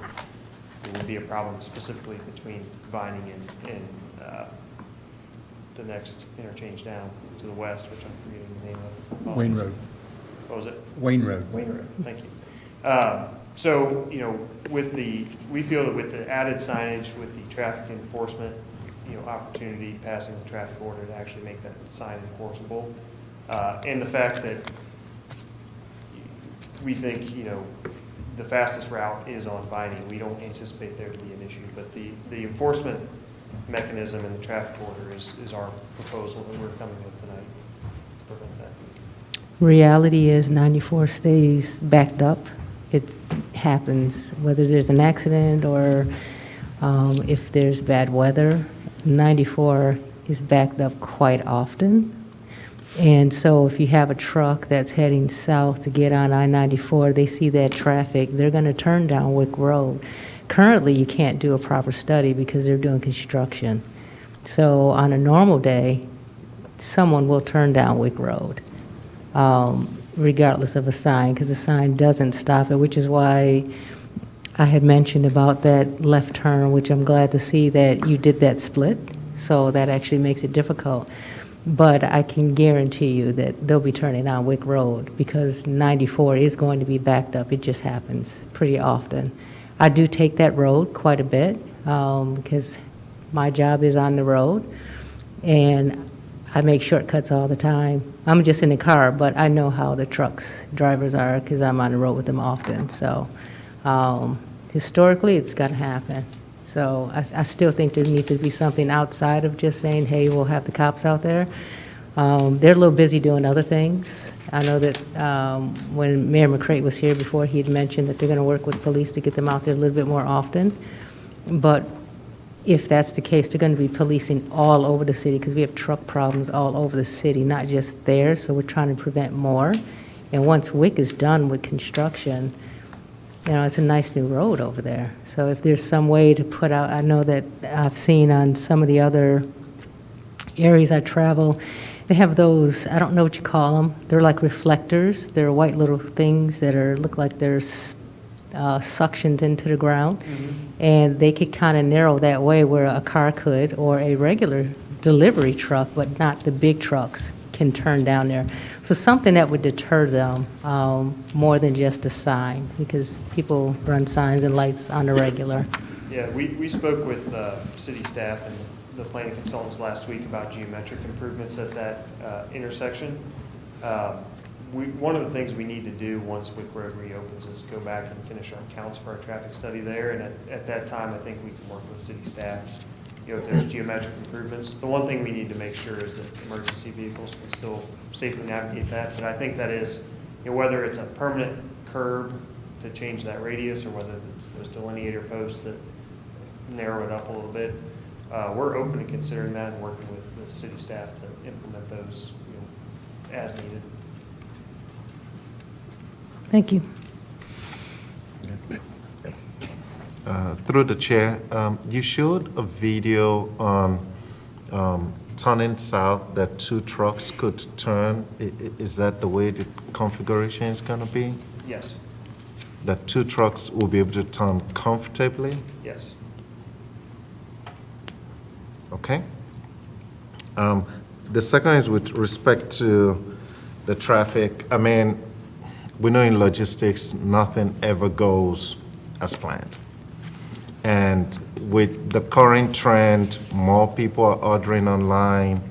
Q: would be a problem specifically between Vining and the next interchange down to the west, which I'm forgetting the name of.
K: Wayne Road.
Q: What was it?
K: Wayne Road.
Q: Wayne Road, thank you. So, we feel that with the added signage, with the traffic enforcement, opportunity passing the traffic order to actually make that sign enforceable, and the fact that we think, the fastest route is on Vining. We don't anticipate there to be an issue, but the enforcement mechanism in the traffic order is our proposal that we're coming with tonight to prevent that.
E: Reality is 94 stays backed up. It happens whether there's an accident or if there's bad weather. 94 is backed up quite often. And so if you have a truck that's heading south to get on I-94, they see that traffic, they're going to turn down Wick Road. Currently, you can't do a proper study because they're doing construction. So on a normal day, someone will turn down Wick Road, regardless of a sign, because the sign doesn't stop it, which is why I had mentioned about that left turn, which I'm glad to see that you did that split, so that actually makes it difficult. But I can guarantee you that they'll be turning on Wick Road because 94 is going to be backed up. It just happens pretty often. I do take that road quite a bit because my job is on the road, and I make shortcuts all the time. I'm just in the car, but I know how the drivers are because I'm on the road with them often. So historically, it's got to happen. So I still think there needs to be something outside of just saying, hey, we'll have the cops out there. They're a little busy doing other things. I know that when Mayor McCrate was here before, he had mentioned that they're going to work with police to get them out there a little bit more often. But if that's the case, they're going to be policing all over the city because we have truck problems all over the city, not just there. So we're trying to prevent more. And once Wick is done with construction, it's a nice new road over there. So if there's some way to put out, I know that I've seen on some of the other areas I travel, they have those, I don't know what you call them. They're like reflectors. They're white little things that look like they're suctioned into the ground. Mm-hmm. And they could kind of narrow that way where a car could, or a regular delivery truck, but not the big trucks, can turn down there. So something that would deter them more than just a sign, because people run signs and lights on the regular.
Q: Yeah, we spoke with city staff and the planning consultants last week about geometric improvements at that intersection. one of the things we need to do once Wick Road reopens is go back and finish our counts for our traffic study there, and at that time, I think we can work with city staff, if there's geometric improvements. The one thing we need to make sure is that emergency vehicles can still safely navigate that, but I think that is, whether it's a permanent curb to change that radius, or whether it's those delineator posts that narrow it up a little bit, we're open to considering that and working with the city staff to implement those, as needed.
E: Thank you.
T: Through the chair, you showed a video on turning south that 2 trucks could turn. Is that the way the configuration is going to be?
Q: Yes.
T: That 2 trucks will be able to turn comfortably?
Q: Yes.
T: Okay. The second is with respect to the traffic. I mean, we know in logistics, nothing ever goes as planned. And with the current trend, more people are ordering online,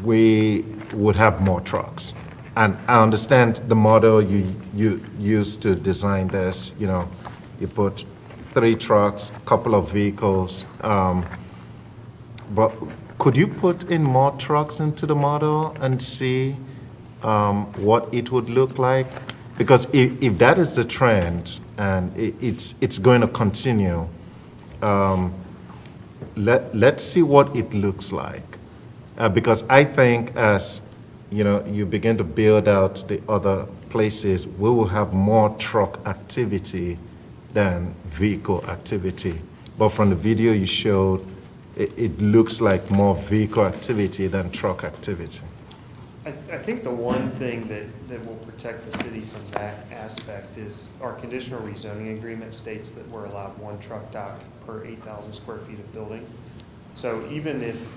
T: we would have more trucks. And I understand the model you used to design this, you put 3 trucks, a couple of vehicles, but could you put in more trucks into the model and see what it would look like? Because if that is the trend and it's going to continue, let's see what it looks like. Because I think as you begin to build out the other places, we will have more truck activity than vehicle activity. But from the video you showed, it looks like more vehicle activity than truck activity.
Q: I think the one thing that will protect the city from that aspect is our conditional rezoning agreement states that we're allowed 1 truck dock per 8,000 square feet of building. So even if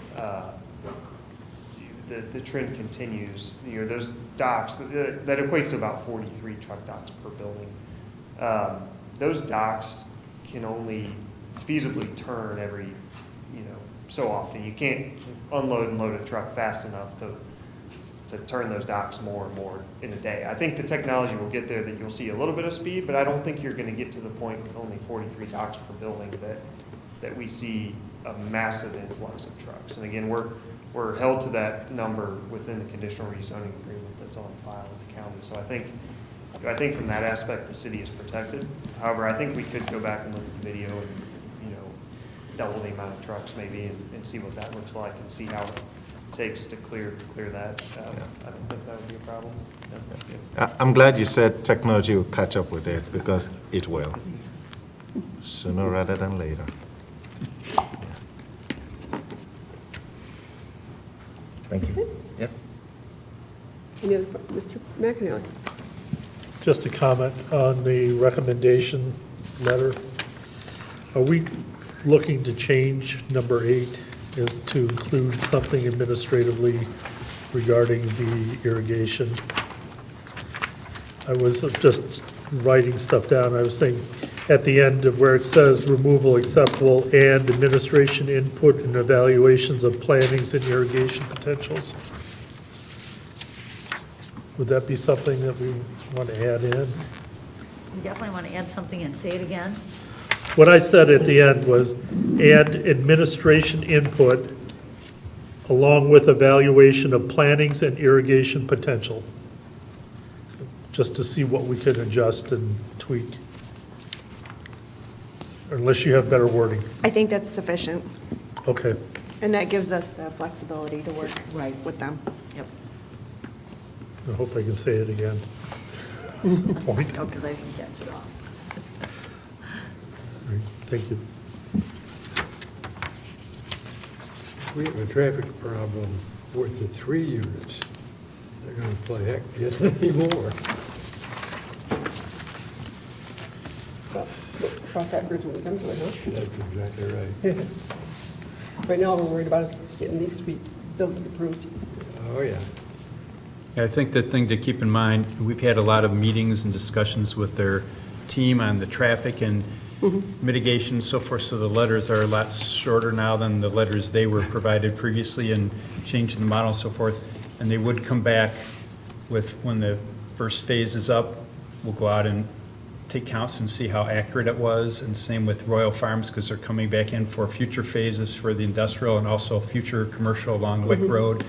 Q: the trend continues, those docks, that equates to about 43 truck docks per building. Those docks can only feasibly turn every, so often. You can't unload and load a truck fast enough to turn those docks more and more in a day. I think the technology will get there that you'll see a little bit of speed, but I don't think you're going to get to the point with only 43 docks per building that we see a massive influx of trucks. And again, we're held to that number within the conditional rezoning agreement that's on file with the county. So I think from that aspect, the city is protected. However, I think we could go back and look at the video and, double the amount of trucks maybe and see what that looks like and see how it takes to clear that. I don't think that would be a problem. No.
T: I'm glad you said technology will catch up with it, because it will, sooner rather than later. Thank you. Yep.
A: Any other, Mr. McAnally?
D: Just a comment on the recommendation letter. Are we looking to change number 8 to include something administratively regarding the irrigation? I was just writing stuff down. I was saying at the end of where it says removal acceptable and administration input and evaluations of plantings and irrigation potentials. Would that be something that we want to add in?
I: You definitely want to add something and say it again.
D: What I said at the end was add administration input along with evaluation of plantings and irrigation potential, just to see what we could adjust and tweak. Unless you have better wording.
J: I think that's sufficient,
D: Okay.
J: and that gives us the flexibility to work with them.
I: Yep.
D: I hope I can say it again. Point.
I: No, because I didn't catch it all.
D: Great. Thank you.
C: We have a traffic problem with the 3 units. They're going to play heck yes anymore.
A: Cross that bridge when we come to it, huh?
C: That's exactly right.
A: Right now, we're worried about us getting these buildings approved.
C: Oh, yeah.
R: I think the thing to keep in mind, we've had a lot of meetings and discussions with their team on the traffic and mitigation and so forth, so the letters are a lot shorter now than the letters they were provided previously, and changing the model and so forth. And they would come back with when the first phase is up, we'll go out and take counts and see how accurate it was, and same with Royal Farms, because they're coming back in for future phases for the industrial and also future commercial along Wick Road.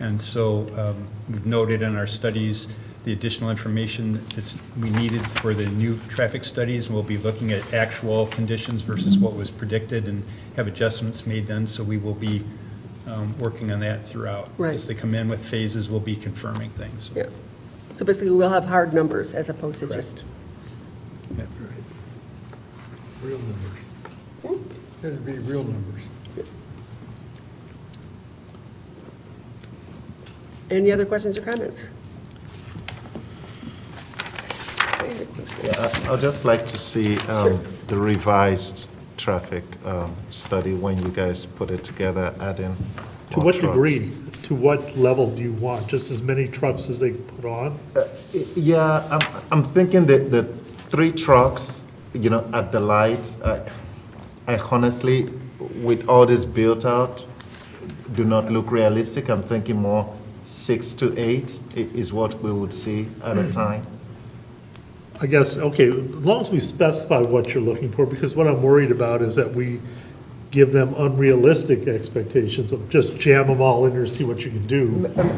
R: And so we've noted in our studies the additional information that we needed for the new traffic studies, and we'll be looking at actual conditions versus what was predicted and have adjustments made then, so we will be working on that throughout.
A: Right.
R: As they come in with phases, we'll be confirming things.
A: Yeah. So basically, we'll have hard numbers as opposed to just,
C: That's right. Real numbers. It'd be real numbers.
A: any other questions or comments?
T: I'd just like to see the revised traffic study when you guys put it together, add in
D: To
T: more
D: what
T: trucks.
D: degree, to what level do you want? Just as many trucks as they put on?
T: Yeah, I'm thinking that the 3 trucks, at the lights, I honestly, with all this built out, do not look realistic. I'm thinking more 6 to 8 is what we would see at a time.
D: I guess, okay, as long as we specify what you're looking for, because what I'm worried about is that we give them unrealistic expectations of just jam them all in there, see what you can do.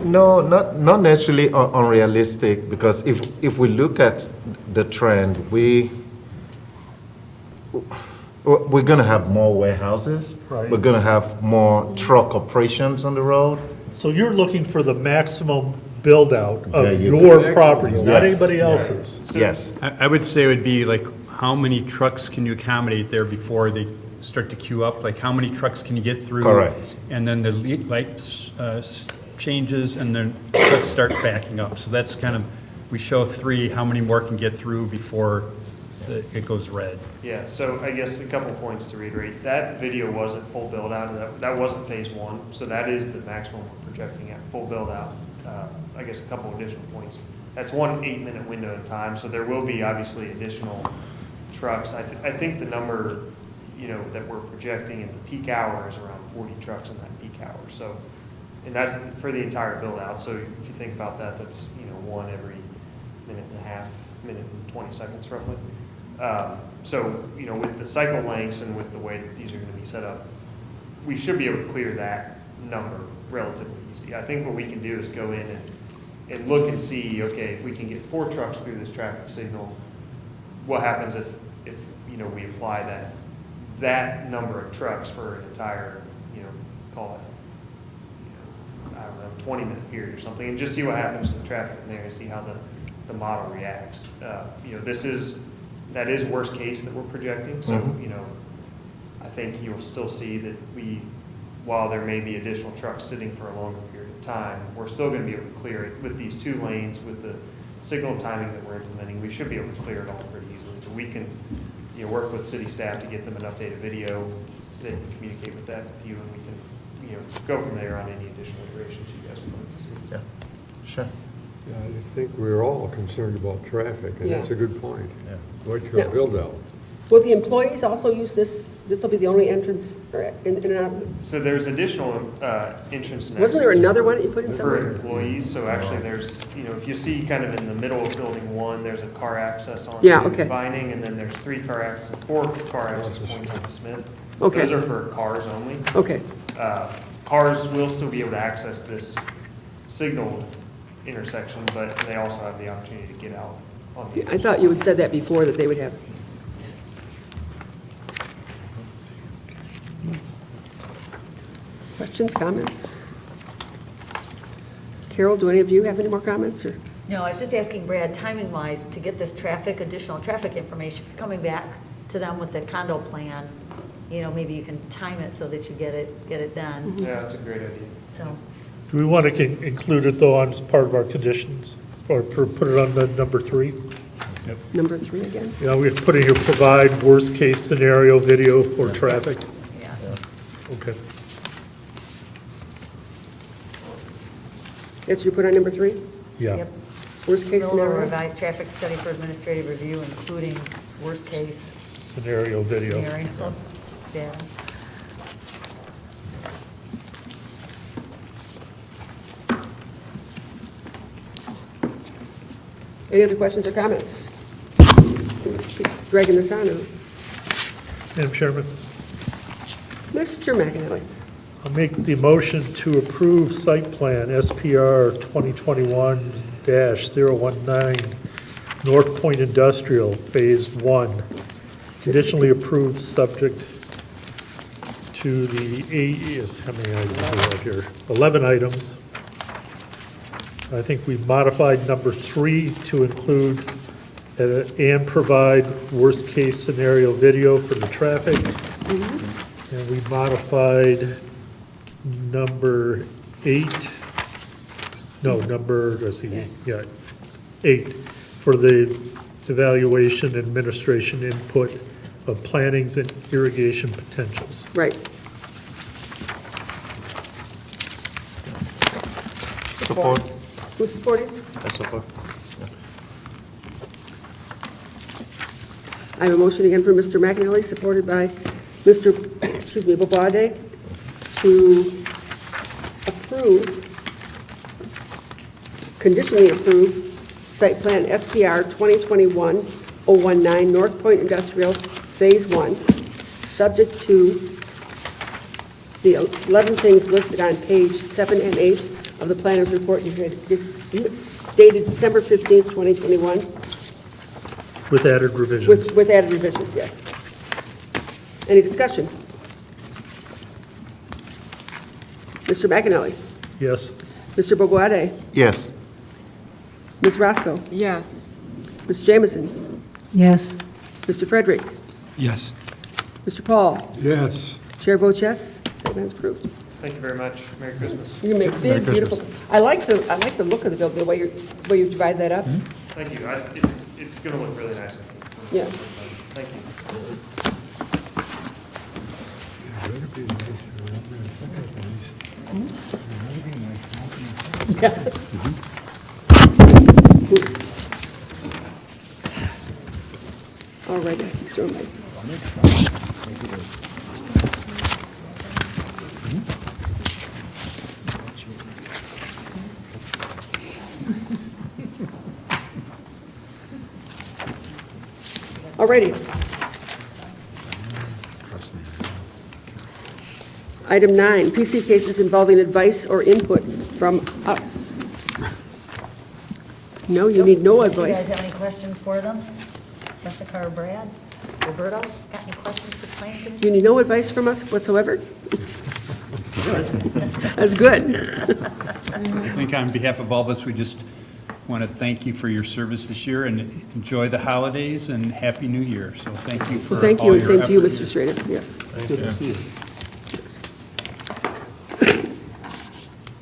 T: No, not necessarily unrealistic, because if we look at the trend, we're going to have more warehouses.
D: Right.
T: We're going to have more truck operations on the road.
D: So you're looking for the maximum build-out
T: Yeah,
D: of
T: you-
D: your properties, not
T: Yes.
D: anybody else's.
T: Yes.
R: I would say it would be like, how many trucks can you accommodate there before they start to queue up? Like, how many trucks can you get through?
T: Correct.
R: And then the lights changes, and then trucks start backing up. So that's kind of, we show 3, how many more can get through before it goes red?
Q: Yeah, so I guess a couple points to reiterate. That video wasn't full build-out, that wasn't phase 1, so that is the maximum we're projecting at, full build-out. I guess a couple additional points. That's 1 8-minute window in time, so there will be obviously additional trucks. I think the number, that we're projecting in the peak hour is around 40 trucks in that peak hour. So, and that's for the entire build-out. So if you think about that, that's, 1 every minute and a half, minute and 20 seconds roughly. So, with the cycle lengths and with the way that these are going to be set up, we should be able to clear that number relatively easy. I think what we can do is go in and look and see, okay, if we can get 4 trucks through this traffic signal, what happens if we apply that number of trucks for an entire, call it, I don't know, 20-minute period or something, and just see what happens to the traffic in there and see how the model reacts. That is worst case that we're projecting, so, I think you'll still see that while there may be additional trucks sitting for a longer period of time, we're still going to be able to clear it with these 2 lanes, with the signal timing that we're implementing. We should be able to clear it all pretty easily. But we can, work with city staff to get them an updated video. They can communicate with that with you, and we can, go from there on any additional iterations you guys would like to see.
T: Yeah, sure.
C: Yeah, I think we're all concerned about traffic, and
A: Yeah.
C: that's a good point.
T: Yeah.
C: What's your
A: Yeah.
C: build-out?
A: Will the employees also use this? This will be the only entrance or in and out?
Q: So there's additional entrance and
A: Wasn't there
Q: exits
A: another one that you put in
Q: for
A: somewhere?
Q: employees. So actually there's, if you see kind of in the middle of building 1, there's a car access on
A: Yeah, okay.
Q: Vining, and then there's 4 car access points on Smith.
A: Okay.
Q: Those are for cars only.
A: Okay,
Q: Cars will still be able to access this signaled intersection, but they also have the opportunity to get out on the.
A: I thought you had said that before, that they would have. Questions, comments? Carol, do any of you have any more comments, or?
I: No, I was just asking Brad, timing-wise, to get this additional traffic information, if you're coming back to them with the condo plan, maybe you can time it so that you get it done.
Q: Yeah, that's a great idea.
I: So,
D: Do we want to include it, though, as part of our conditions, or put it on the number 3?
A: Number 3 again?
D: Yeah, we put in here, provide worst-case scenario video for traffic.
I: yeah.
D: Okay.
A: That's what you put on number 3?
D: Yeah.
I: Yep.
A: Worst case
I: Build a
A: scenario?
I: revised traffic study for administrative review, including worst-case
D: Scenario video.
I: scenario. Yeah.
A: Any other questions or comments? Keep dragging this on.
D: Madam Chairman,
A: Mr. McAnally.
D: I'll make the motion to approve site plan SPR 2021-019, North Point Industrial, Phase 1, conditionally approved subject to the how many items do we have here? 11 items. I think we modified number 3 to include and provide worst-case scenario video for the traffic. And we modified number 8, let's see, yeah, 8, for the evaluation and administration input of plantings and irrigation potentials.
A: Right.
T: Support.
A: Who supported?
T: I support.
A: I have a motion again from Mr. McAnally, supported by Mr. Boboade, to conditionally approve site plan SPR 2021-019 North Point Industrial Phase 1, subject to the 11 things listed on page 7 and 8 of the planner's report dated December 15th, 2021.
D: With added revisions.
A: With added revisions, yes. Any discussion? Mr. McAnally?
D: Yes.
A: Mr. Boboade?
T: Yes.
A: Ms. Roscoe?
B: Yes.
A: Ms. Jamison?
E: Yes.
A: Mr. Frederick?
R: Yes.
A: Mr. Paul?
C: Yes.
A: Chair votes yes. Site plan is approved.
Q: Thank you very much. Merry Christmas.
A: You can make big, beautiful. I like the look of the building, the way you divide that up.
Q: Thank you. It's going to look really nice, I think.
A: Yeah.
Q: Thank you.
A: All right, I keep throwing my. All righty. Item 9, PC cases involving advice or input from us. No, you need no
I: You
A: advice.
I: guys have any questions for them? Jessica or Brad? Roberto, got any questions for Planning Commission?
A: You need no advice from us whatsoever? That's good.
R: I think on behalf of all of us, we just want to thank you for your service this year and enjoy the holidays and Happy New Year. So thank you for
A: Well, thank you,
R: all
A: and
R: your
A: same to you,
R: effort.
A: Mr. Schrader, yes.
R: Good to see you.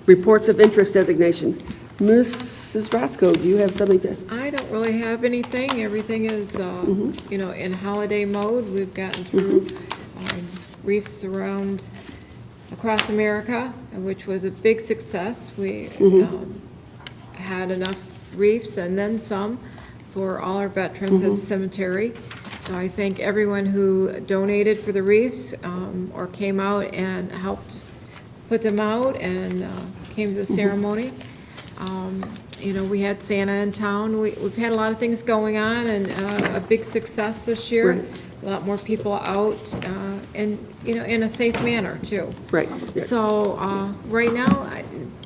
A: Reports of interest designation. Mrs. Roscoe, do you have something to?
B: I don't really have anything. Everything is, in holiday mode. We've gotten through reefs across America, which was a big success. We had enough reefs and then some for all our veterans at the cemetery. So I thank everyone who donated for the reefs or came out and helped put them out and came to the ceremony. We had Santa in town. We've had a lot of things going on and a big success this year.
A: Right.
B: A lot more people out and, in a safe manner too.
A: Right.
B: So right now,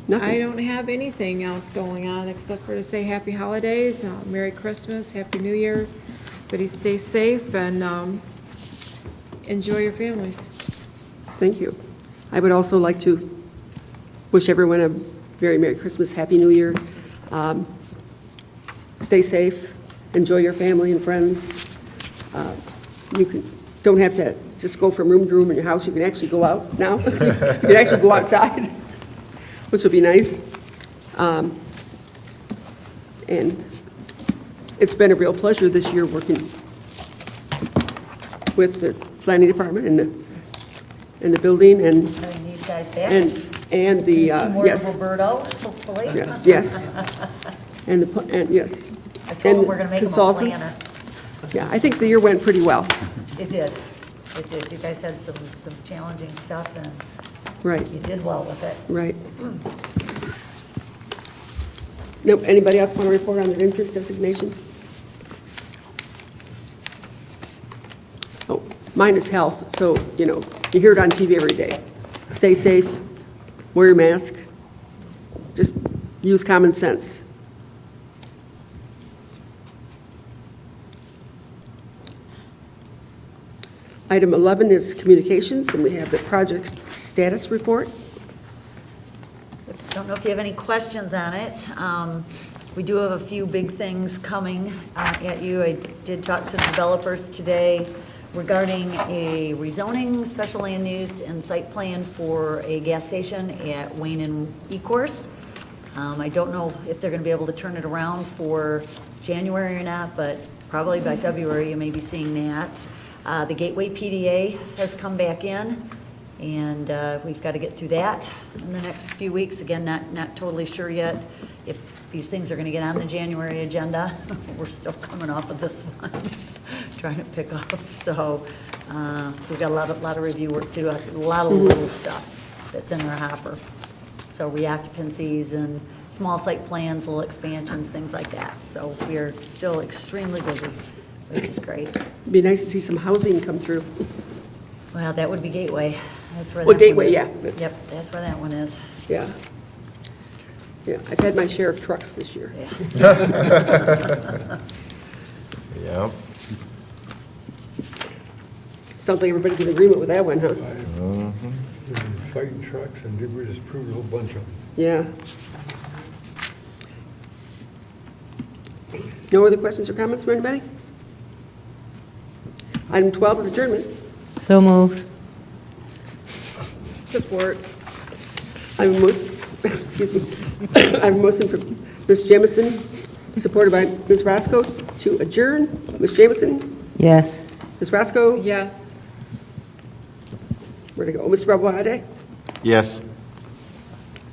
A: Nothing.
B: I don't have anything else going on except for to say happy holidays, Merry Christmas, Happy New Year. Everybody stay safe and enjoy your families.
A: Thank you. I would also like to wish everyone a very Merry Christmas, Happy New Year. Stay safe, enjoy your family and friends. Don't have to just go from room to room in your house. You can actually go out now. You can actually go outside, which would be nice. And it's been a real pleasure this year working with the planning department and the building and
I: Having these guys back?
A: and the,
I: See more of
A: yes.
I: Roberto, hopefully?
A: Yes. And yes.
I: I told him
A: And
I: we're gonna make him a
A: consultants.
I: planner.
A: Yeah, I think the year went pretty well.
I: It did. It did. You guys had some challenging stuff, and
A: Right.
I: you did well with it.
A: Right. Nope, anybody else want to report on their interest designation? Oh, mine is health, so, you know, you hear it on TV every day. Stay safe, wear your mask, just use common sense. Item 11 is communications, and we have the project status report.
I: Don't know if you have any questions on it. We do have a few big things coming at you. I did talk to the developers today regarding a rezoning, special land use, and site plan for a gas station at Wayne and Ecorse. I don't know if they're going to be able to turn it around for January or not, but probably by February you may be seeing that. The Gateway PDA has come back in, and we've got to get through that in the next few weeks. Again, not totally sure yet if these things are going to get on the January agenda. We're still coming off of this one, trying to pick up. So we've got a lot of review work to do, a lot of little stuff that's in our hopper. So reoccupancies and small site plans, little expansions, things like that. So we are still extremely busy, which is great.
A: It'd be nice to see some housing come through.
I: Well, that would be Gateway. That's where
A: Well,
I: that one
A: Gateway,
I: is.
A: yeah, that's-
I: Yep, that's where that one is.
A: Yeah. Yeah, I've had my share of trucks this year.
T: Yep.
A: Sounds like everybody's in agreement with that one, huh?
C: We've been fighting trucks, and we just approved a whole bunch of them.
A: Yeah. No other questions or comments from anybody? Item 12 is adjournment.
E: So moved.
A: Support. I have a motion, excuse me. I have a motion from Ms. Jamison, supported by Ms. Roscoe, to adjourn. Ms. Jamison?
E: Yes.
A: Ms. Roscoe?
B: Yes.
A: Where'd it go? Mr. Babwade?
T: Yes.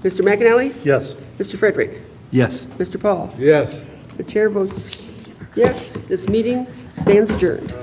A: Mr. McAnally?
D: Yes.
A: Mr. Frederick?
R: Yes.
A: Mr. Paul?
C: Yes.
A: The chair votes yes. This meeting stands adjourned.